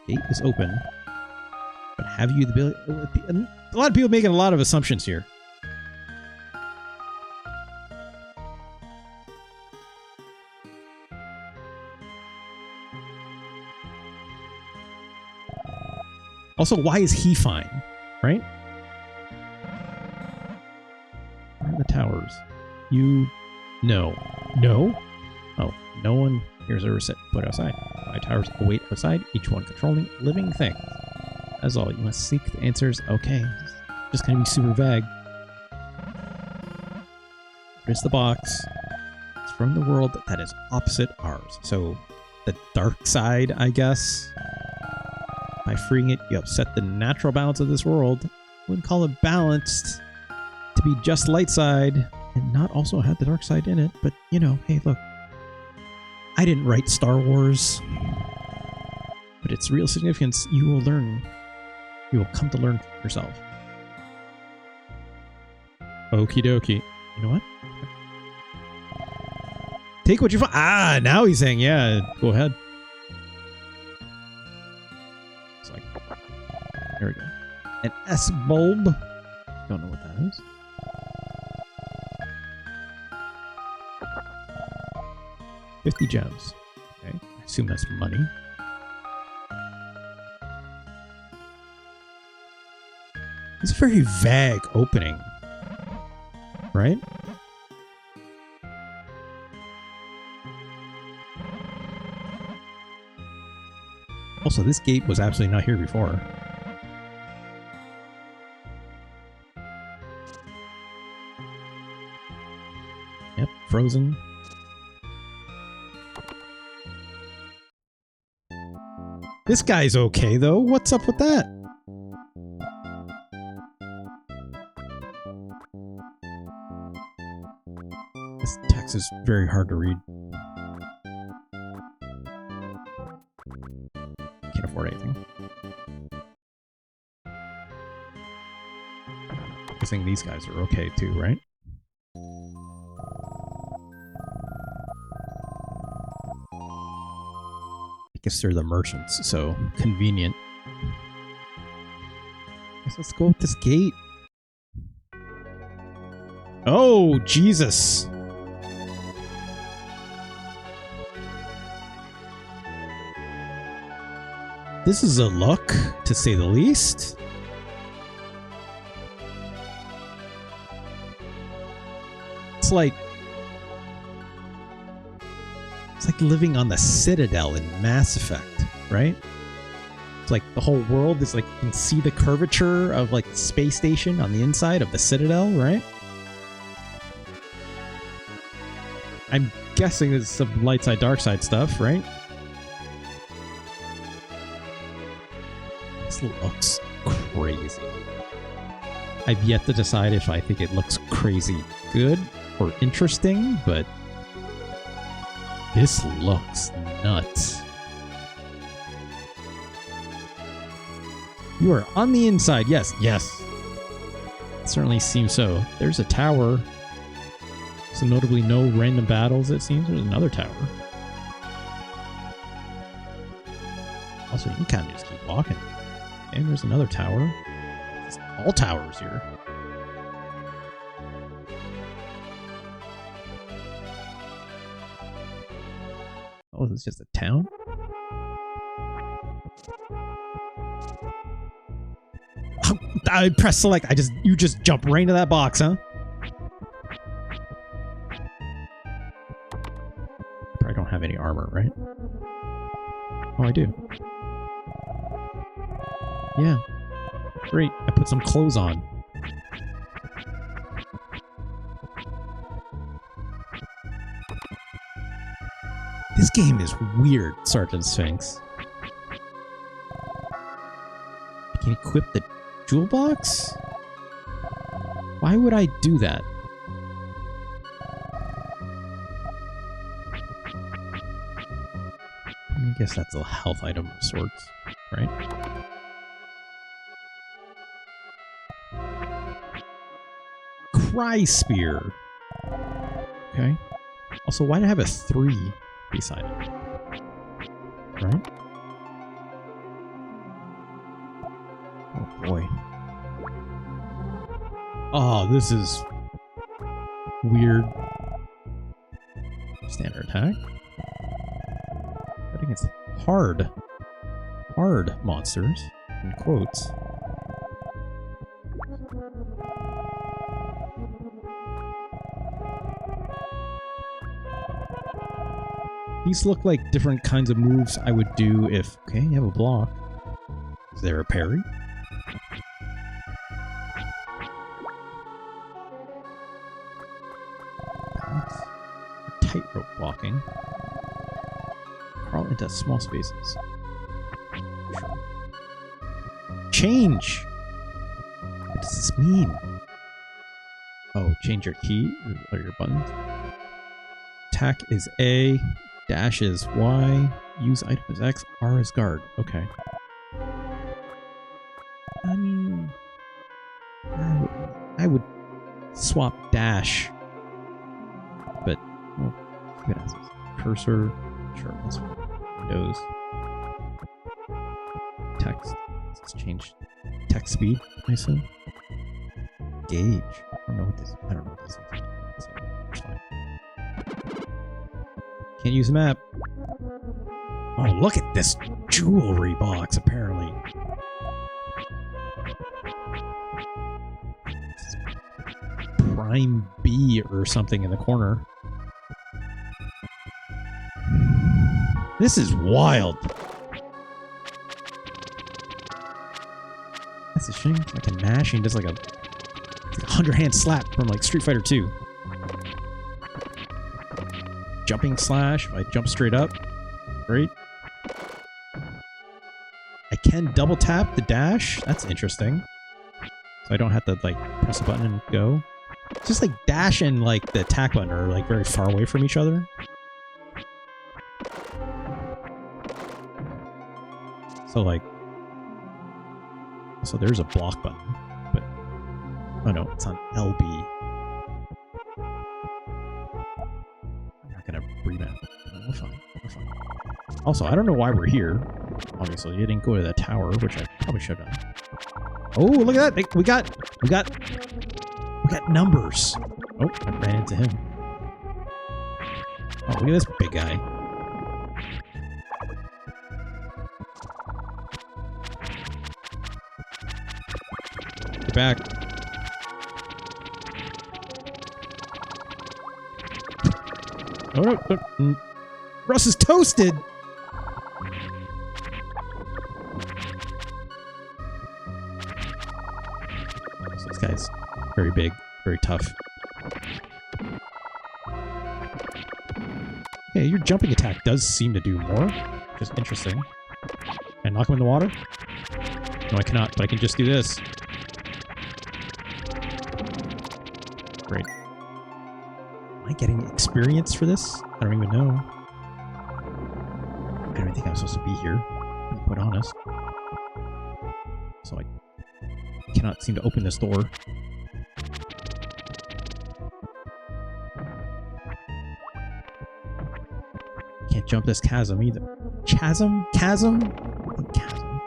The gate is open. But have you the ability... A lot of people making a lot of assumptions here. Also, why is he fine? Right? Where are the towers? You... No. No? Oh, no one here has ever set foot outside. 5 towers await outside, each one controlling living things. That's all. You must seek the answers. Okay. Just gonna be super vague. Where's the box? It's from the world that is opposite ours. So the dark side, I guess. By freeing it, you upset the natural balance of this world. I wouldn't call it balanced to be just light side and not also have the dark side in it. But, you know, hey, look. I didn't write Star Wars. But its real significance, you will learn. You will come to learn for yourself. Okie dokie. You know what? Take what you find. Ah, now he's saying, yeah, go ahead. It's like, there we go. An S bulb. Don't know what that is. $50 gems. Okay, I assume that's money. It's a very vague opening, right? Also, this gate was absolutely not here before. Yep, frozen. This guy's okay, though. What's up with that? This text is very hard to read. Can't afford anything. Guessing these guys are okay too, right? I guess they're the merchants, so convenient. Guess let's go with this gate. Oh, Jesus! This is a look, to say the least. It's like living on the Citadel in Mass Effect, right? It's like the whole world is like, you can see the curvature of like the space station on the inside of the Citadel, right? I'm guessing this is some light side, dark side stuff, right? This looks crazy. I've yet to decide if I think it looks crazy good or interesting, but this looks nuts. You are on the inside. Yes, yes. It certainly seems so. There's a tower. So notably no random battles, it seems. There's another tower. Also, you can kind of just keep walking. And there's another tower. It's all towers here. Oh, is this just a town? I press select. You just jump right into that box, huh? Probably don't have any armor, right? Oh, I do. Yeah. Great. I put some clothes on. This game is weird, Sergeant Sphinx. I can equip the jewel box? Why would I do that? I guess that's a health item of sorts, right? Cry Spear. Okay. Also, why do I have a 3 beside it? Right? Oh boy. Oh, this is weird. Standard attack. But against hard monsters, in quotes. These look like different kinds of moves I would do if... Okay, you have a block. Is there a parry? Tight fell into small spaces. Sure. Change! What does this mean? Oh, change your key or your buttons. Attack is A, dash is Y, use item is X, R is guard. Okay. I mean, I would swap dash, but well, good answers. Cursor, sure. Let's Windows. Text. Let's change text speed. I assume. Gauge. I don't know what this. I don't know what this is. So it's fine. Can't use map. Oh, look at this jewelry box. Apparently. Prime B or something in the corner. This is wild. That's a shame. It's like a mashing, just like a 100-hand slap from like Street Fighter 2. Jumping slash. If I jump straight up, great. I can double tap the dash. That's interesting. So I don't have to like press a button and go. It's just like dash and like the attack button are like very far away from each other. So like, so there's a block button, but oh no, it's on LB. I'm not gonna remap. We're fine. We're fine. Also, I don't know why we're here. Obviously, you didn't go to that tower, which I probably should have done. Oh, look at that! We got numbers. Oh, I ran into him. Oh, look at this big guy. Get back. Oh, no. Russ is toasted! So this guy's very big, very tough. Okay, your jumping attack does seem to do more. Just interesting. Can I knock him in the water? No, I cannot, but I can just do this. Great. Am I getting experience for this? I don't even know. I don't even think I'm supposed to be here, to be quite honest. So I cannot seem to open this door. Can't jump this chasm either. Chasm? Chasm? I think chasm.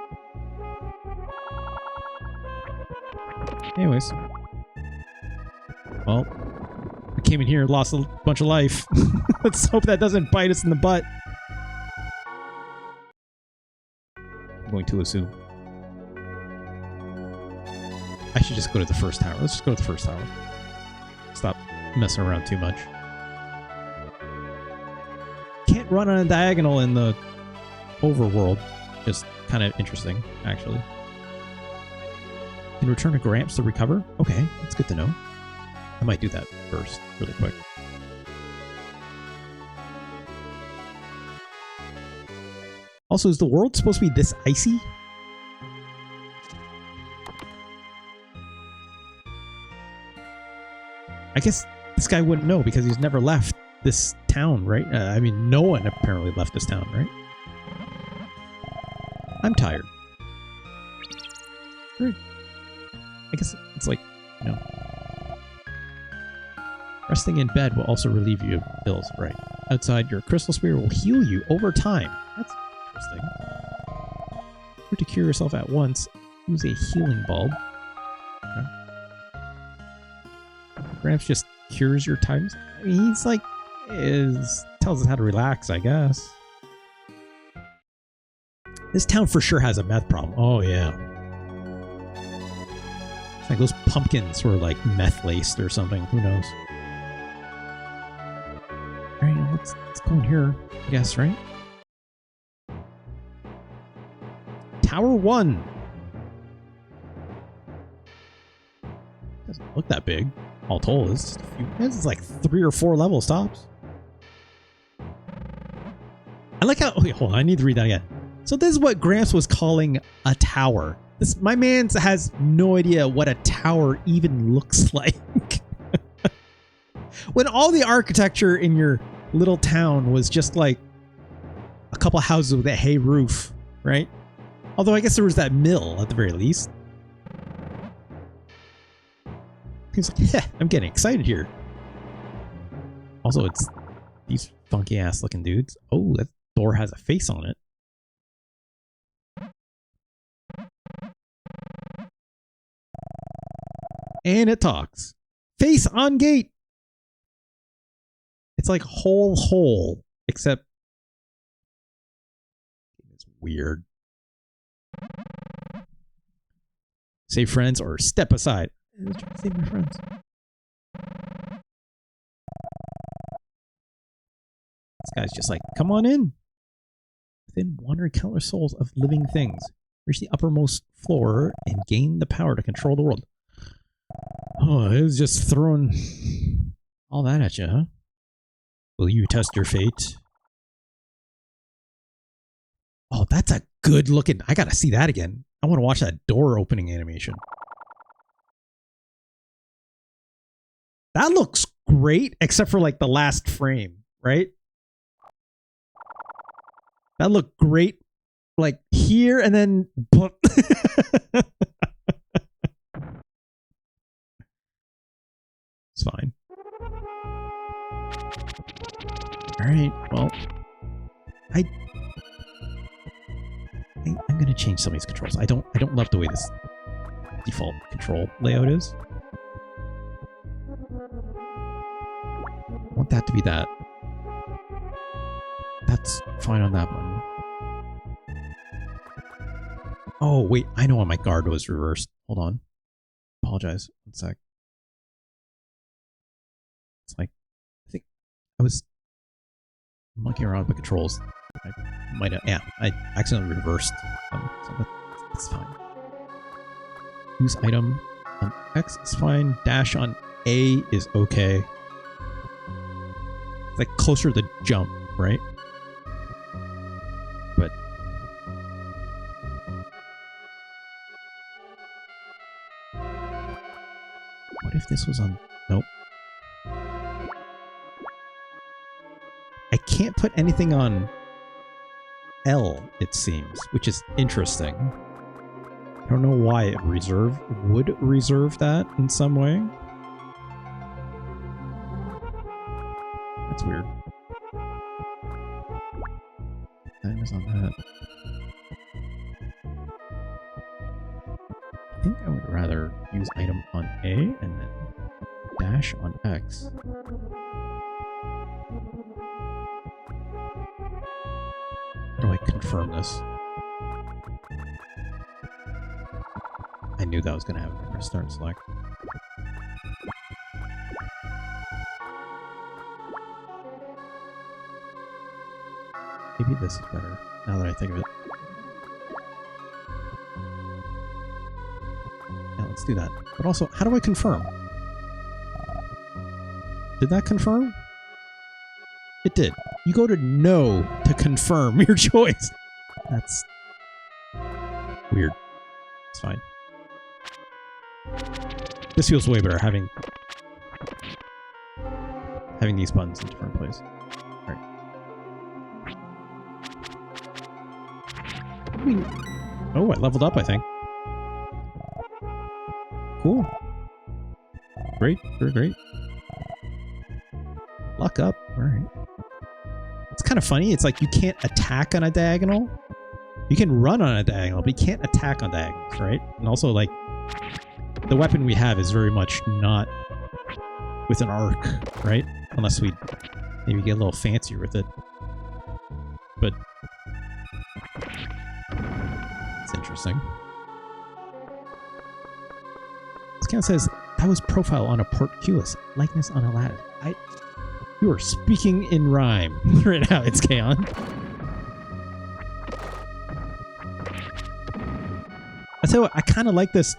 Anyways. Well, we came in here and lost a bunch of life. Let's hope that doesn't bite us in the butt. I'm going to assume. I should just go to the first tower. Let's just go to the first tower. Stop messing around too much. Can't run on a diagonal in the overworld. Just kind of interesting, actually. Can return to Gramps to recover? Okay, that's good to know. I might do that first, really quick. Also, is the world supposed to be this icy? I guess this guy wouldn't know because he's never left this town, right? I mean, no one apparently left this town, right? I'm tired. Great. I guess it's like, you know, resting in bed will also relieve you of ills, right? Outside, your crystal spear will heal you over time. That's interesting. Or to cure yourself at once, use a healing bulb. Okay. Gramps just cures your times. I mean, he's like, tells us how to relax, I guess. This town for sure has a meth problem. Oh yeah. Like those pumpkins were like meth laced or something. Who knows? Alright, let's go in here, I guess, right? Tower 1. Doesn't look that big. All told, it's just a few. This is like 3 or 4 levels tops. I like how... Wait, hold on. I need to read that again. So this is what Gramps was calling a tower. My man has no idea what a tower even looks like. When all the architecture in your little town was just like a couple houses with a hay roof, right? Although I guess there was that mill at the very least. He's like, yeah, I'm getting excited here. Also, it's these funky ass looking dudes. Oh, that door has a face on it. And it talks. Face on gate. It's like hole, except it's weird. Save friends or step aside. Save my friends. This guy's just like, come on in. Within wandering countless souls of living things. Reach the uppermost floor and gain the power to control the world. Oh, it was just throwing all that at you, huh? Will you test your fate? Oh, that's a good looking... I gotta see that again. I want to watch that door opening animation. That looks great, except for like the last frame, right? That looked great like here and then... It's fine. Alright, well... I'm gonna change some of these controls. I don't love the way this default control layout is. I want that to be that. That's fine on that one. Oh, wait, I know why my guard was reversed. Hold on. Apologize. 1 sec. It's like, I think I was monkeying around with the controls. I might have, yeah, I accidentally reversed them, so that's fine. Use item on X is fine. Dash on A is okay. It's like closer to the jump, right? But what if this was on... Nope. I can't put anything on L, it seems, which is interesting. I don't know why it would reserve that in some way. That's weird. That is on that. I think I would rather use item on A and then dash on X. How do I confirm this? I knew that was going to happen. Press start and select. Maybe this is better, now that I think of it. Yeah, let's do that. But also, how do I confirm? Did that confirm? It did. You go to no to confirm your choice. That's weird. It's fine. This feels way better having these buttons in different places. All right. Oh, I leveled up, I think. Cool. Great, very great. Luck up. All right. It's kind of funny. It's like you can't attack on a diagonal. You can run on a diagonal, but you can't attack on diagonals, right? And also, like, the weapon we have is very much not with an arc, right? Unless we maybe get a little fancier with it. But it's interesting. This kind of says, that was profile on a portcullis, likeness on a lattice. You are speaking in rhyme right now, it's Kaon. I tell you what, I kind of like this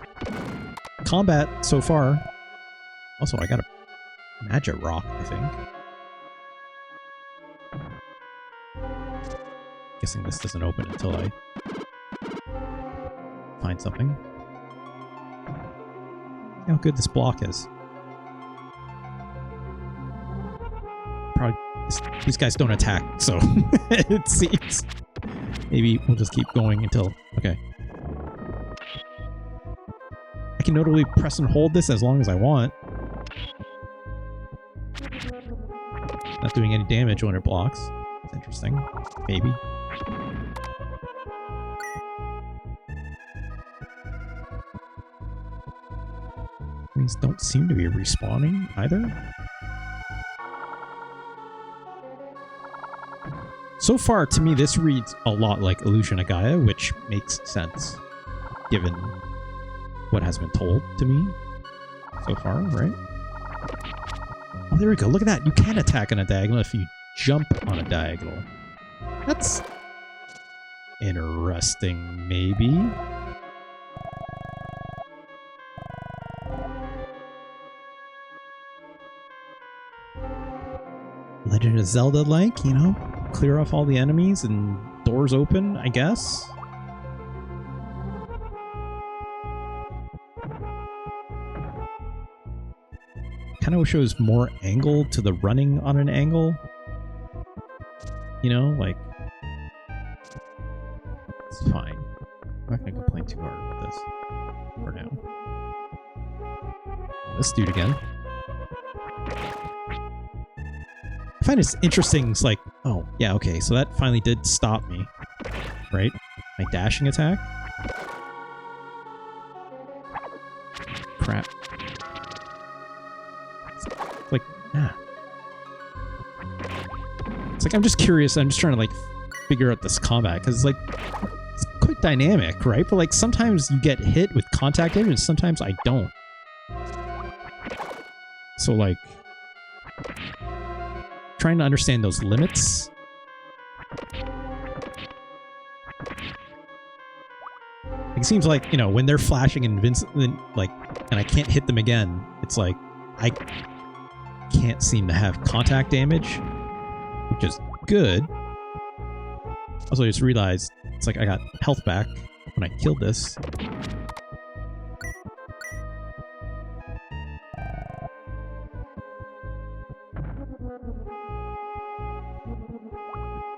combat so far. Also, I got a magic rock, I think. Guessing this doesn't open until I find something. See how good this block is. Probably these guys don't attack, so it seems. Maybe we'll just keep going until... Okay. I can notably press and hold this as long as I want. Not doing any damage when it blocks. That's interesting. Maybe. These don't seem to be respawning either. So far, to me, this reads a lot like Illusion of Gaia, which makes sense, given what has been told to me so far, right? Oh, there we go. Look at that. You can attack on a diagonal if you jump on a diagonal. That's interesting, maybe. Legend of Zelda-like, you know? Clear off all the enemies and doors open, I guess? Kind of wish it was more angle to the running on an angle. You know, like... It's fine. I'm not going to complain too hard about this for now. This dude again. I find it's interesting, it's like, oh, yeah, okay, so that finally did stop me, right? My dashing attack? Crap. It's like, ah. It's like, I'm just curious, I'm just trying to, like, figure out this combat, because, like, it's quite dynamic, right? But, like, sometimes you get hit with contact damage, and sometimes I don't. So, like... trying to understand those limits. It seems like, you know, when they're flashing like, and I can't hit them again, it's like I can't seem to have contact damage, which is good. Also, I just realized it's like I got health back when I killed this.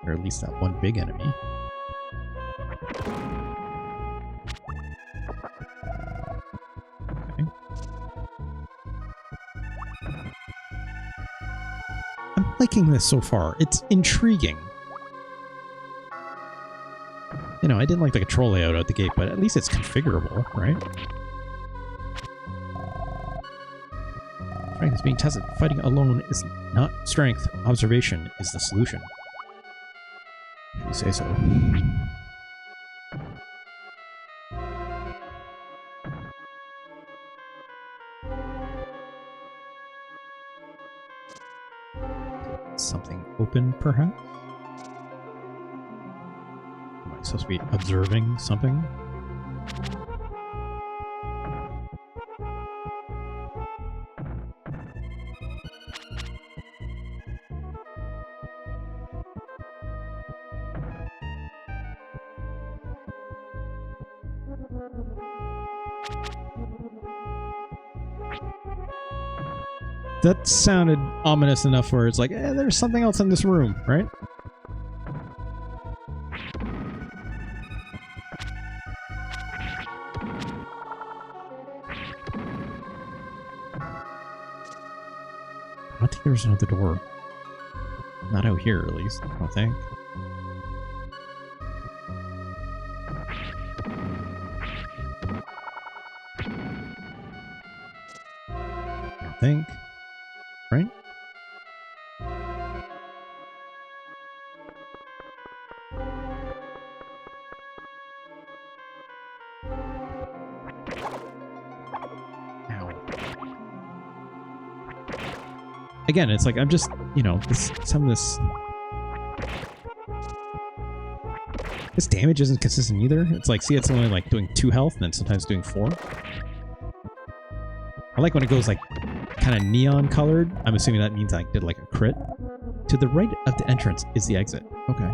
Or at least that one big enemy. Okay. I'm liking this so far. It's intriguing. You know, I didn't like the control layout out the gate, but at least it's configurable, right? Strength is being tested. Fighting alone is not strength. Observation is the solution. If you say so. Something open, perhaps? Am I supposed to be observing something? That sounded ominous enough where it's like, eh, there's something else in this room, right? I don't think there's another door. Not out here, at least, I don't think. I don't think. Right? Ow. Again, it's like I'm just, you know, some of this damage isn't consistent either. It's like, see, it's only like doing 2 health and then sometimes doing 4. I like when it goes like kind of neon colored. I'm assuming that means I did like a crit. To the right of the entrance is the exit. Okay.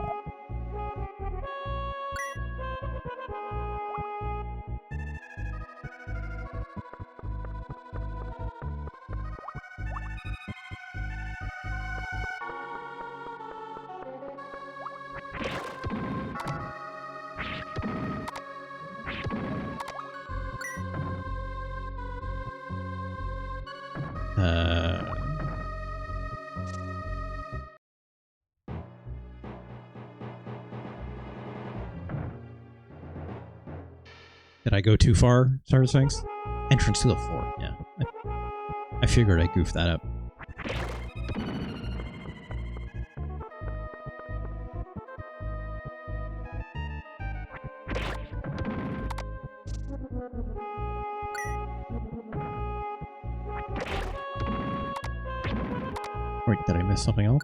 Did I go too far, sort of things? Entrance to the floor, yeah. I figured I goofed that up. Wait, did I miss something else?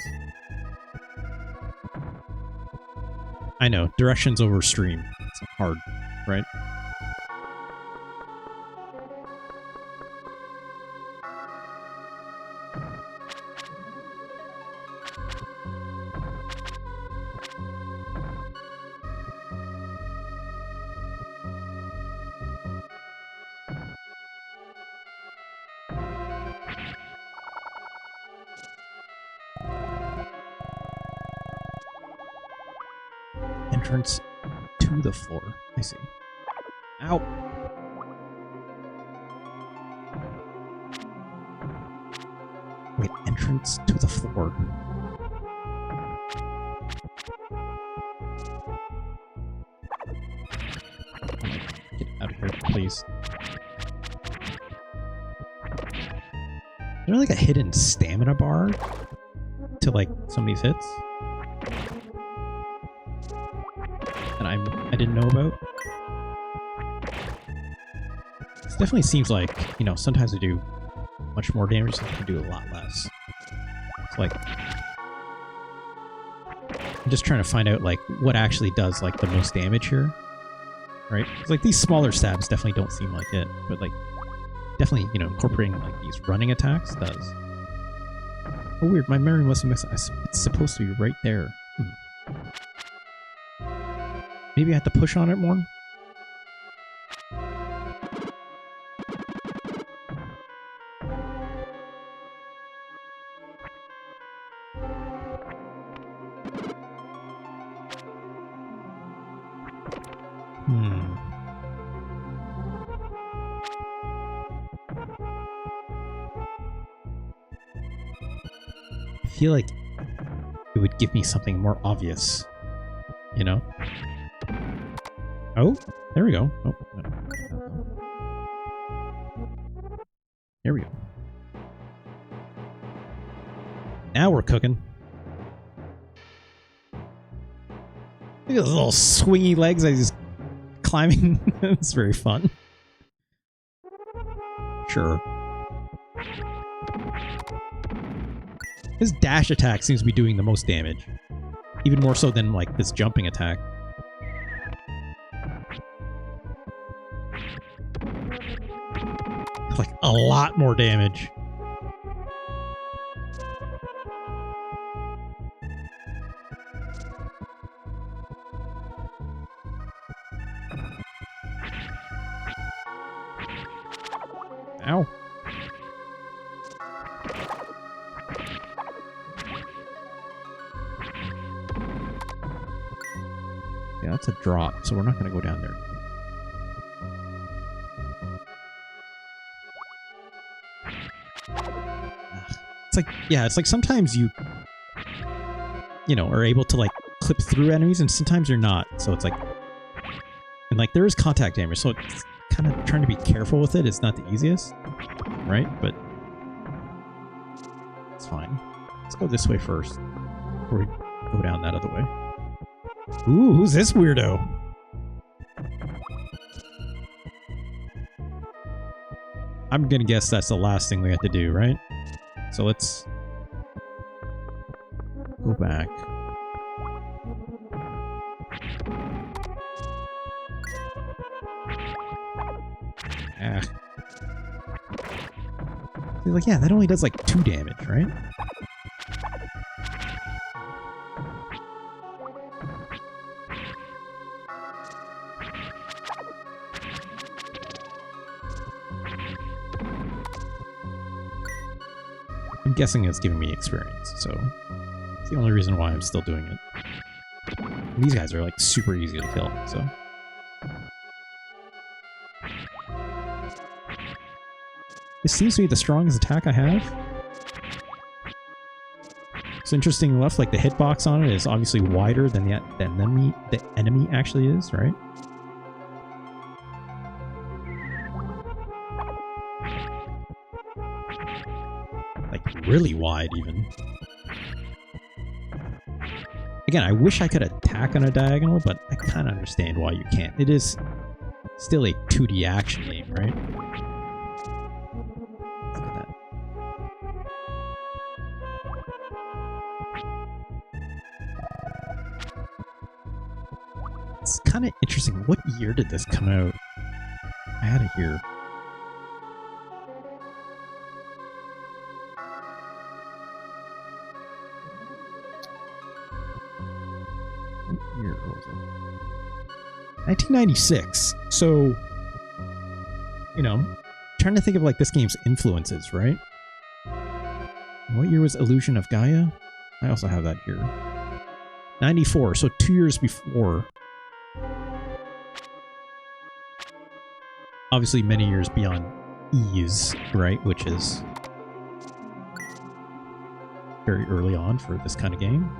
I know, directions over stream. It's hard, right? Entrance to the floor. I see. Ow! Wait, entrance to the floor. Get out of here, please. Is there like a hidden stamina bar to like some of these hits? I didn't know about. This definitely seems like, you know, sometimes I do much more damage, sometimes I do a lot less. It's like I'm just trying to find out like what actually does like the most damage here, right? It's like these smaller stabs definitely don't seem like it, but like definitely, you know, incorporating like these running attacks does. Oh, weird! My memory must be mixed. It's supposed to be right there. Maybe I have to push on it more? I feel like it would give me something more obvious, you know? Oh, there we go. Oh, no. There we go. Now we're cooking. Look at those little swingy legs. I just climbing. It's very fun. Sure. His dash attack seems to be doing the most damage. Even more so than like this jumping attack. Like a lot more damage. Ow. Yeah, that's a drop, so we're not going to go down there. It's like, yeah, it's like sometimes you know, are able to like clip through enemies and sometimes you're not. So it's like, and like there is contact damage, so it's kind of trying to be careful with it. It's not the easiest, right? But it's fine. Let's go this way first before we go down that other way. Ooh, who's this weirdo? I'm gonna guess that's the last thing we have to do, right? So let's go back. Ah. Like, yeah, that only does like 2 damage, right? I'm guessing it's giving me experience, so it's the only reason why I'm still doing it. And these guys are like super easy to kill, so. This seems to be the strongest attack I have. It's interesting enough, like the hitbox on it is obviously wider than the enemy actually is, right? really wide, even. Again, I wish I could attack on a diagonal, but I kind of understand why you can't. It is still a 2D action game, right? Look at that. It's kind of interesting. What year did this come out? I had it here. What year was it? 1996. So, you know, trying to think of like this game's influences, right? What year was Illusion of Gaia? I also have that here. 94, so 2 years before. Obviously many years beyond Ys, right? Which is very early on for this kind of game.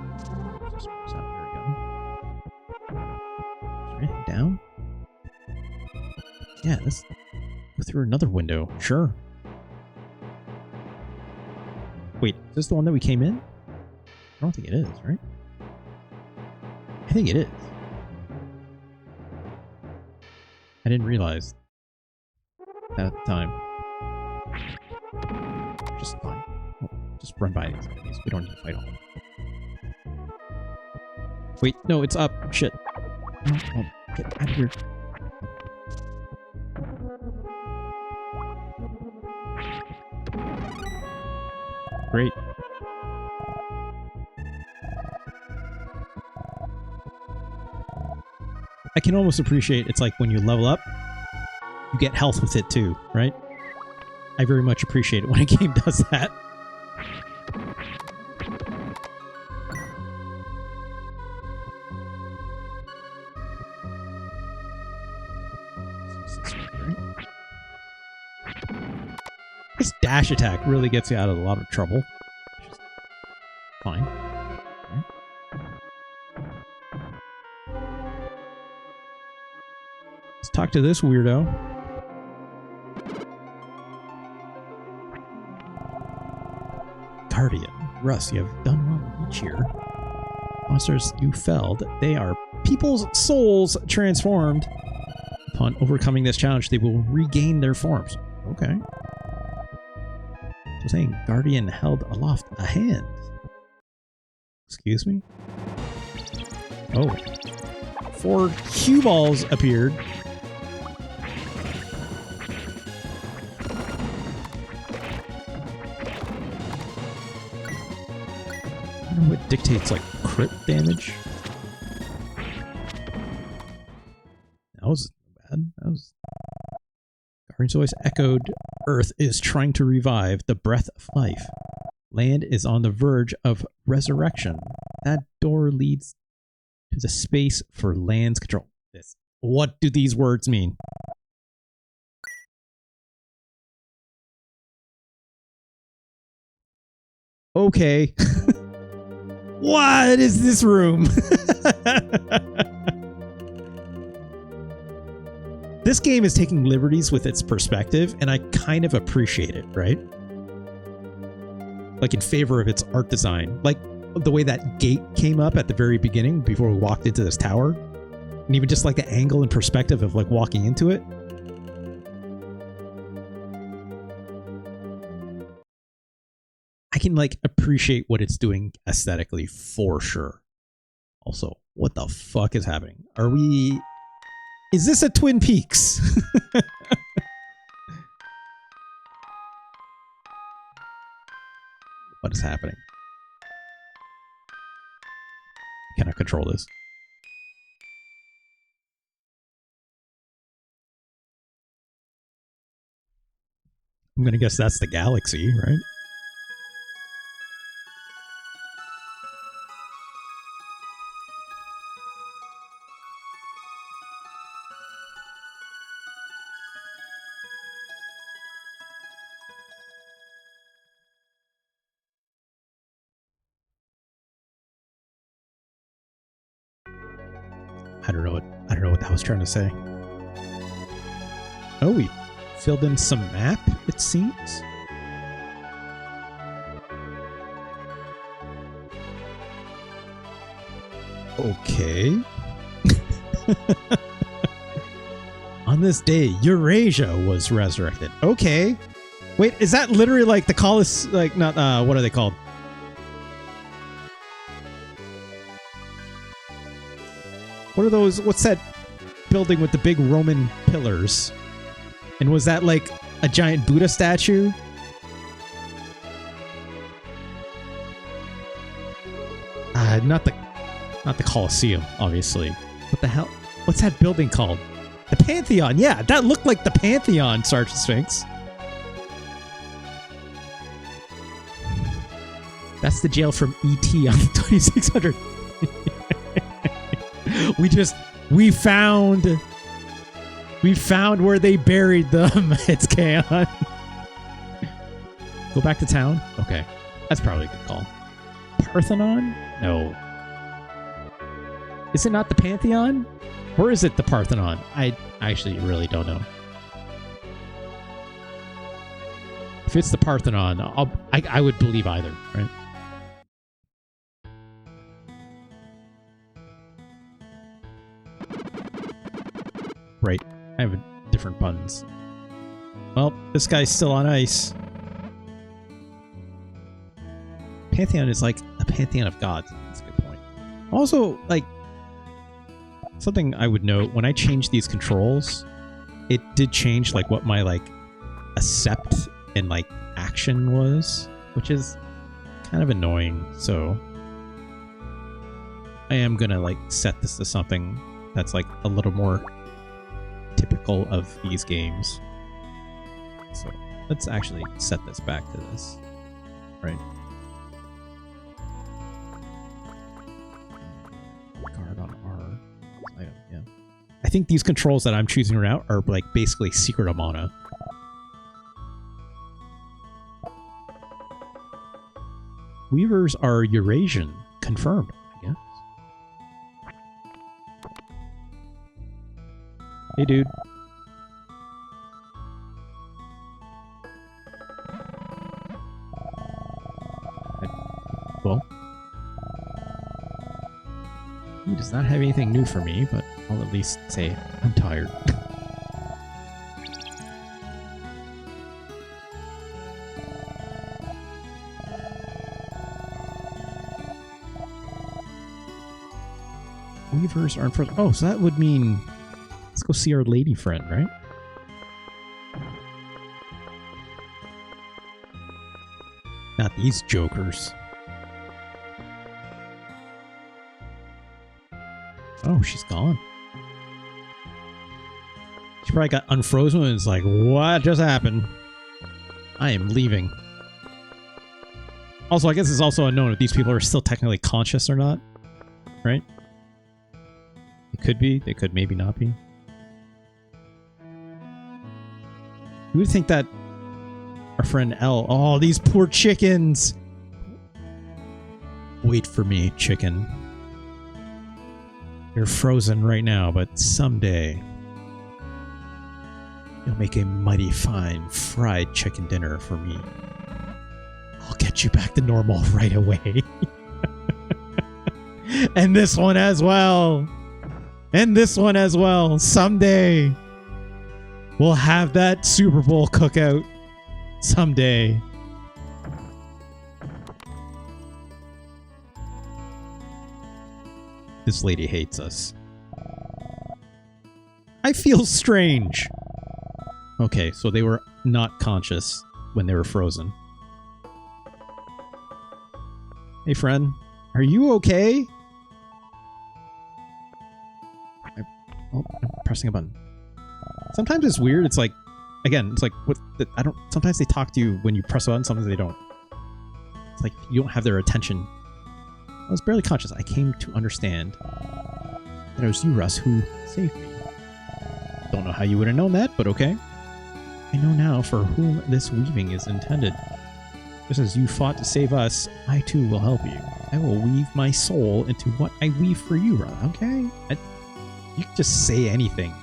Just there we go. Is there anything down? Yeah, let's go through another window. Sure. Wait, is this the one that we came in? I don't think it is, right? I think it is. I didn't realize that at the time. Just fine. Oh, just run by these enemies. We don't need to fight all of them. Wait, no, it's up. Shit. Oh, get out of here. Great. I can almost appreciate it's like when you level up, you get health with it too, right? I very much appreciate it when a game does that. This dash attack really gets you out of a lot of trouble. Which is fine. Okay. Let's talk to this weirdo. Guardian. Russ, you have done well to reach here. Monsters you felled, they are people's souls transformed. Upon overcoming this challenge, they will regain their forms. Okay. So saying Guardian held aloft a hand. Excuse me? Oh. 4 cue balls appeared. I don't know what dictates like crit damage. That was bad. That was... Guardian's voice echoed, Earth is trying to revive the breath of life. Land is on the verge of resurrection. That door leads to the space for land's control. This. What do these words mean? Okay. What is this room? This game is taking liberties with its perspective, and I kind of appreciate it, right? Like in favor of its art design. Like the way that gate came up at the very beginning before we walked into this tower. And even just like the angle and perspective of like walking into it. I can like appreciate what it's doing aesthetically for sure. Also, what the fuck is happening? Are we... Is this a Twin Peaks? What is happening? I cannot control this. I'm gonna guess that's the galaxy, right? I don't know what that was trying to say. Oh, we filled in some map, it seems. Okay. On this day, Eurasia was resurrected. Okay. Wait, is that literally like the Colosseum? Like, not, what are they called? What are those? What's that building with the big Roman pillars? And was that like a giant Buddha statue? Not the Colosseum, obviously. What the hell? What's that building called? The Pantheon. Yeah, that looked like the Pantheon, Sergeant Sphinx. That's the jail from E.T. on 2600. We found where they buried them. It's Kaon. Go back to town? Okay. That's probably a good call. Parthenon? No. Is it not the Pantheon? Or is it the Parthenon? I actually really don't know. If it's the Parthenon, I would believe either, right? Right. I have different buttons. Well, this guy's still on ice. Pantheon is like a pantheon of gods. That's a good point. Also, like, something I would note, when I changed these controls, it did change, like, what my, like, accept and, like, action was, which is kind of annoying, so I am gonna, like, set this to something that's, like, a little more typical of these games. So let's actually set this back to this, right? Guard on R. Item, yeah. I think these controls that I'm choosing right now are like basically Secret of Mana. Weavers are Eurasian. Confirmed, I guess. Hey, dude. Well, he does not have anything new for me, but I'll at least say I'm tired. Weavers aren't first. Oh, so that would mean let's go see our lady friend, right? Not these jokers. Oh, she's gone. She probably got unfrozen and is like, what just happened? I am leaving. Also, I guess it's also unknown if these people are still technically conscious or not. Right? They could be. They could maybe not be. You would think that our friend L... Oh, these poor chickens! Wait for me, chicken. You're frozen right now, but someday you'll make a mighty fine fried chicken dinner for me. I'll get you back to normal right away. And this one as well. And this one as well. Someday we'll have that Super Bowl cookout. Someday. This lady hates us. I feel strange. Okay, so they were not conscious when they were frozen. Hey, friend. Are you okay? I'm pressing a button. Sometimes it's weird. It's like, again, it's like, sometimes they talk to you when you press a button, sometimes they don't. It's like, you don't have their attention. I was barely conscious. I came to understand that it was you, Russ, who saved me. Don't know how you would have known that, but okay. I know now for whom this weaving is intended. Just as you fought to save us, I too will help you. I will weave my soul into what I weave for you, Russ, okay? You can just say anything.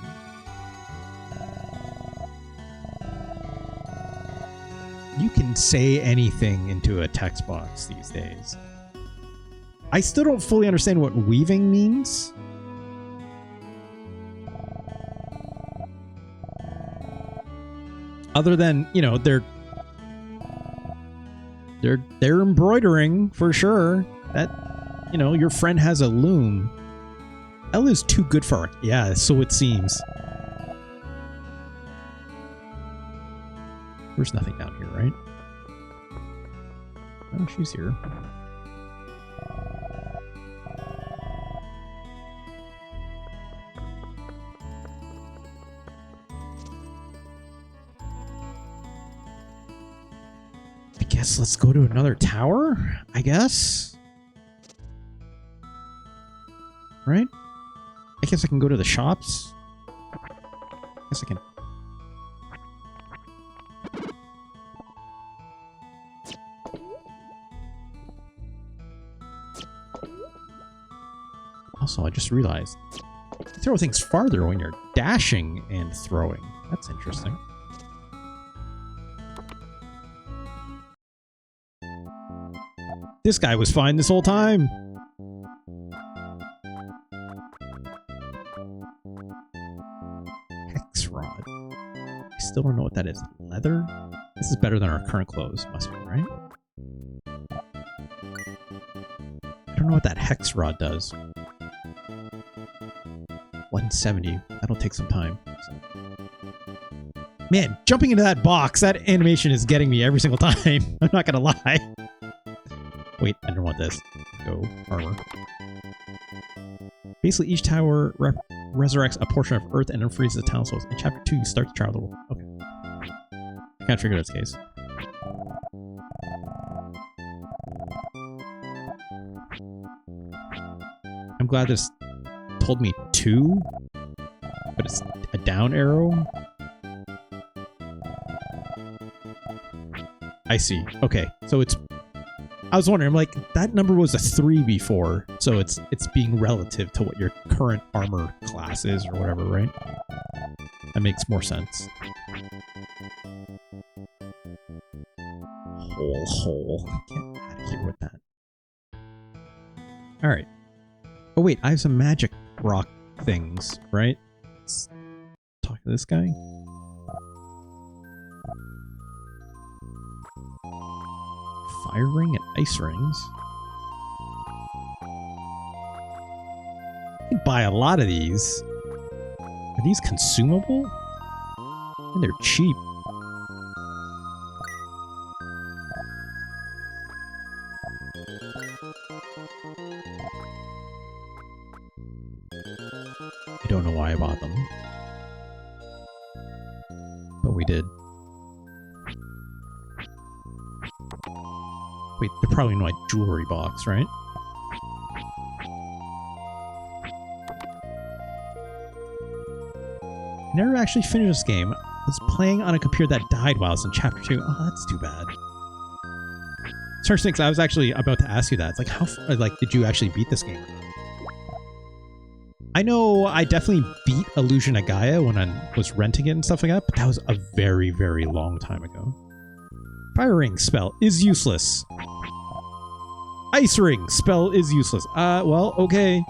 You can say anything into a text box these days. I still don't fully understand what weaving means. Other than, you know, they're embroidering for sure. That, you know, your friend has a loom. L is too good for her. Yeah, so it seems. There's nothing down here, right? Oh, she's here. I guess let's go to another tower, I guess. Right? I guess I can go to the shops. I guess I can. Also, I just realized you throw things farther when you're dashing and throwing. That's interesting. This guy was fine this whole time. Hex rod. I still don't know what that is. Leather? This is better than our current clothes, must be, right? I don't know what that hex rod does. 170. That'll take some time. Man, jumping into that box, that animation is getting me every single time. I'm not gonna lie. Wait, I don't want this. Go, armor. Basically, each tower resurrects a portion of Earth and unfreezes the town souls. In Chapter 2, you start the trial of the world. Okay. I can't figure out this case. I'm glad this told me 2, but it's a down arrow. I see. Okay, so it's... I was wondering, like, that number was a 3 before, so it's being relative to what your current armor class is or whatever, right? That makes more sense. Hole. Get out of here with that. Alright. Oh wait, I have some magic rock things, right? Let's talk to this guy. Fire ring and ice rings. I can buy a lot of these. Are these consumable? And they're cheap. I don't know why I bought them. But we did. Wait, they're probably in my jewelry box, right? I never actually finished this game. I was playing on a computer that died while I was in Chapter 2. Oh, that's too bad. Search things, I was actually about to ask you that. It's like, how far, like, did you actually beat this game? I know I definitely beat Illusion of Gaia when I was renting it and stuff like that, but that was a very, very long time ago. Fire ring spell is useless. Ice ring spell is useless. Well, okay.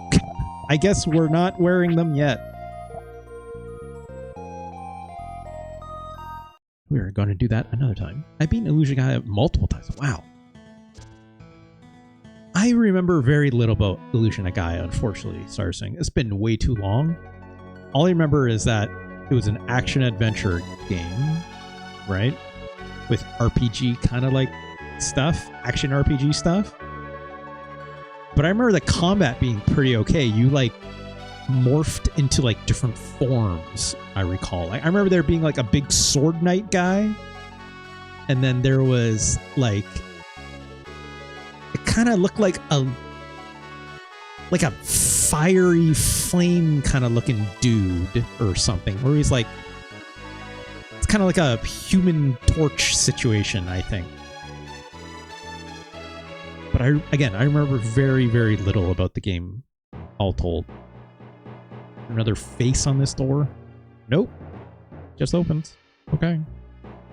I guess we're not wearing them yet. We're going to do that another time. I've beaten Illusion Gaia multiple times. Wow. I remember very little about Illusion of Gaia, unfortunately, Star Sing. It's been way too long. All I remember is that it was an action-adventure game, right? With RPG kind of like stuff, action RPG stuff. But I remember the combat being pretty okay. You like morphed into like different forms, I recall. Like, I remember there being like a big sword knight guy. And then there was like, it kind of looked like a fiery flame kind of looking dude or something, where he's like, it's kind of like a Human Torch situation, I think. But I remember very, very little about the game, all told. Another face on this door? Nope. Just opens. Okay.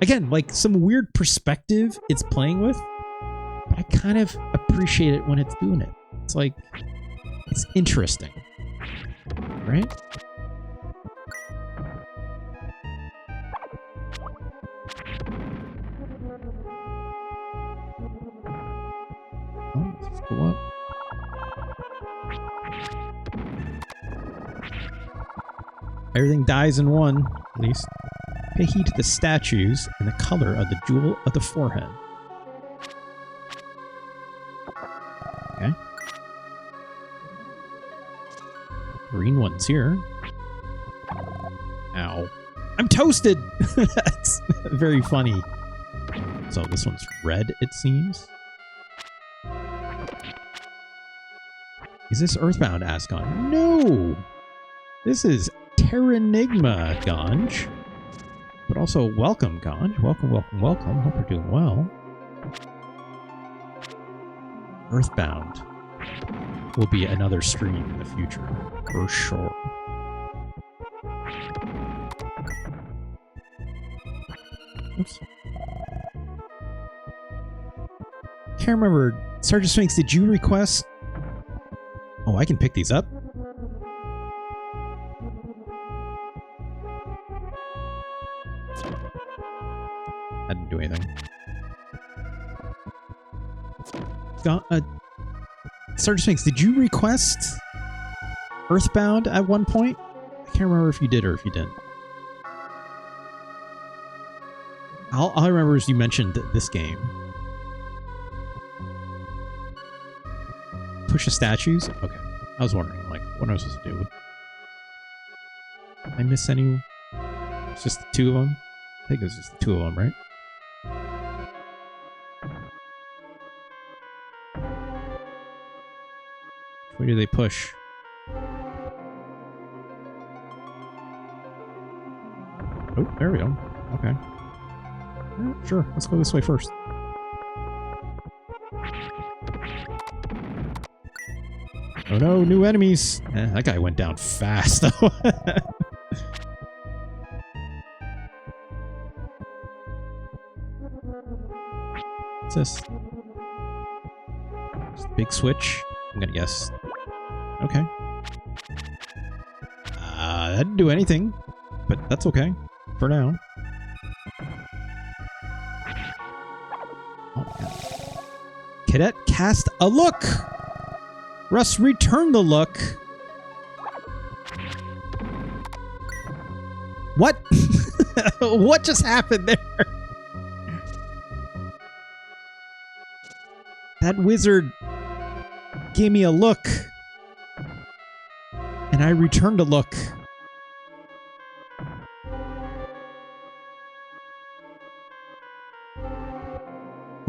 Again, like some weird perspective it's playing with, but I kind of appreciate it when it's doing it. It's like, it's interesting, right? Oh, let's go up. Everything dies in one, at least. Pay heed to the statues and the color of the jewel of the forehead. Okay. Green one's here. Ow. I'm toasted! That's very funny. So this one's red, it seems. Is this Earthbound? Asked Ganj. No! This is Terranigma, Ganj. But also, welcome, Ganj. Welcome, welcome, welcome. Hope you're doing well. Earthbound will be another stream in the future, for sure. Oops. Can't remember. Sergeant Sphinx, did you request? Oh, I can pick these up. I didn't do anything. Sergeant Sphinx, did you request Earthbound at one point? I can't remember if you did or if you didn't. All I remember is you mentioned this game. Push the statues? Okay. I was wondering, like, what am I supposed to do? Did I miss any? It's just the two of them? I think it was just the two of them, right? Where do they push? Oh, there we go. Okay. Yeah, sure, let's go this way first. Oh no, new enemies! That guy went down fast, though. What's this? Just a big switch? I'm gonna guess. Okay. That didn't do anything, but that's okay for now. Oh, yeah. Cadet cast a look! Russ, return the look! What? What just happened there? That wizard gave me a look. And I returned a look.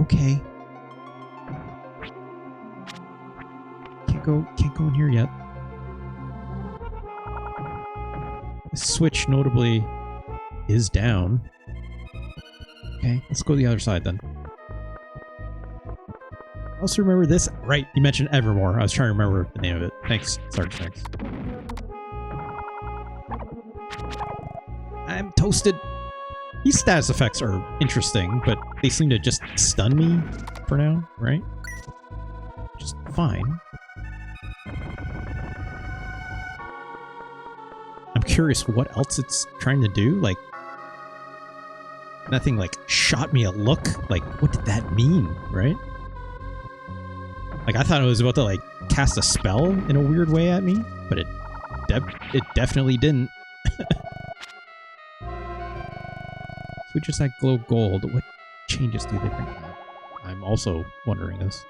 Okay. Can't go in here yet. The switch notably is down. Okay, let's go to the other side then. I also remember this. Right, you mentioned Evermore. I was trying to remember the name of it. Thanks, Sergeant Sphinx. I'm toasted. These status effects are interesting, but they seem to just stun me for now, right? Just fine. I'm curious what else it's trying to do. Like, nothing like shot me a look. Like, what did that mean, right? Like, I thought it was about to like cast a spell in a weird way at me, but it definitely didn't. Switches that glow gold. What changes do they bring up? I'm also wondering this.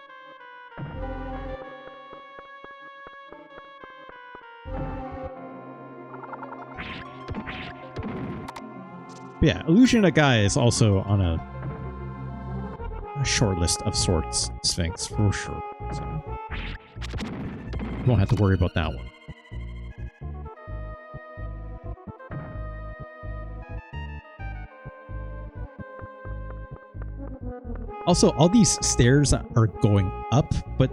But yeah, Illusion of Gaia is also on a short list of sorts, Sphinx, for sure. So you won't have to worry about that one. Also, all these stairs are going up, but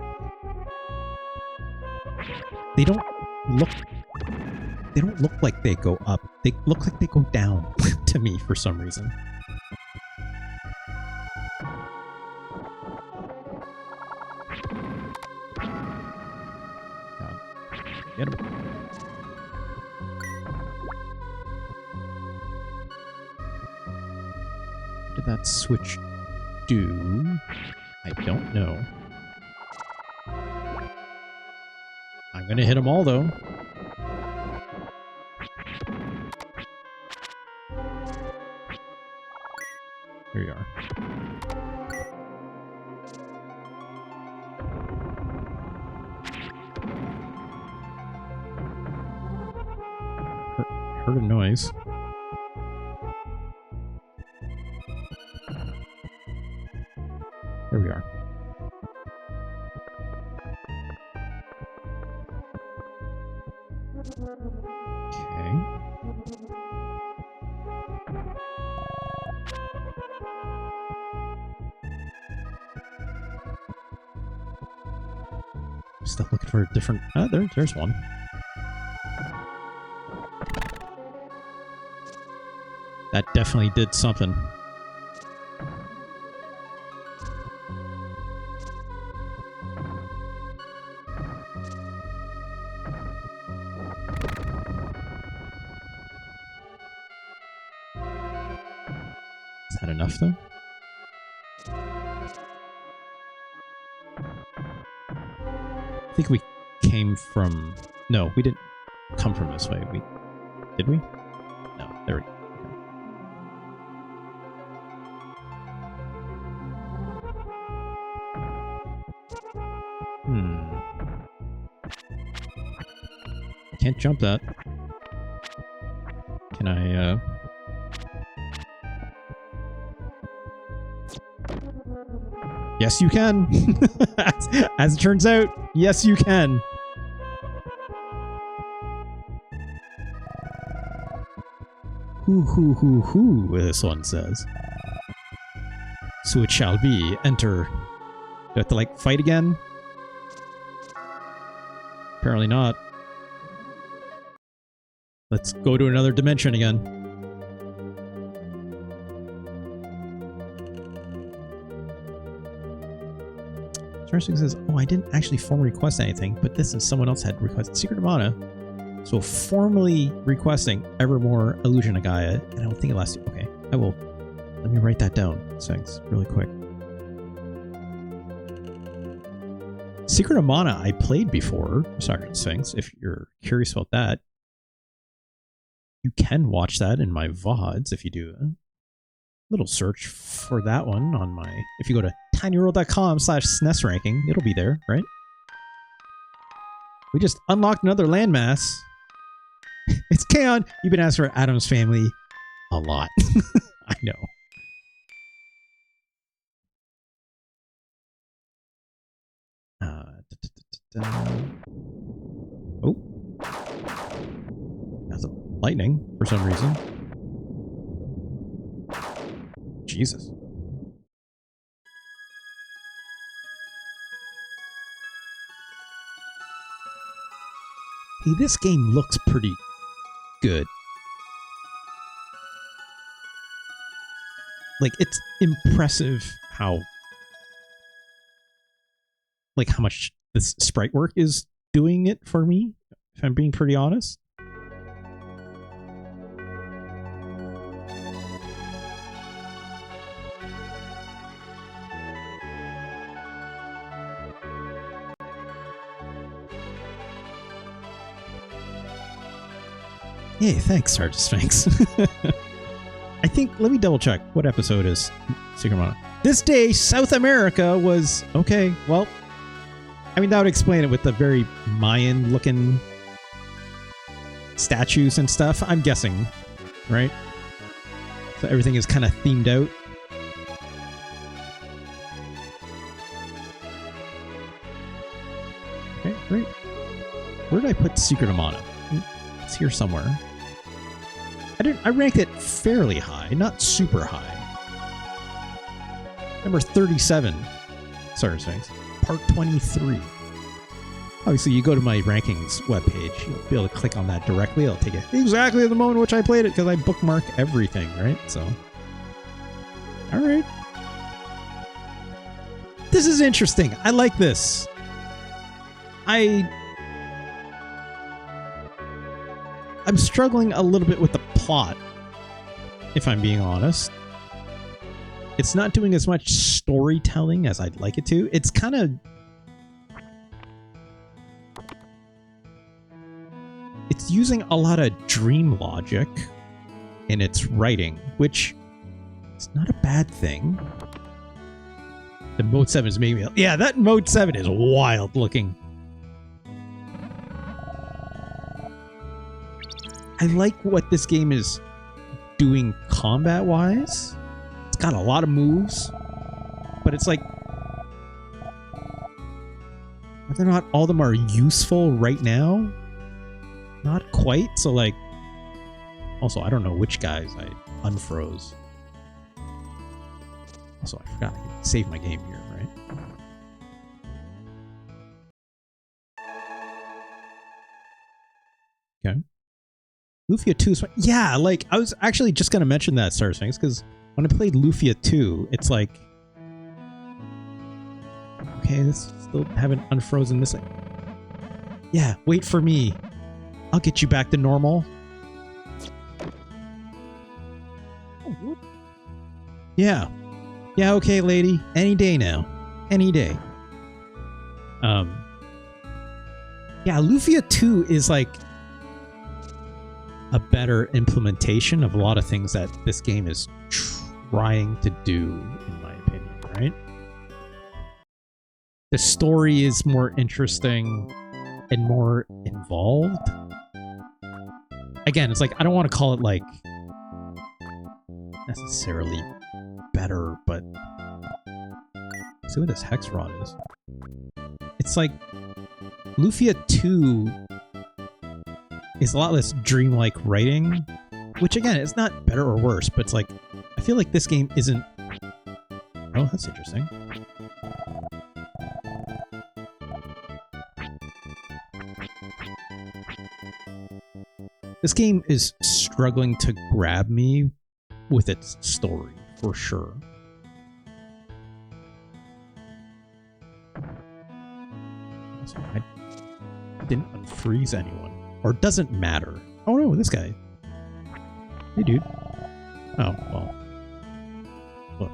they don't look like they go up. They look like they go down to me for some reason. Get him. What did that switch do? I don't know. I'm gonna hit them all, though. Here we are. Heard a noise. There we are. Okay. Still looking for a different... Oh, there's one. That definitely did something. Is that enough, though? I think we came from... No, we didn't come from this way. Did we? No, there we go. Can't jump that. Can I, Yes, you can! As it turns out, yes, you can! Hoo, this one says. So it shall be. Enter. Do I have to, like, fight again? Apparently not. Let's go to another dimension again. Interesting says, oh, I didn't actually formally request anything, but this is someone else had requested Secret of Mana. So formally requesting Evermore Illusion of Gaia, and I don't think it lasts. Okay, I will. Let me write that down. Thanks, really quick. Secret of Mana I played before, Sergeant Sphinx, if you're curious about that. You can watch that in my VODs if you do a little search for that one on my... If you go to tinyworld.com/SNES ranking, it'll be there, right? We just unlocked another landmass. It's Kaon. You've been asked for Adam's Family a lot. I know. Oh. That's a lightning for some reason. Jesus. Hey, this game looks pretty good. Like, it's impressive how... Like, how much this sprite work is doing it for me, if I'm being pretty honest. Hey, thanks, Sergeant Sphinx. I think, let me double check what episode is Secret Mana. This day, South America was, okay, well, I mean, that would explain it with the very Mayan-looking statues and stuff, I'm guessing, right? So everything is kind of themed out. Okay, great. Where did I put Secret of Mana? It's here somewhere. I ranked it fairly high, not super high. Number 37. Sorry, Sphinx. Part 23. Obviously, you go to my rankings webpage, you'll be able to click on that directly. It'll take you exactly at the moment in which I played it, because I bookmark everything, right? So, all right. This is interesting. I like this. I'm struggling a little bit with the plot, if I'm being honest. It's not doing as much storytelling as I'd like it to. It's kind of... It's using a lot of dream logic in its writing, which is not a bad thing. The Mode 7 is maybe... Yeah, that Mode 7 is wild looking. I like what this game is doing combat-wise. It's got a lot of moves, but it's like... whether or not all of them are useful right now, not quite. So, like... Also, I don't know which guys I unfroze. Also, I forgot I could save my game here, right? Okay. Lufia 2 is... Yeah, like, I was actually just going to mention that, Star Things, because when I played Lufia 2, it's like... Okay, let's still haven't unfrozen this. Yeah, wait for me. I'll get you back to normal. Yeah. Yeah, okay, lady. Any day now. Any day. Yeah, Lufia 2 is like a better implementation of a lot of things that this game is trying to do, in my opinion, right? The story is more interesting and more involved. Again, it's like, I don't want to call it like necessarily better, but see what this hex rod is. It's like Lufia 2 is a lot less dreamlike writing, which again, it's not better or worse, but it's like, I feel like this game isn't... Oh, that's interesting. This game is struggling to grab me with its story, for sure. Also, I didn't unfreeze anyone. Or it doesn't matter. Oh no, this guy. Hey, dude. Oh, well. Look.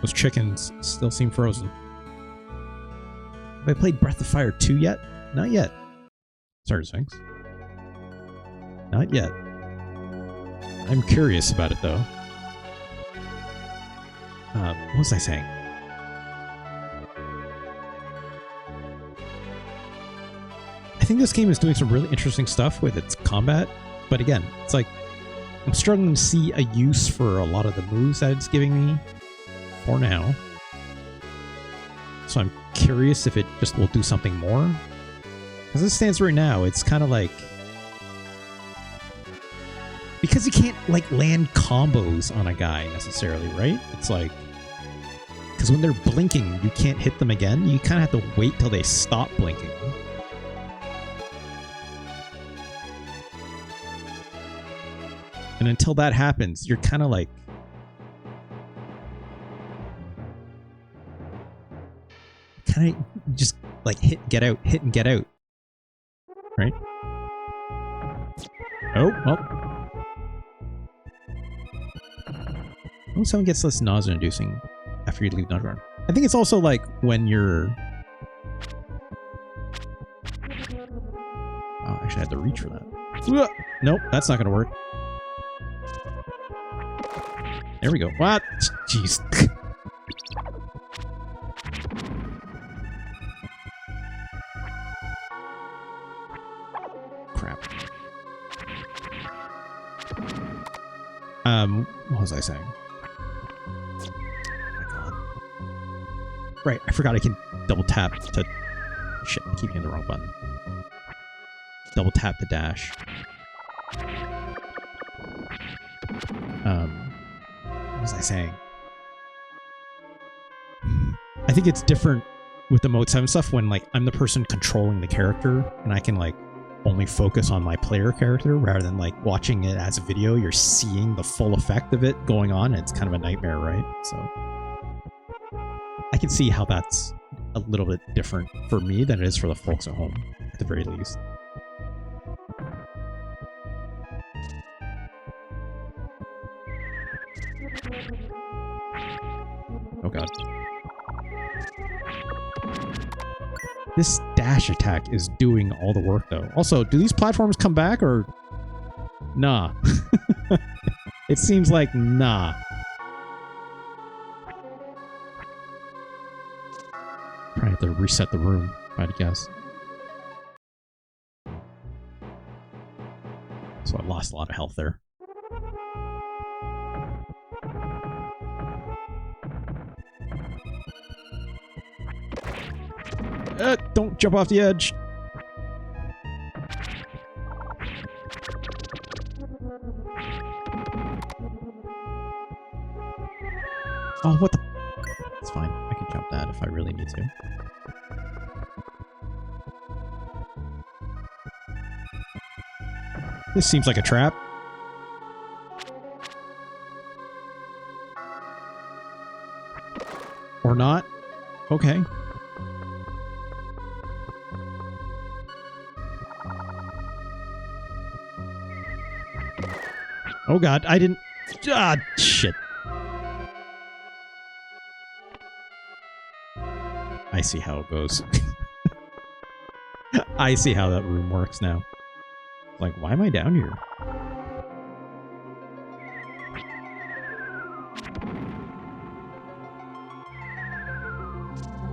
Those chickens still seem frozen. Have I played Breath of Fire 2 yet? Not yet. Sorry, Sphinx. Not yet. I'm curious about it, though. What was I saying? I think this game is doing some really interesting stuff with its combat, but again, it's like I'm struggling to see a use for a lot of the moves that it's giving me for now. So I'm curious if it just will do something more. As it stands right now, it's kind of like... Because you can't, like, land combos on a guy, necessarily, right? It's like... Because when they're blinking, you can't hit them again. You kind of have to wait till they stop blinking. And until that happens, you're kind of like... Kind of just, like, hit and get out. Right? Oh, well. Oh, someone gets less nausea-inducing after you leave Nudrun. I think it's also like when you're... Oh, I actually had to reach for that. Nope, that's not going to work. There we go. What? Jeez. Crap. What was I saying? Oh my god. Right, I forgot I can double tap to... Shit, I keep hitting the wrong button. Double tap to dash. What was I saying? I think it's different with the Mode 7 stuff when, like, I'm the person controlling the character and I can, like, only focus on my player character rather than, like, watching it as a video. You're seeing the full effect of it going on, and it's kind of a nightmare, right? So I can see how that's a little bit different for me than it is for the folks at home. I the very least. Oh god. This dash attack is doing all the work, though. Also, do these platforms come back, or... Nah. It seems like nah. Probably have to reset the room, I'd guess. So I lost a lot of health there. Don't jump off the edge. Oh, what the... It's fine. I can jump that if I really need to. This seems like a trap. Or not. Okay. Oh god, I didn't... Ah, shit. I see how it goes. I see how that room works now. Like, why am I down here?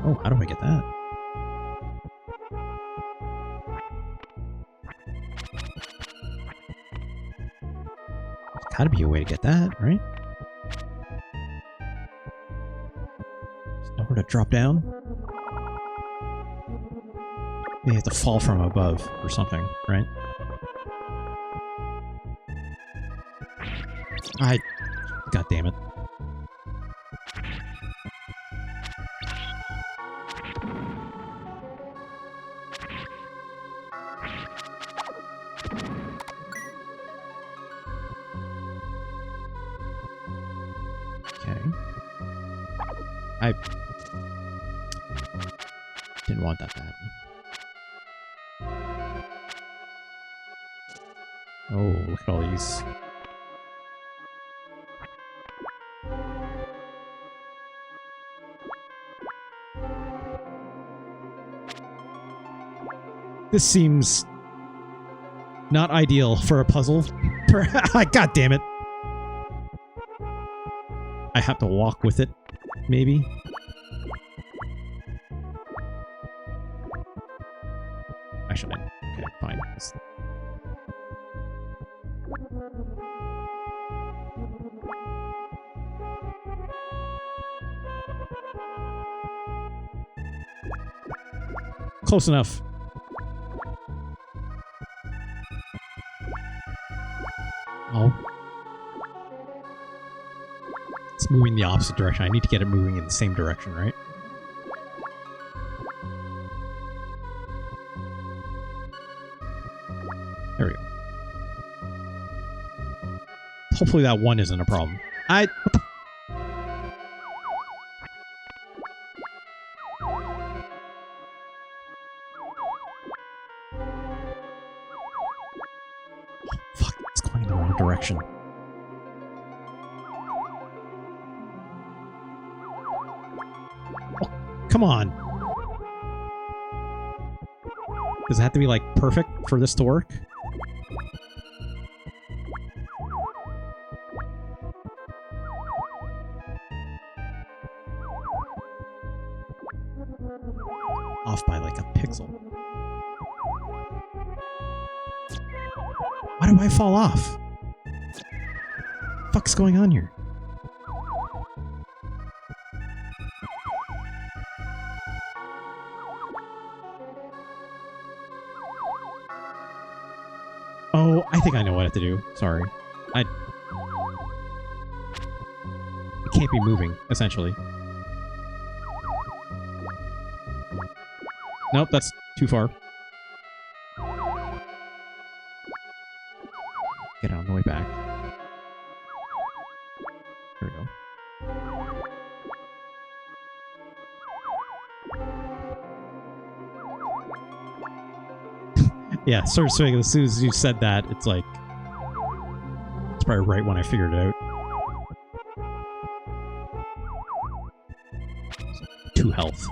Oh, how do I get that? There's gotta be a way to get that, right? There's nowhere to drop down? You have to fall from above or something, right? God damn it. Okay. I didn't want that to happen. Oh, look at all these. This seems not ideal for a puzzle. God damn it. I have to walk with it, maybe. Actually, okay, fine. Close enough. Oh. It's moving the opposite direction. I need to get it moving in the same direction, right? There we go. Hopefully that one isn't a problem. What the... Fuck, it's going in the wrong direction. Oh, come on. Does it have to be, like, perfect for this to work? Off by, like, a pixel. Why do I fall off? What the fuck's going on here? Oh, I think I know what I have to do. Sorry. It can't be moving, essentially. Nope, that's too far. Get on the way back. There we go. Yeah, sort of swing. As soon as you said that, it's like it's probably right when I figured it out. 2 health.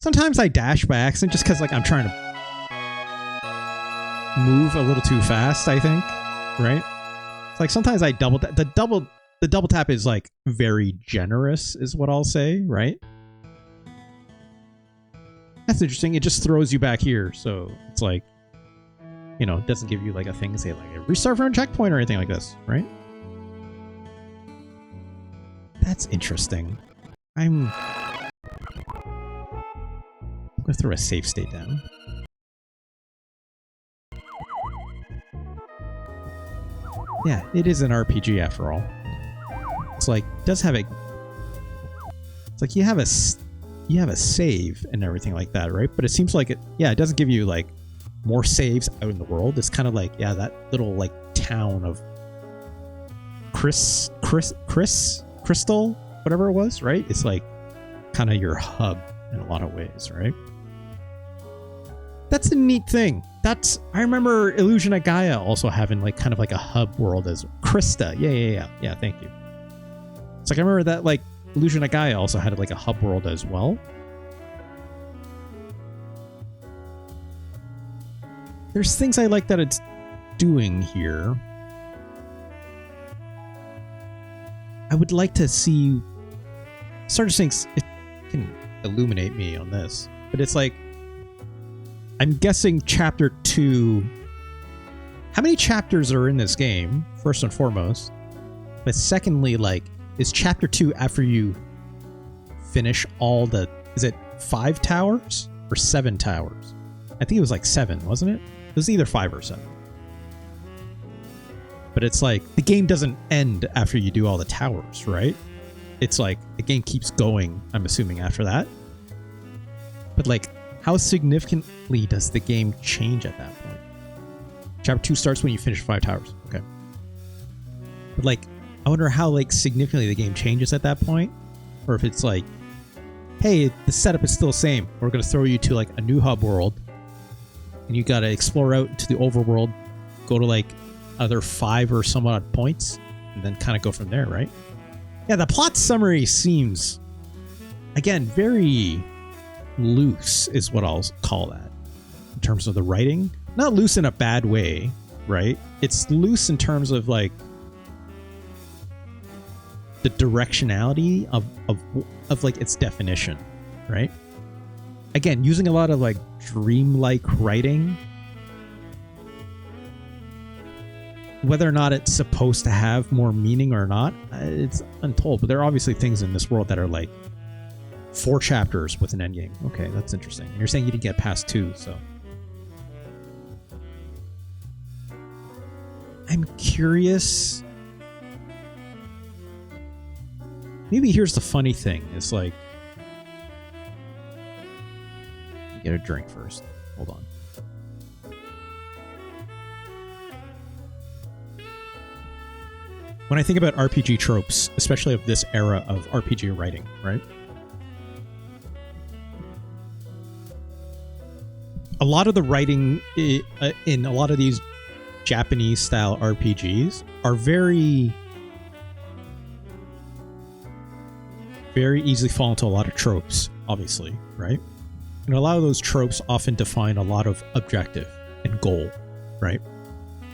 Sometimes I dash by accident just because like I'm trying to move a little too fast, I think. Right? It's like sometimes I double tap. The double tap is like very generous, is what I'll say, right? That's interesting. It just throws you back here, so it's like, you know, it doesn't give you like a thing to say like restart from a checkpoint or anything like this, right? That's interesting. I'm gonna throw a save state down. Yeah, it is an RPG after all. It's like does have a. It's like you have a save and everything like that, right? But it seems like it. Yeah, it doesn't give you like more saves out in the world. It's kind of like that little like town of Crystal, whatever it was, right? It's like kind of your hub in a lot of ways, right? That's a neat thing. I remember Illusion of Gaia also having like kind of like a hub world as Krista. Yeah. Thank you. It's like I remember that like Illusion of Gaia also had like a hub world as well. There's things I like that it's doing here. I would like to see Starter Sinks. It can illuminate me on this, but it's like I'm guessing chapter 2. How many chapters are in this game? First and foremost, but secondly, like, is chapter 2 after you finish all the? Is it 5 towers or 7 towers? I think it was like 7, wasn't it? It was either 5 or 7. But it's like the game doesn't end after you do all the towers, right? It's like the game keeps going, I'm assuming, after that. But like, how significantly does the game change at that point? Chapter 2 starts when you finish 5 towers. Okay. But like, I wonder how like significantly the game changes at that point. Or if it's like, hey, the setup is still the same. We're going to throw you to like a new hub world. And you got to explore out to the overworld. Go to like other 5 or some odd points. And then kind of go from there, right? Yeah, the plot summary seems, again, very loose is what I'll call that in terms of the writing. Not loose in a bad way, right? It's loose in terms of like the directionality of like its definition, right? Again, using a lot of like dreamlike writing. Whether or not it's supposed to have more meaning or not, it's untold. But there are obviously things in this world that are like 4 chapters with an endgame. Okay, that's interesting. You're saying you didn't get past 2, so. I'm curious. Maybe here's the funny thing. It's like, get a drink first. Hold on. When I think about RPG tropes, especially of this era of RPG writing, right? A lot of the writing in a lot of these Japanese style RPGs are very easily fall into a lot of tropes, obviously, right? And a lot of those tropes often define a lot of objective and goal, right?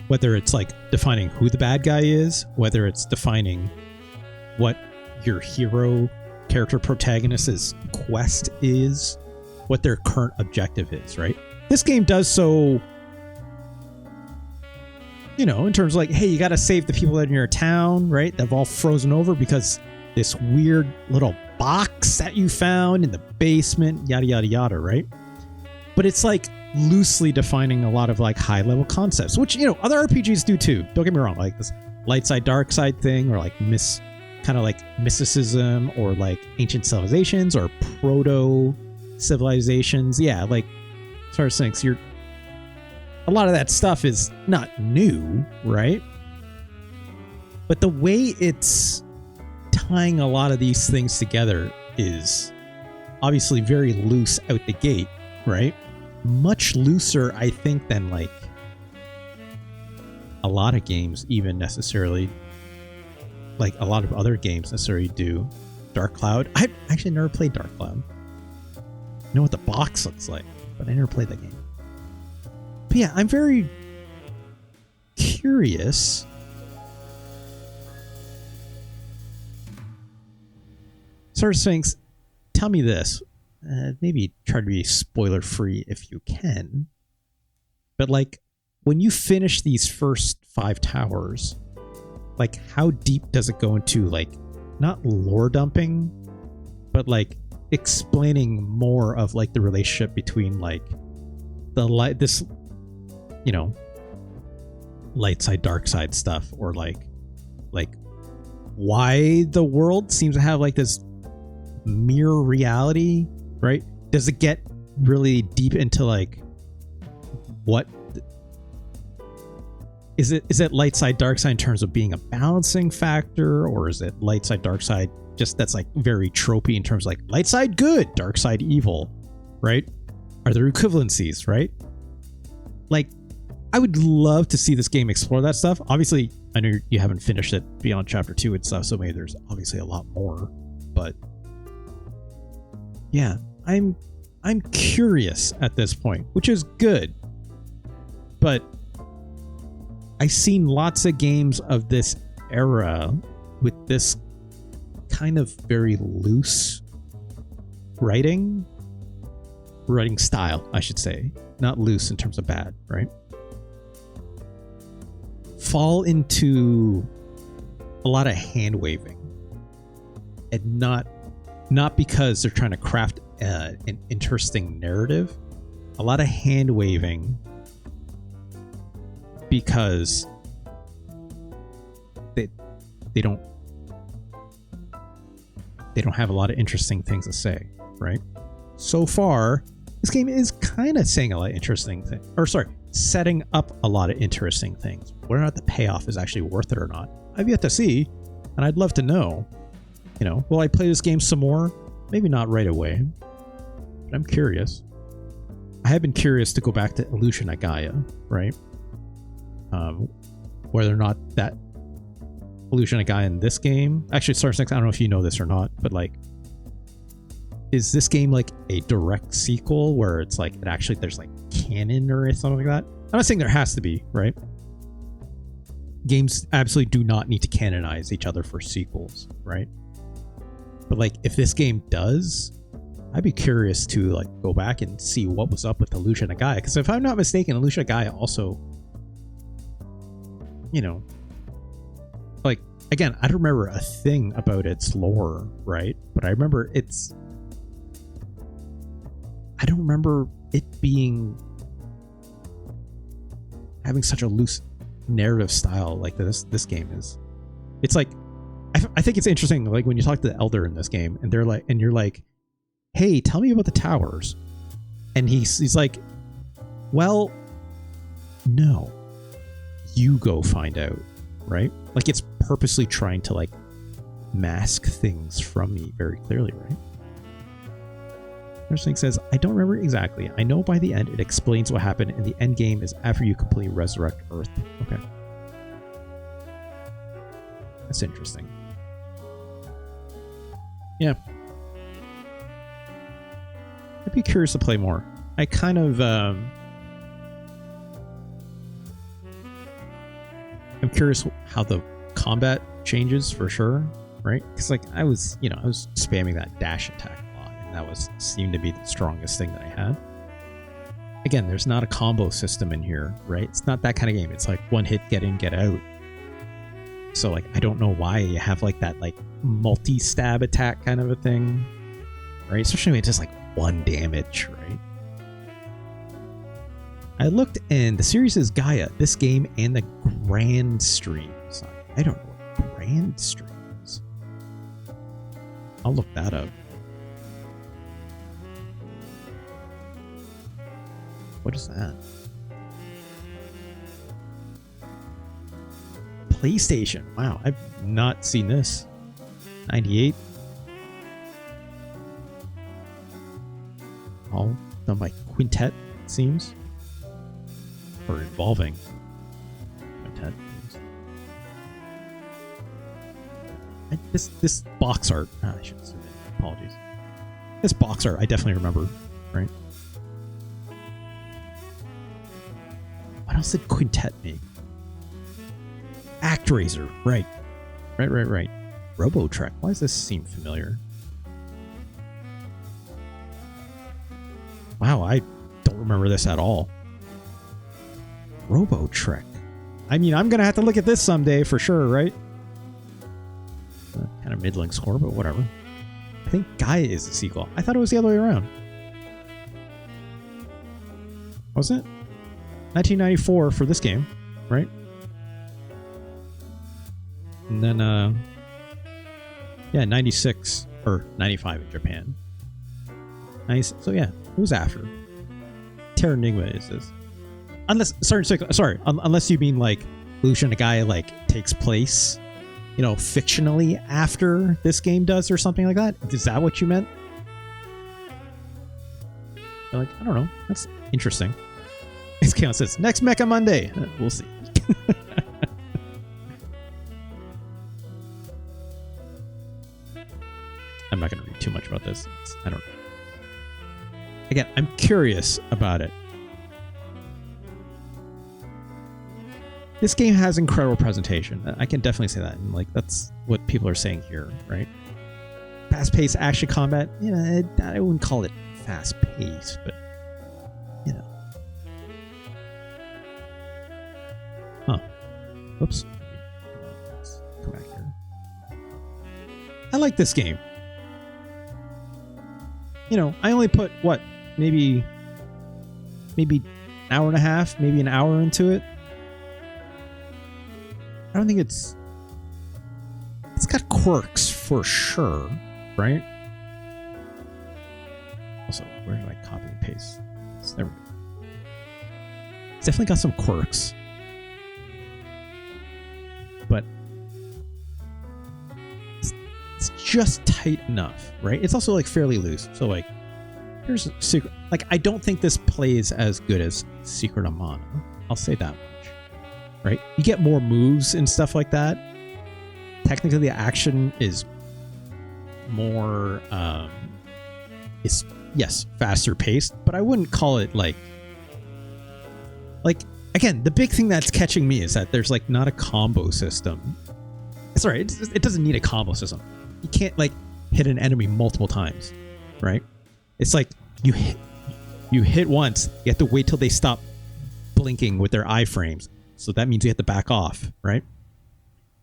Whether it's like defining who the bad guy is, whether it's defining what your hero character protagonist's quest is, what their current objective is, right? This game does so, you know, in terms of like, hey, you got to save the people that are in your town, right? They've all frozen over because this weird little box that you found in the basement, yada, yada, yada, right? But it's like loosely defining a lot of like high level concepts, which, you know, other RPGs do too. Don't get me wrong, like this light side, dark side thing, or like kind of like mysticism, or like ancient civilizations or proto civilizations. Yeah, like sort of things. A lot of that stuff is not new, right? But the way it's tying a lot of these things together is obviously very loose out the gate, right? much looser, I think, than like a lot of games even necessarily, like a lot of other games necessarily do. Dark Cloud. I actually never played Dark Cloud. I know what the box looks like, but I never played that game. But yeah, I'm very curious. Sort of Sphinx, tell me this. Maybe try to be spoiler free if you can. But like, when you finish these first 5 towers, like how deep does it go into like not lore dumping, but like explaining more of like the relationship between like the light, this, you know, light side, dark side stuff, or like why the world seems to have like this mirror reality, right? Does it get really deep into like what is it light side, dark side in terms of being a balancing factor, or is it light side, dark side just that's like very tropey in terms of like light side good, dark side evil, right? Are there equivalencies, right? Like, I would love to see this game explore that stuff. Obviously, I know you haven't finished it beyond chapter 2 and stuff, so maybe there's obviously a lot more, but yeah, I'm curious at this point, which is good. But I've seen lots of games of this era with this kind of very loose writing style, I should say. Not loose in terms of bad, right? Fall into a lot of hand waving, and not because they're trying to craft an interesting narrative. A lot of hand waving because they don't have a lot of interesting things to say, right? So far, this game is kind of saying a lot of interesting things, or sorry, setting up a lot of interesting things. Whether or not the payoff is actually worth it or not, I've yet to see, and I'd love to know. You know, will I play this game some more? Maybe not right away, but I'm curious. I have been curious to go back to Illusion at Gaia, right? Whether or not that Illusion at Gaia in this game, actually, Star 6, I don't know if you know this or not, but like, is this game like a direct sequel where it's like it actually there's like canon or something like that? I'm not saying there has to be, right? Games absolutely do not need to canonize each other for sequels, right? But like, if this game does, I'd be curious to like go back and see what was up with Illusion at Gaia, because if I'm not mistaken, Illusion at Gaia also, you know, like, again, I don't remember a thing about its lore, right? But I remember I don't remember it having such a loose narrative style like this game is. It's like, I think it's interesting, like when you talk to the Elder in this game, and they're like, and you're like, hey, tell me about the towers, and he's like, well, no, you go find out, right? Like, it's purposely trying to like mask things from me very clearly, right? Thing says, I don't remember exactly. I know by the end it explains what happened, and the end game is after you completely resurrect Earth. Okay. That's interesting. Yeah. I'd be curious to play more. I kind of I'm curious how the combat changes for sure, right? Because like I was spamming that dash attack a lot, and that seemed to be the strongest thing that I had. Again, there's not a combo system in here, right? It's not that kind of game. It's like one hit, get in, get out. So like, I don't know why you have like that like multi-stab attack kind of a thing, right? Especially when it's just like one damage, right? I looked, and the series is Gaia, this game, and the Grand Streams. I don't know what Grand Streams. I'll look that up. What is that? PlayStation. Wow, I've not seen this. 98. All done by Quintet. seems. Or involving Quintet. This box art. I shouldn't say that. Apologies. This box art I definitely remember, right? What else did Quintet make? ActRaiser, right. Right. Robotrek. Why does this seem familiar? Wow, I don't remember this at all. Robotrek. I mean, I'm gonna have to look at this someday for sure, right? Kind of middling score, but whatever. I think Gaia is the sequel. I thought it was the other way around. Wasn't it? 1994 for this game, right? And then, yeah, 96 or 95 in Japan. Nice. So yeah, it was after. Terranigma is this. Unless, unless you mean like Lucia Nagaya like takes place, you know, fictionally after this game does or something like that. Is that what you meant? Like, I don't know. That's interesting. This count says next Mecha Monday. We'll see. I'm not going to read too much about this. I don't know. Again, I'm curious about it. This game has incredible presentation. I can definitely say that. And like, that's what people are saying here, right? Fast-paced action combat. You know, I wouldn't call it fast-paced, but you know. Huh. Oops. Let's come back here. I like this game. You know, I only put what, maybe an hour and a half, maybe an hour into it. I don't think it's got quirks for sure, right? Also, where do I copy and paste? There we go. It's definitely got some quirks, but it's just tight enough, right? It's also like fairly loose. So like, here's a secret. Like, I don't think this plays as good as Secret of Mana. I'll say that much. Right? You get more moves and stuff like that. Technically, the action is more, yes, faster paced, but I wouldn't call it like, again, the big thing that's catching me is that there's like not a combo system. Sorry, it doesn't need a combo system. You can't like hit an enemy multiple times, right? It's like you hit once, you have to wait till they stop blinking with their iframes. So that means you have to back off, right?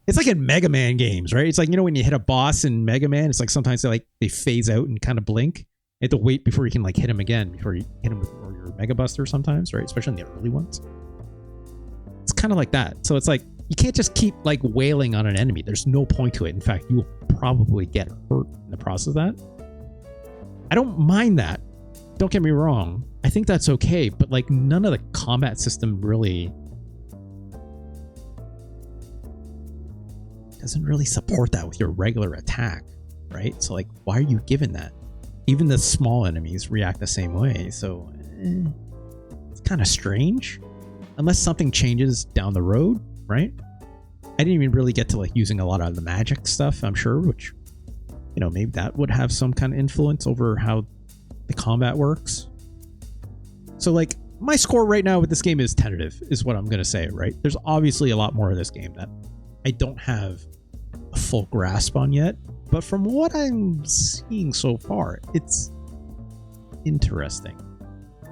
It's like in Mega Man games, right? It's like, you know, when you hit a boss in Mega Man, it's like sometimes they phase out and kind of blink. You have to wait before you can like hit him again, before you hit him with your Mega Buster sometimes, right? Especially in the early ones. It's kind of like that. So it's like, you can't just keep like wailing on an enemy. There's no point to it. In fact, you will probably get hurt in the process of that. I don't mind that. Don't get me wrong. I think that's okay, but like none of the combat system really doesn't really support that with your regular attack, right? So like, why are you given that? Even the small enemies react the same way, so it's kind of strange. Unless something changes down the road, right? I didn't even really get to like using a lot of the magic stuff, I'm sure, which, you know, maybe that would have some kind of influence over how the combat works. So like, my score right now with this game is tentative, is what I'm going to say, right? There's obviously a lot more of this game that I don't have a full grasp on yet, but from what I'm seeing so far, it's interesting.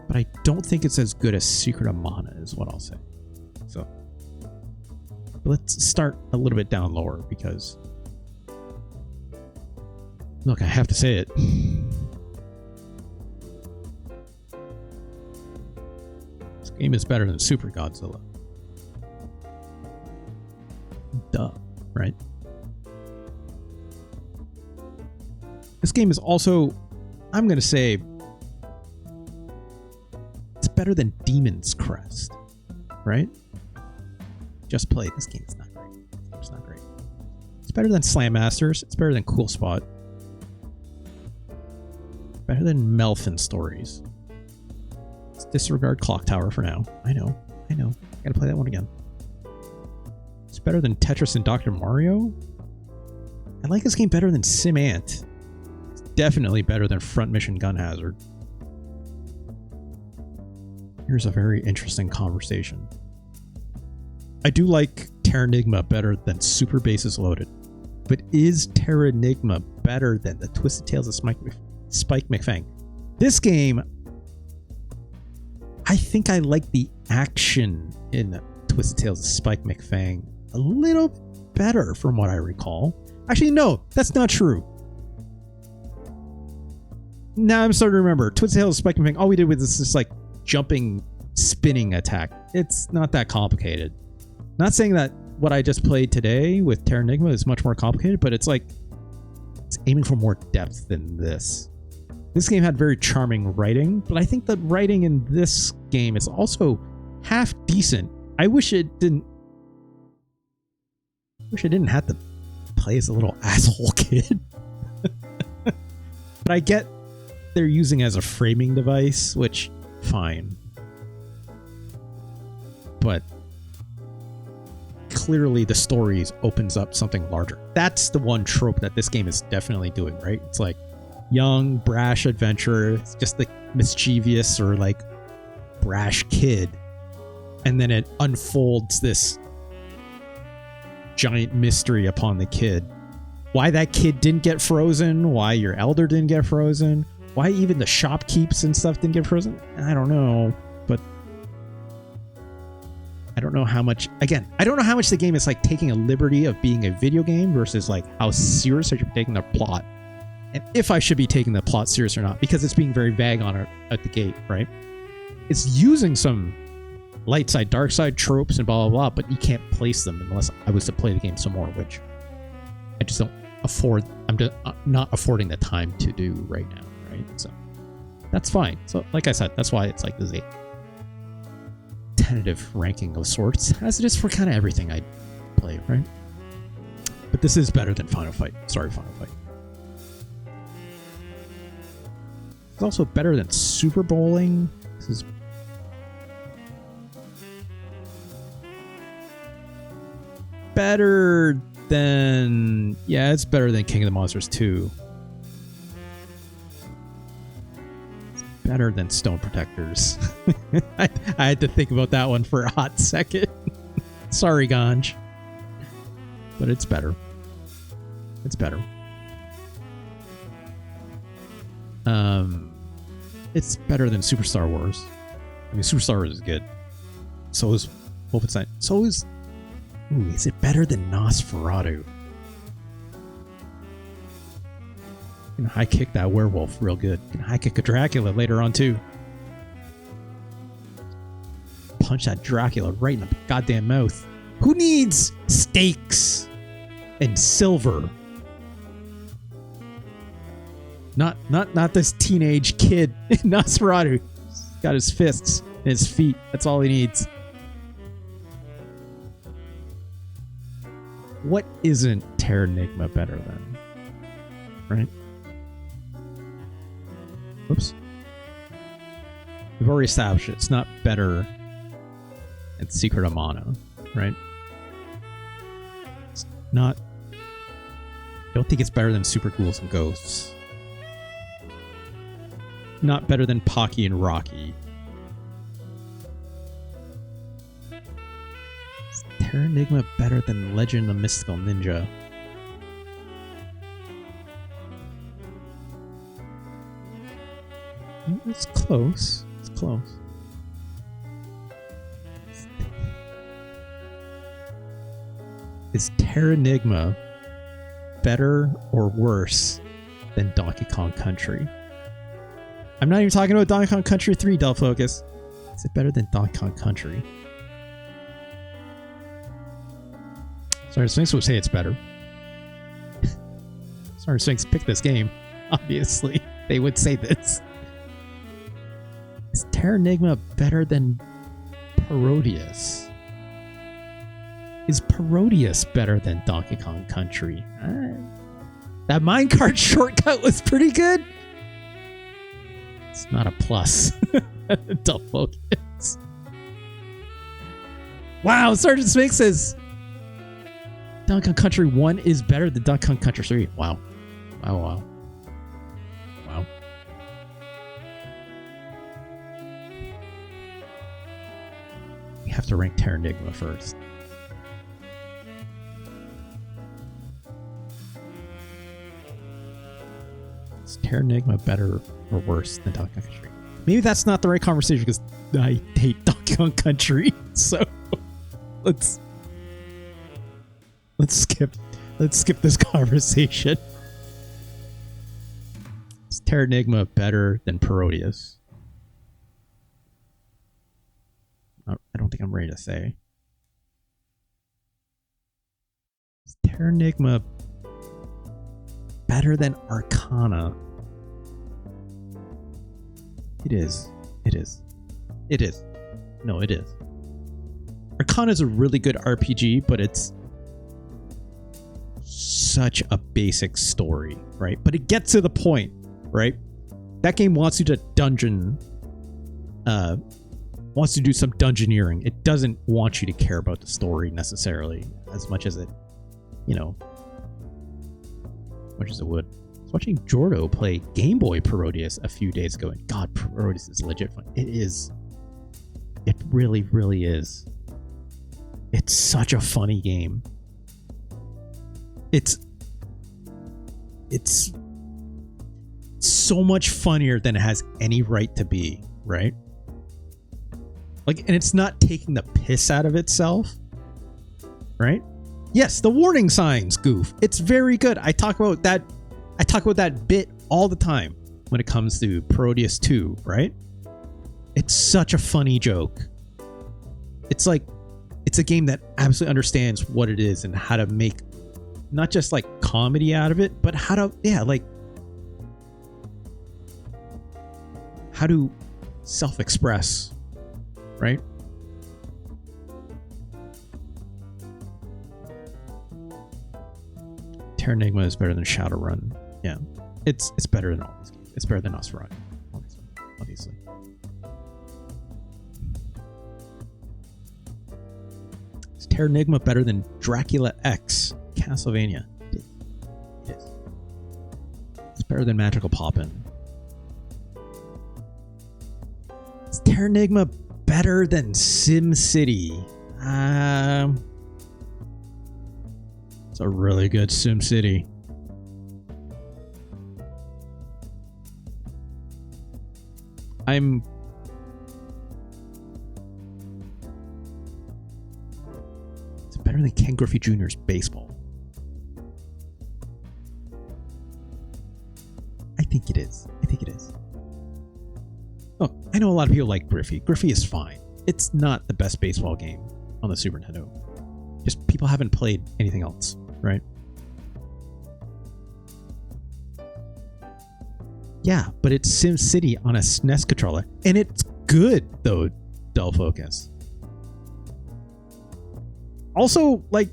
But I don't think it's as good as Secret of Mana, is what I'll say. So let's start a little bit down lower, because look, I have to say it. This game is better than Super Godzilla. Duh, right? This game is also, I'm going to say, it's better than Demon's Crest, right? Just play. This game is not great. It's not great. It's better than Slam Masters. It's better than Cool Spot. Better than Melfin Stories. It's disregard Clock Tower for now. I know. Gotta play that one again. It's better than Tetris and Dr. Mario. I like this game better than Sim Ant. It's definitely better than Front Mission Gun Hazard. Here's a very interesting conversation. I do like Terranigma better than Super Bases Loaded. But is Terranigma better than the Twisted Tales of Spike McFang? This game, I think I like the action in Twisted Tales of Spike McFang a little better from what I recall. Actually, no, that's not true. Now I'm starting to remember. Twisted Tales of Spike McFang, all we did was this like jumping, spinning attack. It's not that complicated. Not saying that what I just played today with Terranigma is much more complicated, but it's like it's aiming for more depth than this. This game had very charming writing, but I think the writing in this game is also half decent. I wish it didn't have to play as a little asshole kid. But I get they're using it as a framing device, which fine. But clearly the stories opens up something larger. That's the one trope that this game is definitely doing, right? It's like young, brash adventurer. It's just the mischievous or like brash kid. And then it unfolds this giant mystery upon the kid. Why that kid didn't get frozen, why your elder didn't get frozen, why even the shopkeeps and stuff didn't get frozen, I don't know. But I don't know how much, again, I don't know how much the game is like taking a liberty of being a video game versus like how serious are you taking the plot. And if I should be taking the plot serious or not, because it's being very vague on it at the gate, right? It's using some light side, dark side tropes and blah, blah, blah, but you can't place them unless I was to play the game some more, which I just don't afford. I'm just not affording the time to do right now, right? So that's fine. So like I said, that's why it's like this is a tentative ranking of sorts, as it is for kind of everything I play, right? But this is better than Final Fight. Sorry, Final Fight. It's also better than Super Bowling. This is better than... Yeah, it's better than King of the Monsters 2. It's better than Stone Protectors. I had to think about that one for a hot second. Sorry, Ganj. But it's better. It's better. It's better than Super Star Wars. I mean, Super Star Wars is good. So is Wolfenstein. So is... Ooh, is it better than Nosferatu? You can high kick that werewolf real good. You can high kick a Dracula later on too. Punch that Dracula right in the goddamn mouth. Who needs steaks and silver? Not this teenage kid in Nosferatu. He's got his fists and his feet. That's all he needs. What isn't Terranigma better than? Right? Whoops. We've already established it. It's not better than Secret of Mana, right? It's not... I don't think it's better than Super Ghouls and Ghosts. Not better than Pocky and Rocky. Is Terranigma better than Legend of Mystical Ninja? It's close. It's close. Is Terranigma better or worse than Donkey Kong Country? I'm not even talking about Donkey Kong Country 3, Del Focus. Is it better than Donkey Kong Country? Sorry, Sphinx would say it's better. Sorry, Sphinx picked this game. Obviously, they would say this. Is Terranigma better than Parodius? Is Parodius better than Donkey Kong Country? That minecart shortcut was pretty good. It's not a plus. Dull focus. Wow, Sergeant Smink says Donkey Kong Country 1 is better than Donkey Kong Country 3. Wow. Wow. We have to rank Terranigma first. Is Terranigma better or worse than Donkey Kong Country? Maybe that's not the right conversation because I hate Donkey Kong Country. So let's skip this conversation. Is Terranigma better than Parodius? I don't think I'm ready to say. Is Terranigma better than Arcana? It is. No, it is. Arcana is a really good RPG, but it's such a basic story, right? But it gets to the point, right? That game wants you to wants to do some dungeoneering. It doesn't want you to care about the story necessarily as much as it, much as it would. I was watching Jordo play Game Boy Parodius a few days ago, and God, Parodius is legit fun. It is. It really, really is. It's such a funny game. It's so much funnier than it has any right to be, right? Like, and it's not taking the piss out of itself, right? Yes, the warning signs goof. It's very good. I talk about that bit all the time when it comes to Parodius 2, right? It's such a funny joke. It's a game that absolutely understands what it is and how to make not just like comedy out of it, but how to self-express, right? Terranigma is better than Shadowrun. Yeah, it's better than all these games. It's better than Nosferatu, obviously. Is Terranigma better than Dracula X Castlevania? It is. It's better than Magical Poppin'. Is Terranigma better than SimCity? It's a really good SimCity. It's better than Ken Griffey Jr.'s Baseball. I think it is. Look, I know a lot of people like Griffey. Griffey is fine. It's not the best baseball game on the Super Nintendo. Just people haven't played anything else, right? Yeah, but it's SimCity on a SNES controller, and it's good though. Dull focus. Also, like,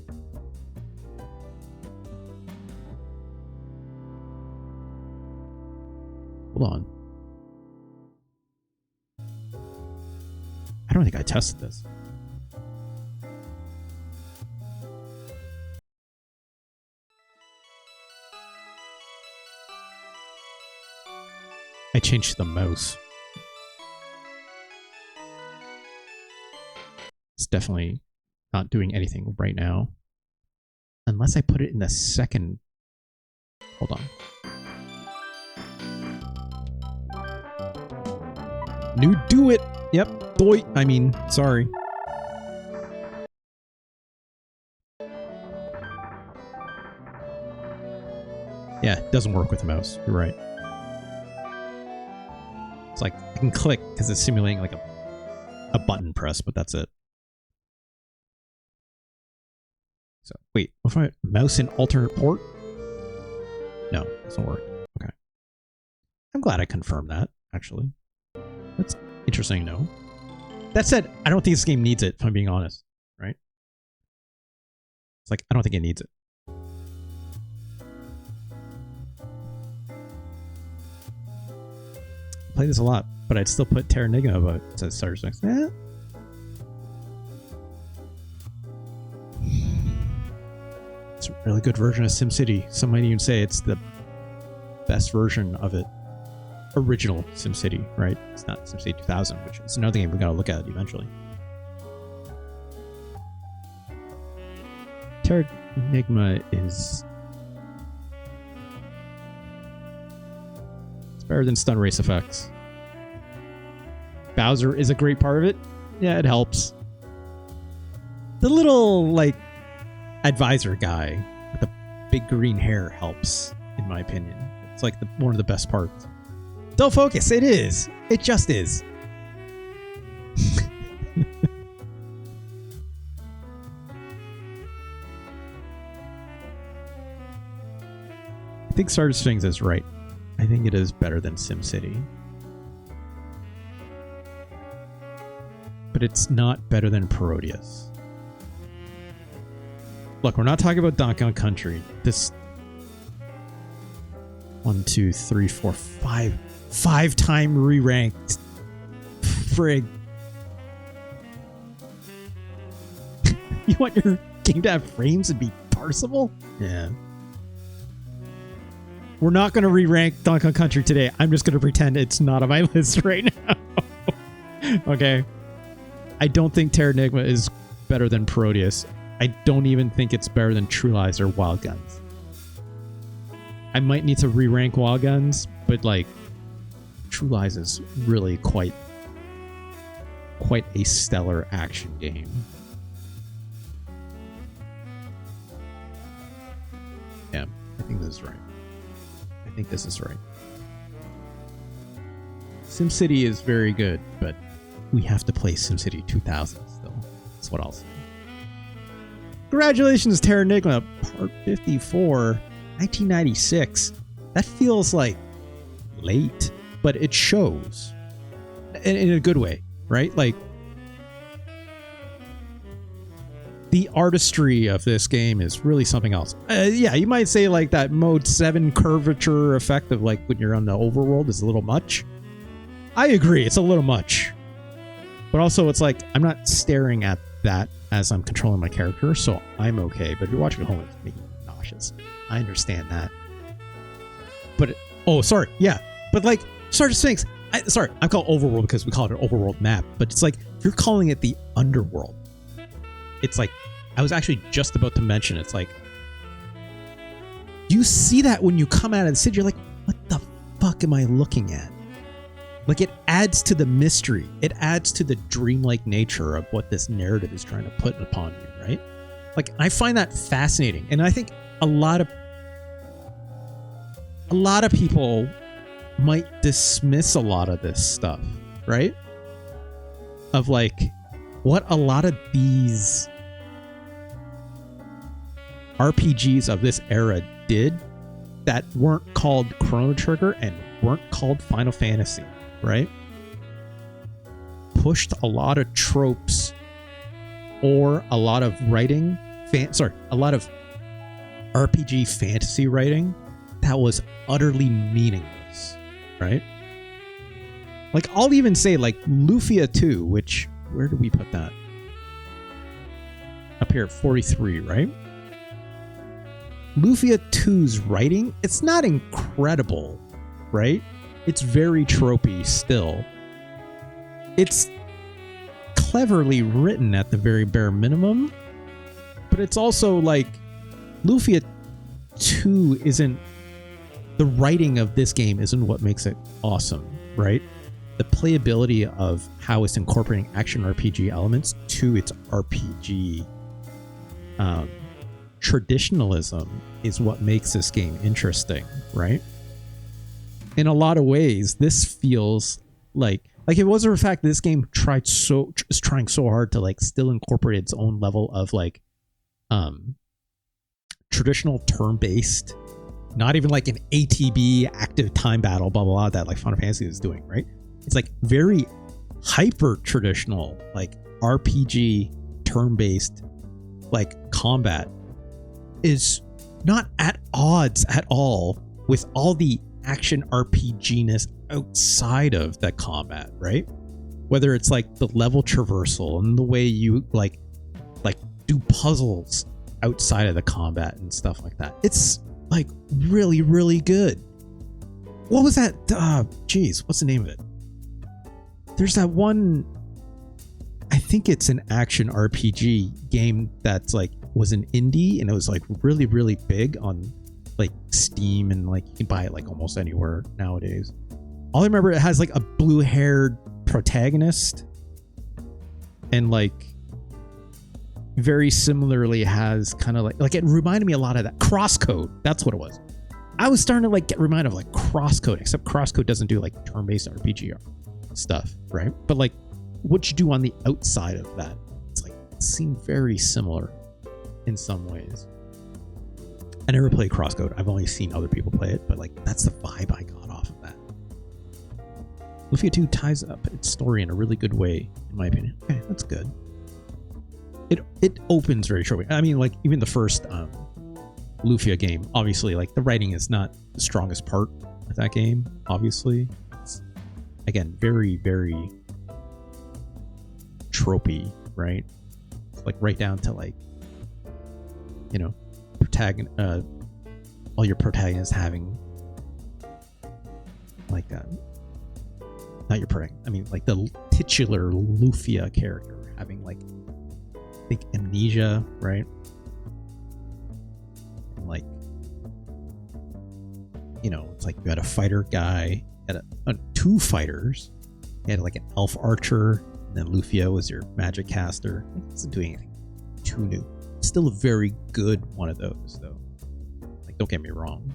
hold on. I don't think I tested this. I changed the mouse. It's definitely not doing anything right now. Unless I put it in the second. Hold on. New do it. Yep. Boy. I mean, sorry. Yeah, it doesn't work with the mouse. You're right. It's like I can click because it's simulating like a button press, but that's it. So wait, what if I mouse in alternate port? No, it doesn't work. Okay. I'm glad I confirmed that, actually. That's interesting to know. That said, I don't think this game needs it, if I'm being honest, right? It's like, I don't think it needs it. play this a lot, but I'd still put Terranigma above it. Says Starter Swings. It's a really good version of SimCity. Some might even say it's the best version of it. Original SimCity, right? It's not SimCity 2000, which is another game we gotta look at eventually. Terranigma is... it's better than Stun Race Effects. Bowser is a great part of it. Yeah, it helps. The little, like, advisor guy with the big green hair helps, in my opinion. It's like one of the best parts. Don't focus. It is. It just is. I think Starter Swings is right. I think it is better than SimCity. But it's not better than Parodius. Look, we're not talking about Donkey Kong Country. This 1, 2, 3, 4, 5. 5-time re-ranked. Frig. You want your game to have frames and be parsable? Yeah. We're not going to re-rank Donkey Kong Country today. I'm just going to pretend it's not on my list right now. Okay. I don't think Terranigma is better than Parodius. I don't even think it's better than True Lies or Wild Guns. I might need to re-rank Wild Guns, but like True Lies is really quite a stellar action game. Yeah, I think this is right. I think this is right. SimCity is very good, but we have to play SimCity 2000 still. That's what I'll say. Congratulations, Terranigma, Part 54, 1996. That feels like late, but it shows in a good way, right? Like, the artistry of this game is really something else. Yeah, you might say like that Mode 7 curvature effect of like when you're on the overworld is a little much. I agree, it's a little much. But also it's like, I'm not staring at that as I'm controlling my character, so I'm okay. But if you're watching at home, it's making me nauseous. I understand that. But, oh, sorry, yeah. But like, Starter Swings, I call it overworld because we call it an overworld map. But it's like, if you're calling it the underworld, it's like, I was actually just about to mention, it's like, you see that when you come out of the city, you're like, what the fuck am I looking at? Like, it adds to the mystery. It adds to the dreamlike nature of what this narrative is trying to put upon you, right? Like, I find that fascinating. And I think a lot of people might dismiss a lot of this stuff, right? Of like, what a lot of these RPGs of this era did that weren't called Chrono Trigger and weren't called Final Fantasy, right? Pushed a lot of tropes or a lot of writing, a lot of RPG fantasy writing that was utterly meaningless, right? Like, I'll even say like Lufia 2, which, where did we put that? Up here at 43, right? Lufia 2's writing, it's not incredible, right? It's very tropey still. It's cleverly written at the very bare minimum, but it's also like Lufia 2 isn't, the writing of this game isn't what makes it awesome, right? The playability of how it's incorporating action RPG elements to its RPG traditionalism is what makes this game interesting, right? In a lot of ways, this feels like it was for a fact this game is trying so hard to like still incorporate its own level of like traditional turn-based, not even like an ATB active time battle, blah blah blah, that like Final Fantasy is doing, right? It's like very hyper traditional, like RPG turn-based like combat is not at odds at all with all the action RPG-ness outside of the combat, right? Whether it's like the level traversal and the way you like do puzzles outside of the combat and stuff like that. It's like really, really good. What was that? Geez, what's the name of it? There's that one, I think it's an action RPG game that's like was an indie and it was like really, really big on like Steam and like you can buy it like almost anywhere nowadays. All I remember, it has like a blue-haired protagonist and like very similarly has kind of like it reminded me a lot of that Crosscode. That's what it was. I was starting to like get reminded of like Crosscode, except Crosscode doesn't do like turn-based RPG stuff, right? But like what you do on the outside of that, it's like it seemed very similar in some ways. I never played Crosscode. I've only seen other people play it, but like that's the vibe I got off of that. Lufia 2 ties up its story in a really good way, in my opinion. Okay, that's good. It opens very shortly. I mean, like even the first Lufia game, obviously, like the writing is not the strongest part of that game. Obviously, it's again very, very tropey, right? Like right down to like, you know, all your protagonists having like not your protagonist. I mean, like the titular Lufia character having like, I think amnesia, right? And like, you know, it's like you had a fighter guy, had two fighters. You had like an elf archer, and then Lufia was your magic caster. It doesn't do anything too new. Still a very good one of those, though. Like, don't get me wrong.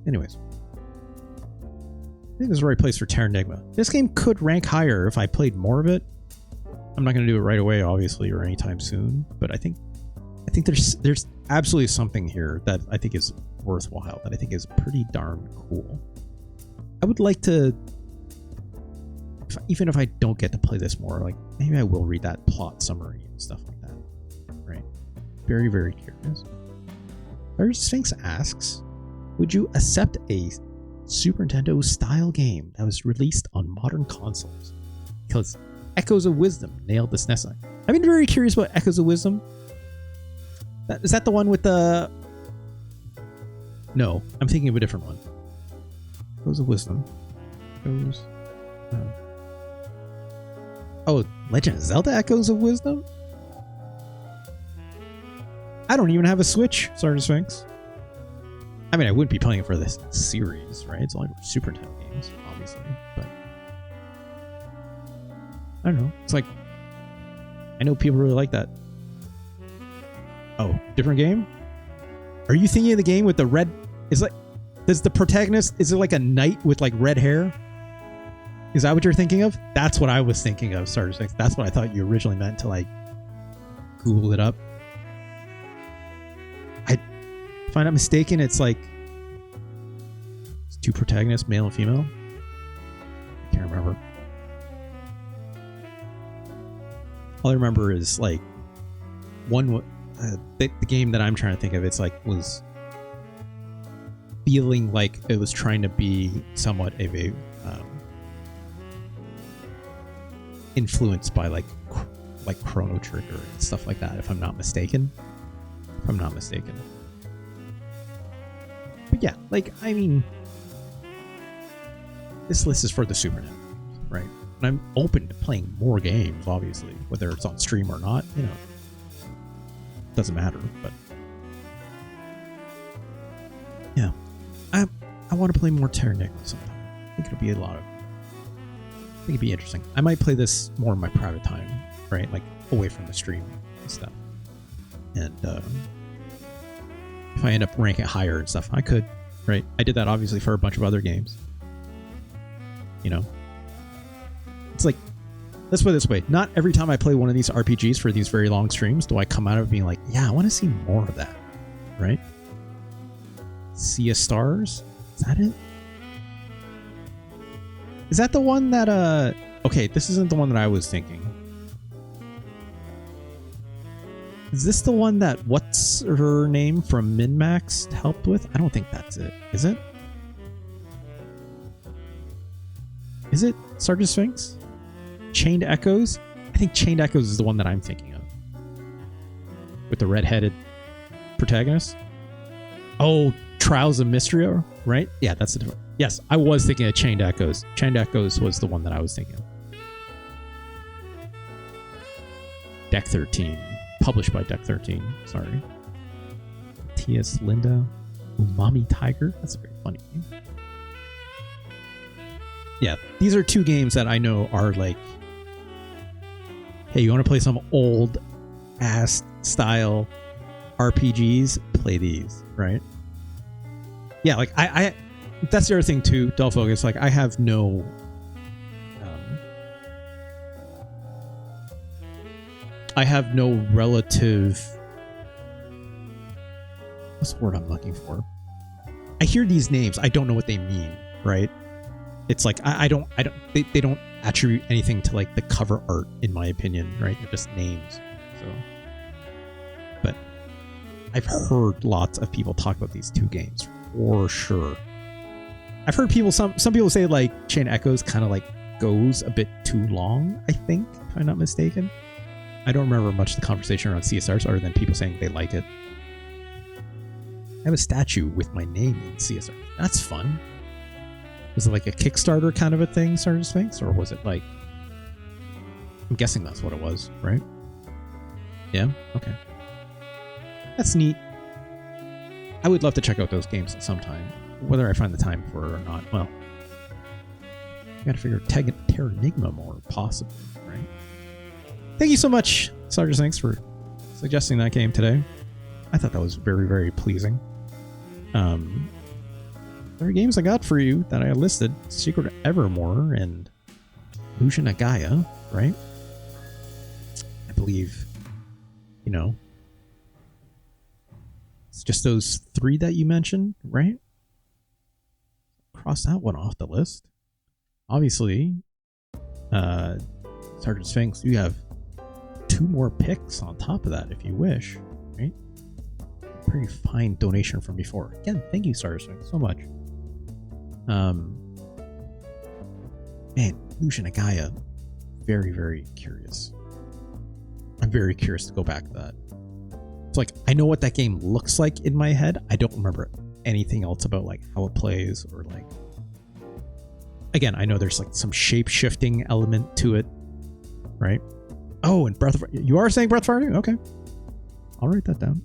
Anyways, I think this is the right place for Terranigma. This game could rank higher if I played more of it. I'm not going to do it right away, obviously, or anytime soon. But I think there's absolutely something here that I think is worthwhile. That I think is pretty darn cool. I would like to, even if I don't get to play this more, like maybe I will read that plot summary and stuff like that. Right? Very, very curious. Our Sphinx asks, would you accept a Super Nintendo style game that was released on modern consoles? Because Echoes of Wisdom nailed the SNES. I've been very curious about Echoes of Wisdom. Is that the one with the... No, I'm thinking of a different one. Echoes of Wisdom. Echoes... Oh, Legend of Zelda Echoes of Wisdom? I don't even have a Switch, Sergeant Sphinx. I mean, I wouldn't be playing it for this series, right? It's only for Super Nintendo games, obviously, but... I don't know. It's like... I know people really like that. Oh, different game? Are you thinking of the game with the red... Is like... Does the protagonist... Is it like a knight with like red hair? Is that what you're thinking of? That's what I was thinking of, Sergeant Sphinx. That's what I thought you originally meant to like... Google it up. If I'm not mistaken, it's like... It's two protagonists, male and female. I can't remember. All I remember is like... One... the game that I'm trying to think of, it's like was feeling like it was trying to be somewhat of a influenced by like Chrono Trigger and stuff like that, if I'm not mistaken. But yeah, like I mean, this list is for the Super Nintendo, right? And I'm open to playing more games, obviously, whether it's on stream or not. You know. Doesn't matter, but yeah, I want to play more Terranigma sometime. I think it'll be I think it'd be interesting. I might play this more in my private time, right? Like away from the stream and stuff. And if I end up ranking higher and stuff, I could, right? I did that obviously for a bunch of other games. You know, it's like, let's put it this way. Not every time I play one of these RPGs for these very long streams do I come out of being like, yeah, I want to see more of that, right? Sea of Stars? Is that it? Is that the one that, okay, this isn't the one that I was thinking. Is this the one that what's her name from MinMax helped with? I don't think that's it. Is it? Is it Sergeant Sphinx? Chained Echoes? I think Chained Echoes is the one that I'm thinking of. With the red-headed protagonist. Oh, Trials of Mystria, right? Yeah, that's the different. Yes, I was thinking of Chained Echoes. Chained Echoes was the one that I was thinking of. Deck 13. Published by Deck 13. Sorry. T.S. Linda. Umami Tiger. That's a very funny name. Yeah, these are two games that I know are like, hey, you want to play some old ass style RPGs? Play these, right? Yeah, like I that's the other thing too, Dull Focus. Like I have no relative. What's the word I'm looking for? I hear these names. I don't know what they mean, right? It's like they don't attribute anything to like the cover art, in my opinion, right? They're just names. So, but I've heard lots of people talk about these two games for sure. I've heard people, some people say like Chain Echoes kind of like goes a bit too long, I think, if I'm not mistaken. I don't remember much of the conversation around CSRs other than people saying they like it. I have a statue with my name in CSR. That's fun. Was it like a Kickstarter kind of a thing, Sergeant Sphinx? Or was it like... I'm guessing that's what it was, right? Yeah? Okay. That's neat. I would love to check out those games at some time. Whether I find the time for it or not, well... I gotta figure Terranigma more, possibly, right? Thank you so much, Sergeant Sphinx, for suggesting that game today. I thought that was very, very pleasing. There are games I got for you that I listed. Secret of Evermore and Illusion Gaia, right? I believe, you know, it's just those three that you mentioned, right? Cross that one off the list. Obviously, Sergeant Sphinx, you have 2 more picks on top of that if you wish, right? Pretty fine donation from before. Again, thank you, Sergeant Sphinx, so much. Man, Illusion Gaia, very, very curious. I'm very curious to go back to that. It's like, I know what that game looks like in my head. I don't remember anything else about like how it plays or like... Again, I know there's like some shape-shifting element to it, right? Oh, and Breath of Fire. You are saying Breath of Fire? Okay. I'll write that down.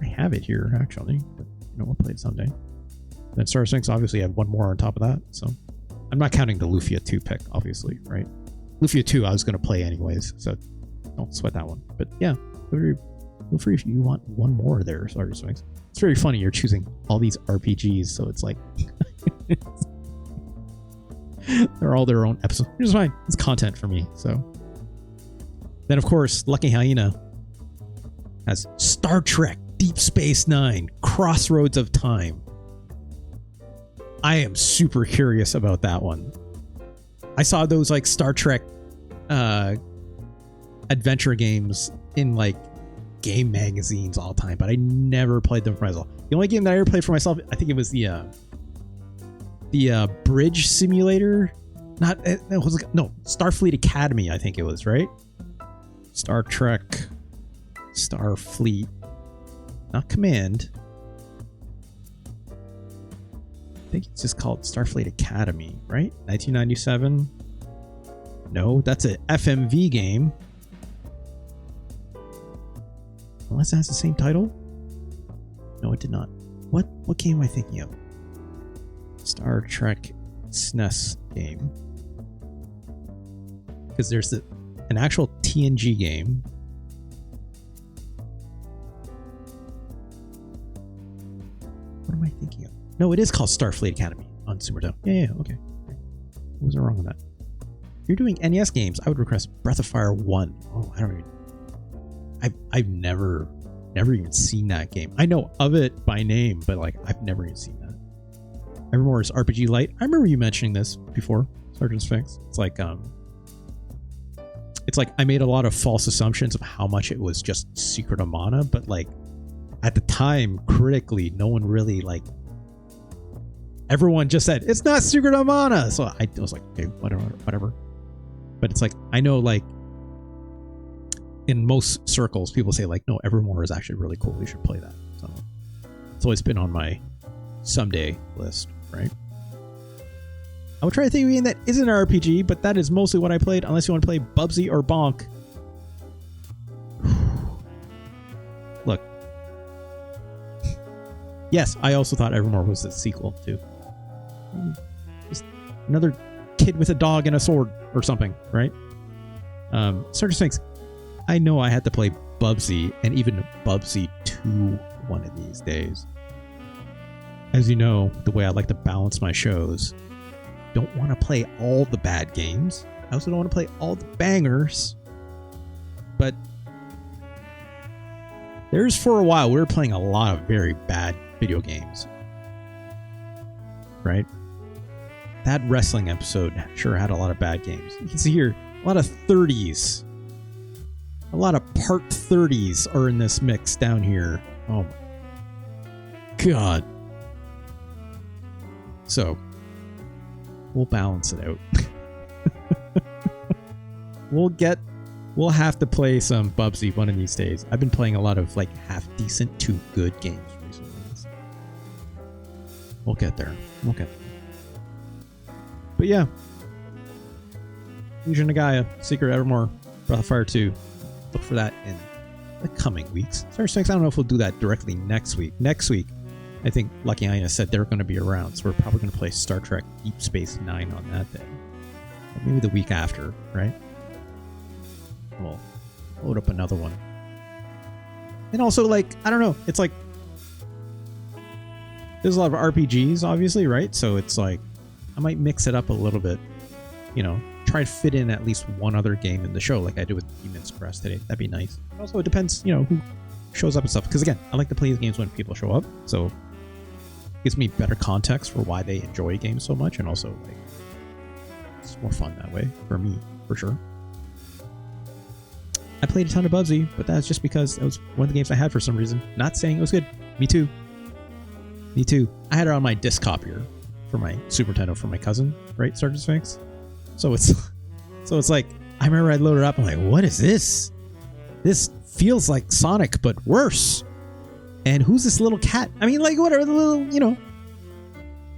I have it here, actually. But, you know, we'll play it someday. Then Star Sphinx obviously had one more on top of that, so I'm not counting the Lufia 2 pick, obviously, right? Lufia 2 I was going to play anyways, so don't sweat that one. But yeah, feel free if you want one more there, Star Sphinx. It's very funny, you're choosing all these RPGs, so it's like... they're all their own episodes, which is fine. It's content for me, so... Then, of course, Lucky Hyena has Star Trek Deep Space Nine, Crossroads of Time. I am super curious about that one. I saw those like Star Trek adventure games in like game magazines all the time, but I never played them for myself. The only game that I ever played for myself, I think it was the Bridge Simulator. Not Starfleet Academy, I think it was, right? Star Trek, Starfleet, not Command. I think it's just called Starfleet Academy, right? 1997. No, that's an FMV game. Unless it has the same title. No, it did not. What game am I thinking of? Star Trek SNES game. Because there's an actual TNG game. What am I thinking of? No, it is called Starfleet Academy on Super Nintendo. Yeah, okay. What was wrong with that? If you're doing NES games, I would request Breath of Fire 1. Oh, I don't even... I've never even seen that game. I know of it by name, but like I've never even seen that. I remember it's RPG Lite. I remember you mentioning this before, Sergeant Sphinx. It's like it's like I made a lot of false assumptions of how much it was just Secret of Mana, but like at the time, critically, no one really like. Everyone just said it's not Secret of Mana, so I was like, okay, whatever. But it's like I know, like in most circles, people say like, no, Evermore is actually really cool. You should play that. So it's always been on my someday list, right? I would try to think of a game that isn't an RPG, but that is mostly what I played, unless you want to play Bubsy or Bonk. Look. Yes, I also thought Evermore was the sequel, too. Just another kid with a dog and a sword or something, right? Starter Sphinx. I know I had to play Bubsy and even Bubsy 2 one of these days. As you know, the way I like to balance my shows, don't want to play all the bad games. I also don't want to play all the bangers. But for a while, we were playing a lot of very bad video games. Right? That wrestling episode sure had a lot of bad games. You can see here, a lot of 30s. A lot of part 30s are in this mix down here. Oh my God. So, we'll balance it out. We'll have to play some Bubsy one of these days. I've been playing a lot of like half decent to good games recently. So we'll get there. But yeah. Legion of Gaia, Secret Evermore, Breath of Fire 2. Look for that in the coming weeks. Starter Sphinx, I don't know if we'll do that directly next week. Next week, I think Lucky Ina said they're going to be around, so we're probably going to play Star Trek Deep Space Nine on that day. Or maybe the week after, right? We'll load up another one. And also, like, I don't know, it's like there's a lot of RPGs, obviously, right? So it's like I might mix it up a little bit, you know, try to fit in at least one other game in the show, like I did with Demon's Crest today. That'd be nice. Also, it depends, you know, who shows up and stuff. Because again, I like to play the games when people show up, so it gives me better context for why they enjoy games so much, and also like it's more fun that way for me, for sure. I played a ton of Bubsy, but that's just because it was one of the games I had for some reason. Not saying it was good. Me too. I had it on my disc copier for my Super Nintendo for my cousin, right? Starter Sphinx. So it's like I remember I loaded it up. I'm like, what is this? This feels like Sonic, but worse. And who's this little cat? I mean, like whatever, the little, you know,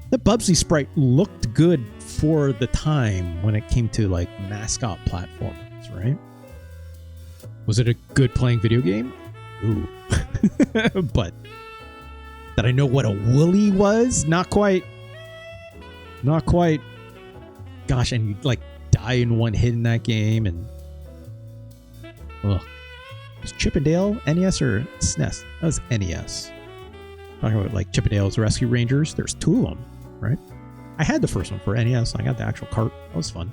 the Bubsy sprite looked good for the time when it came to like mascot platforms, right? Was it a good playing video game? Ooh. But did I know what a woolly was? Not quite. Gosh, and you like die in one hit in that game, and ugh. Was Chip and Dale NES or SNES? That was NES. Talking about like Chip and Dale's Rescue Rangers. There's two of them, right? I had the first one for NES. I got the actual cart. That was fun.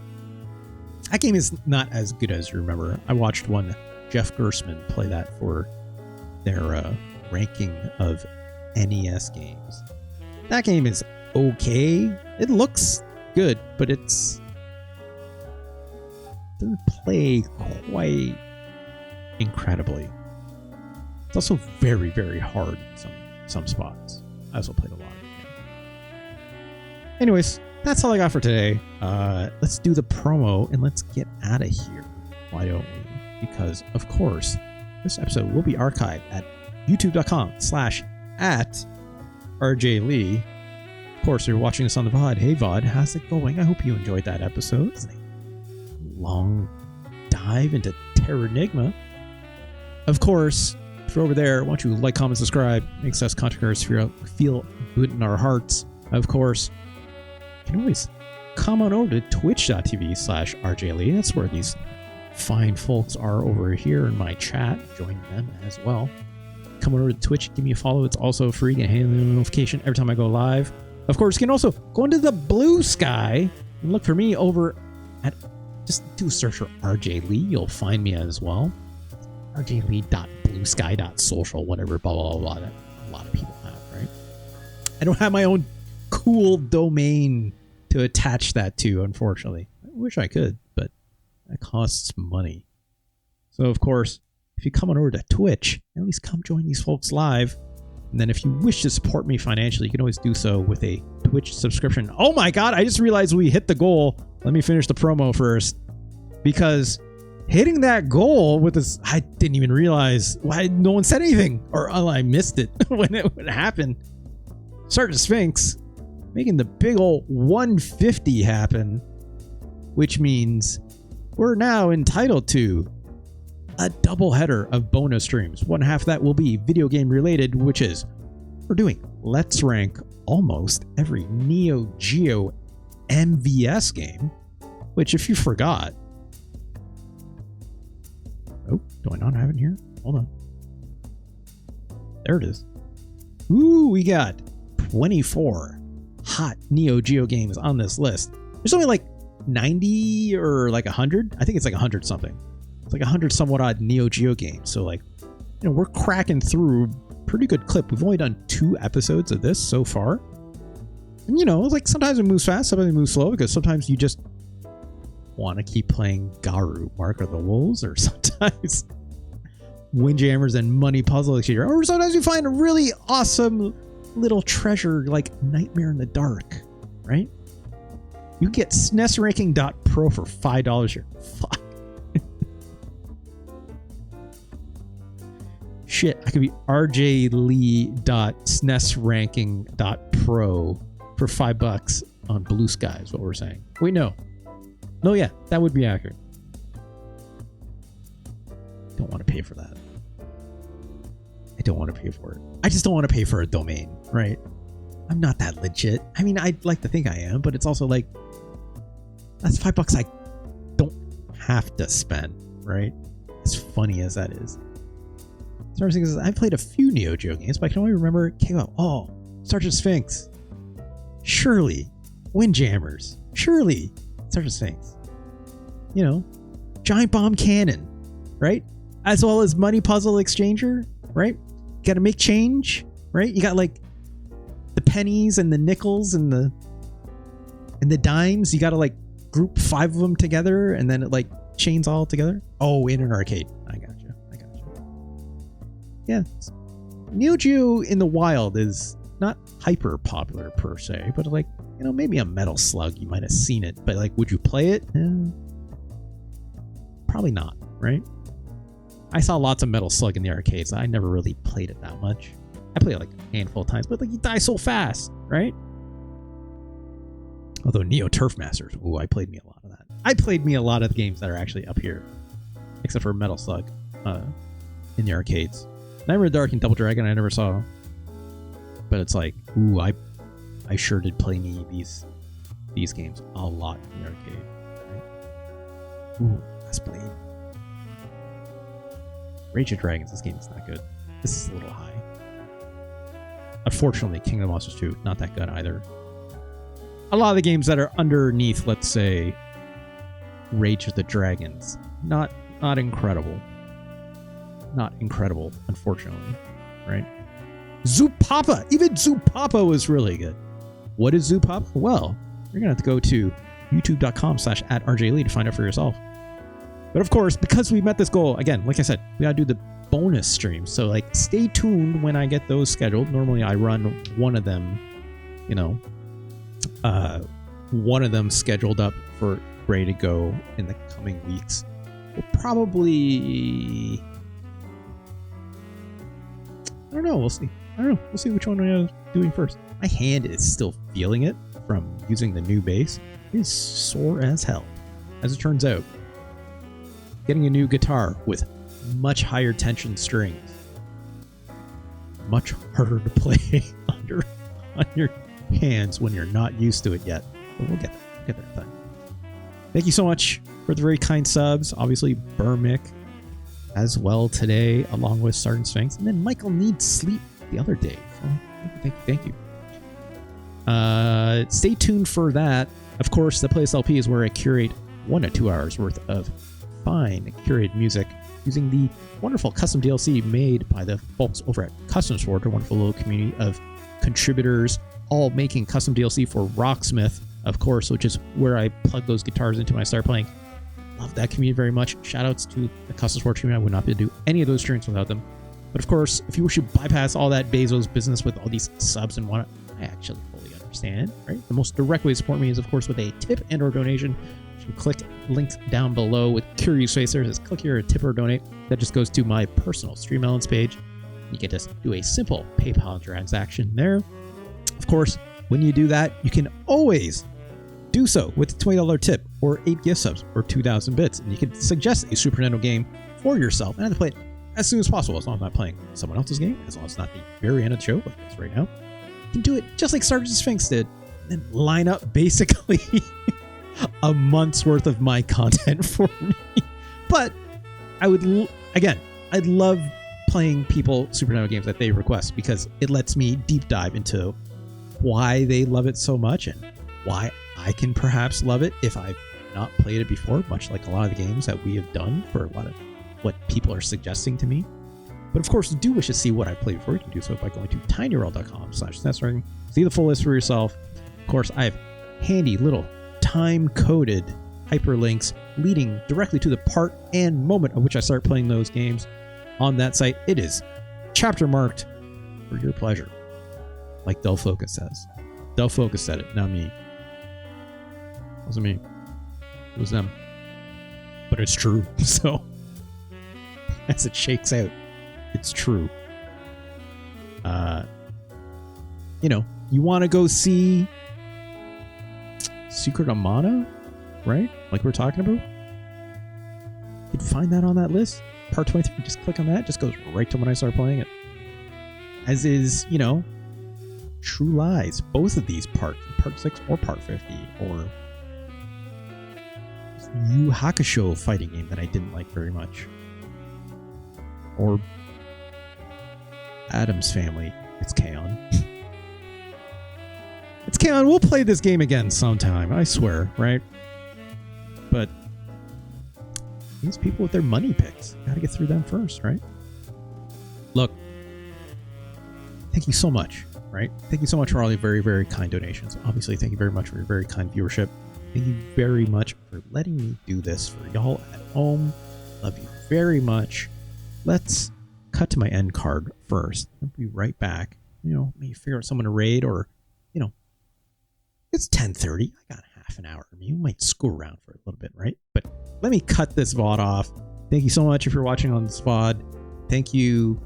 That game is not as good as you remember. I watched one Jeff Gersman play that for their ranking of NES games. That game is okay. It looks good, but it doesn't play quite incredibly. It's also very, very hard in some spots. I also played a lot of it. Anyways, that's all I got for today. Let's do the promo and let's get out of here. Why don't we? Because, of course, this episode will be archived at youtube.com/@RJLee. Of course, you're watching this on the VOD. Hey, VOD, how's it going? I hope you enjoyed that episode. It's a long dive into Terranigma. Of course, if you're over there, why don't you like, comment, subscribe? Makes us content creators feel good in our hearts. Of course, you can always come on over to twitch.tv/RJLee. That's where these fine folks are over here in my chat. Join them as well. Come over to Twitch, give me a follow. It's also free. You can hit a notification every time I go live. Of course, you can also go into the blue sky and look for me over at, just do a search for RJ Lee. You'll find me as well. rjlee.bluesky.social, whatever, blah, blah, blah, that a lot of people have, right? I don't have my own cool domain to attach that to, unfortunately. I wish I could, but that costs money. So, of course, if you come on over to Twitch, at least come join these folks live. And then if you wish to support me financially, you can always do so with a Twitch subscription. Oh my God, I just realized we hit the goal. Let me finish the promo first. Because hitting that goal with this, I didn't even realize why no one said anything. Or I missed it when it happened. Sergeant Sphinx making the big old 150 happen. Which means we're now entitled to a double header of bonus streams. One half of that will be video game related, which is we're doing Let's Rank almost every Neo Geo MVS game, which if you forgot, oh, do I not have it here? Hold on. There it is. Ooh, we got 24 hot Neo Geo games on this list. There's only like 90 or like 100. I think it's like 100 something. It's like 100 somewhat odd Neo Geo games. So like, you know, we're cracking through pretty good clip. We've only done 2 episodes of this so far. And you know, like sometimes it moves fast, sometimes it moves slow, because sometimes you just want to keep playing Garu, Mark of the Wolves, or sometimes Windjammers and Money Puzzle Exchanger, or sometimes you find a really awesome little treasure like Nightmare in the Dark, right? You get SNESranking.pro for $5 here. Fuck. Shit, I could be rjlee.snesranking.pro for $5 on Blue Sky is what we're saying. Wait, no. No, yeah, that would be accurate. Don't want to pay for that. I don't want to pay for it. I just don't want to pay for a domain, right? I'm not that legit. I mean, I'd like to think I am, but it's also like, that's $5 I don't have to spend, right? As funny as that is. I played a few Neo Geo games, but I can only remember it came out. Oh, Sergeant Sphinx. Surely. Windjammers. Surely. Sergeant Sphinx. You know, Giant Bomb Cannon, right? As well as Money Puzzle Exchanger, right? You got to make change, right? You got like the pennies and the nickels and the dimes. You got to like group 5 of them together and then it like chains all together. Oh, in an arcade. I got you. Yeah, Neo Geo in the wild is not hyper popular per se, but like, you know, maybe a Metal Slug, you might have seen it, but like, would you play it? Probably not, right? I saw lots of Metal Slug in the arcades. I never really played it that much. I played it like a handful of times, but like you die so fast, right? Although Neo Turf Masters, ooh, I played me a lot of that. I played me a lot of the games that are actually up here, except for Metal Slug in the arcades. Nightmare in the Dark and Double Dragon I never saw, but it's like, ooh, I sure did play me these games a lot in the arcade. Right? Ooh, Last Blade. Rage of Dragons, this game is not good. This is a little high. Unfortunately, Kingdom of Monsters 2, not that good either. A lot of the games that are underneath, let's say, Rage of the Dragons, not incredible. Not incredible, unfortunately, right? Zoopapa! Even Zoopapa was really good. What is Zoopapa? Well, you're going to have to go to youtube.com/@rjlee to find out for yourself. But of course, because we met this goal, again, like I said, we got to do the bonus streams. So like, stay tuned when I get those scheduled. Normally I run one of them, you know, one of them scheduled up for ready to go in the coming weeks. We'll probably... I don't know. We'll see. We'll see which one we're doing first. My hand is still feeling it from using the new bass. It is sore as hell. As it turns out, getting a new guitar with much higher tension strings, much harder to play on your hands when you're not used to it yet. But we'll get there. We'll get there in time. Thank you so much for the very kind subs. Obviously, Burmick as well today, along with Sergeant Sphinx. And then Michael needs sleep the other day. So thank you. Stay tuned for that. Of course, the Playlist LP is where I curate 1 to 2 hours worth of fine curated music using the wonderful custom DLC made by the folks over at Custom Sword, a wonderful little community of contributors, all making custom DLC for Rocksmith, of course, which is where I plug those guitars into when I start playing. love that community very much. Shout outs to the custom support team. I would not be able to do any of those streams without them. But of course, if you wish to bypass all that Bezos business with all these subs and whatnot, I actually fully understand, right? The most direct way to support me is, of course, with a tip and or donation. You can click links down below with curious face there. It says click here, tip or donate. That just goes to my personal Stream Elements page. You can just do a simple PayPal transaction there. Of course, when you do that, you can always do so with a $20 tip or 8 gift subs or 2,000 bits. And you can suggest a Super Nintendo game for yourself and have to play it as soon as possible, as long as I'm not playing someone else's game, as long as it's not the very end of the show, like this right now. You can do it just like Sergeant Sphinx did, and then line up basically a month's worth of my content for me. But I would, again, I'd love playing people Super Nintendo games that they request, because it lets me deep dive into why they love it so much and why I can perhaps love it if I've not played it before, much like a lot of the games that we have done for a lot of what people are suggesting to me. But of course, if you do wish to see what I played before, you can do so by going to tinyurl.com/SNESRing. See the full list for yourself. Of course, I have handy little time-coded hyperlinks leading directly to the part and moment of which I start playing those games on that site. It is chapter marked for your pleasure, like Del Focus says. Del Focus said it, not me. It wasn't me. It was them. But it's true, so as it shakes out, it's true. You know, you want to go see Secret of Mana, right? Like we're talking about. You can find that on that list. Part 23, just click on that. It just goes right to when I start playing it. As is, you know, True Lies. Both of these parts, part 6 or part 50, or Yu Hakusho fighting game that I didn't like very much. Or Adam's Family. It's K-On! It's K-On! We'll play this game again sometime, I swear, right? But these people with their money picks, gotta get through them first, right? Look, thank you so much, right? Thank you so much for all your very, very kind donations. Obviously, thank you very much for your very kind viewership. Thank you very much for letting me do this for y'all at home. Love you very much. Let's cut to my end card first. I'll be right back. You know, maybe figure out someone to raid, or, you know, it's 10:30. I got half an hour. I mean, you might screw around for a little bit, right? But let me cut this VOD off. Thank you so much if you're watching on this VOD. Thank you.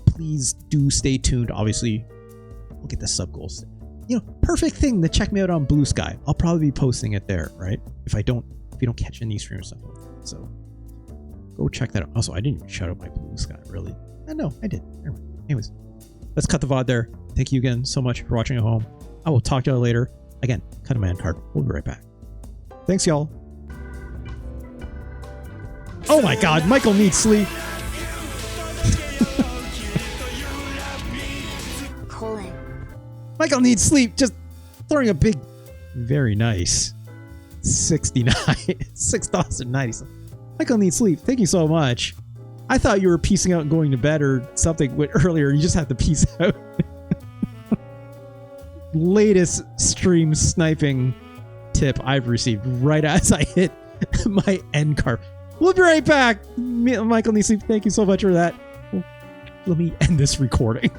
Please do stay tuned. Obviously, we'll get the sub goals. You know, perfect thing to check me out on Blue Sky. I'll probably be posting it there, right? If you don't catch any stream or something. So go check that out. Also, I didn't even shout out my Blue Sky, really. No, I did. Anyways, let's cut the VOD there. Thank you again so much for watching at home. I will talk to you later. Again, cut a man card. We'll be right back. Thanks, y'all. Oh my God, Michael needs sleep. Michael needs sleep. Just throwing a big, very nice 69, $6.90. Michael needs sleep. Thank you so much. I thought you were piecing out and going to bed or something earlier. You just have to piece out. Latest stream sniping tip I've received right as I hit my end card. We'll be right back. Michael needs sleep. Thank you so much for that. Let me end this recording.